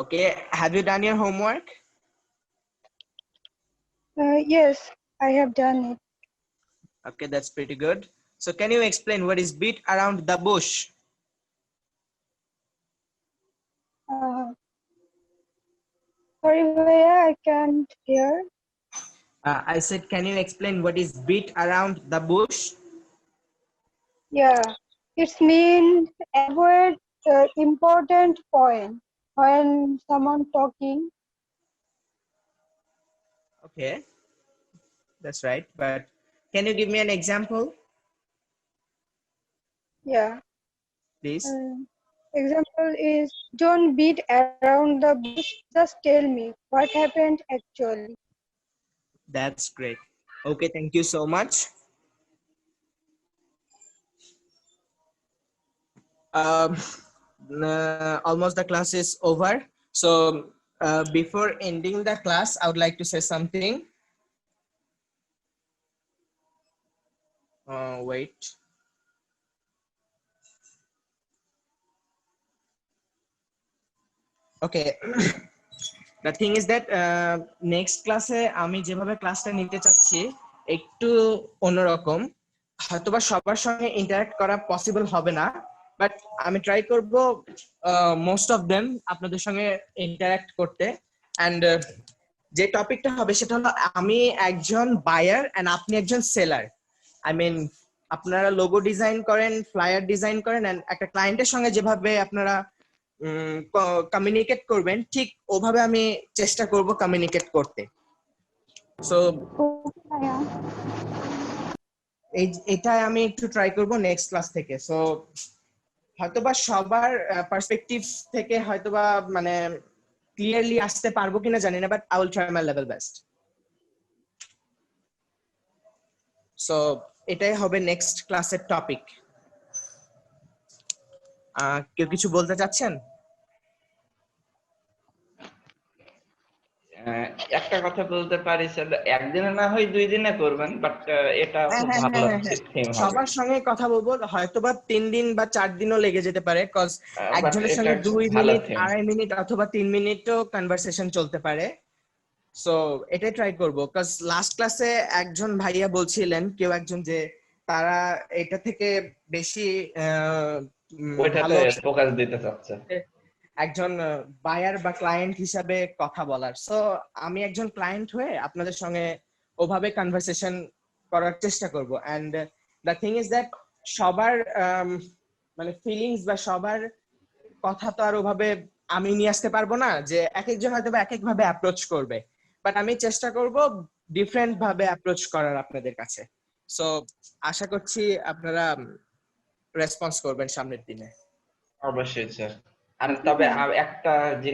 Okay, have you done your homework? Yes, I have done it. Okay, that's pretty good. So can you explain what is beat around the bush? Sorry ভাইয়া, I can't hear. I said, can you explain what is beat around the bush? Yeah, it's mean avoid important point when someone talking. Okay, that's right. But can you give me an example, Yeah. please? Example is, don't beat around the bush. Just tell me what happened actually. That's great. Okay, thank you so much. Almost the class is over. So before ending the class, I would like to say something. Wait. Okay. The thing is that next class আমি যেভাবে ক্লাসটা নিতে চাচ্ছি একটু অন্যরকম, হয়তোবা সবার সঙ্গে ইন্টারঅ্যাক্ট করা পসিবল হবে না, বাট আমি ট্রাই করব মোস্ট অফ দেম আপনাদের সঙ্গে ইন্টারঅ্যাক্ট করতে। এন্ড যে টপিকটা হবে সেটা হলো, আমি একজন বায়ার এন্ড আপনি একজন সেলার। আই মিন, আপনারা লোগো ডিজাইন করেন, ফ্লায়ার ডিজাইন করেন, এন্ড একটা ক্লায়েন্টের সঙ্গে যেভাবে আপনারা কমিউনিকেট করবেন, ঠিক ওভাবে আমি চেষ্টা করব কমিউনিকেট করতে। সো এটাই আমি একটু ট্রাই করব নেক্সট ক্লাস থেকে। সো হয়তোবা সবার পার্সপেক্টিভ থেকে হয়তোবা মানে ক্লিয়ারলি আসতে পারবো কিনা জানি না, but I will try my level best. So এটাই হবে নেক্সট ক্লাসের টপিক। কেউ কিছু বলতে চাচ্ছেন? একটা কথা বলতে পারি স্যার, একদিনে না হয় 2 দিনে করবেন, বাট এটা খুব ভালো থিম হবে। সবার সঙ্গে কথা বলবো, হয়তোবা 3 দিন বা 4 দিনও লেগে যেতে পারে, কজ একজনের সঙ্গে 2 মিনিট 2.5 মিনিট অথবা 3 মিনিটও কনভারসেশন চলতে পারে। সো এটাই ট্রাই করবো, কজ লাস্ট ক্লাসে একজন ভাইয়া বলছিলেন কেউ একজন যে তারা এটা থেকে বেশি ওইটাতে ফোকাস দিতে চাচ্ছে একজন বায়ার বা ক্লায়েন্ট হিসাবে কথা বলার। সো আমি একজন ক্লায়েন্ট হয়ে আপনাদের সঙ্গে ওভাবে কনভারসেশন করার চেষ্টা করব। And the thing is that সবার মানে ফিলিংস বা সবার কথা তো আর ওভাবে আমি নিয়ে আসতে পারবো না, যে এক একজন হয়তো এক এক ভাবে অ্যাপ্রোচ করবে, বাট আমি চেষ্টা করব ডিফারেন্ট ভাবে অ্যাপ্রোচ করার আপনাদের কাছে। সো আশা করছি আপনারা রেসপন্স করবেন সামনের দিনে। অবশ্যই স্যার। আর তবে একটা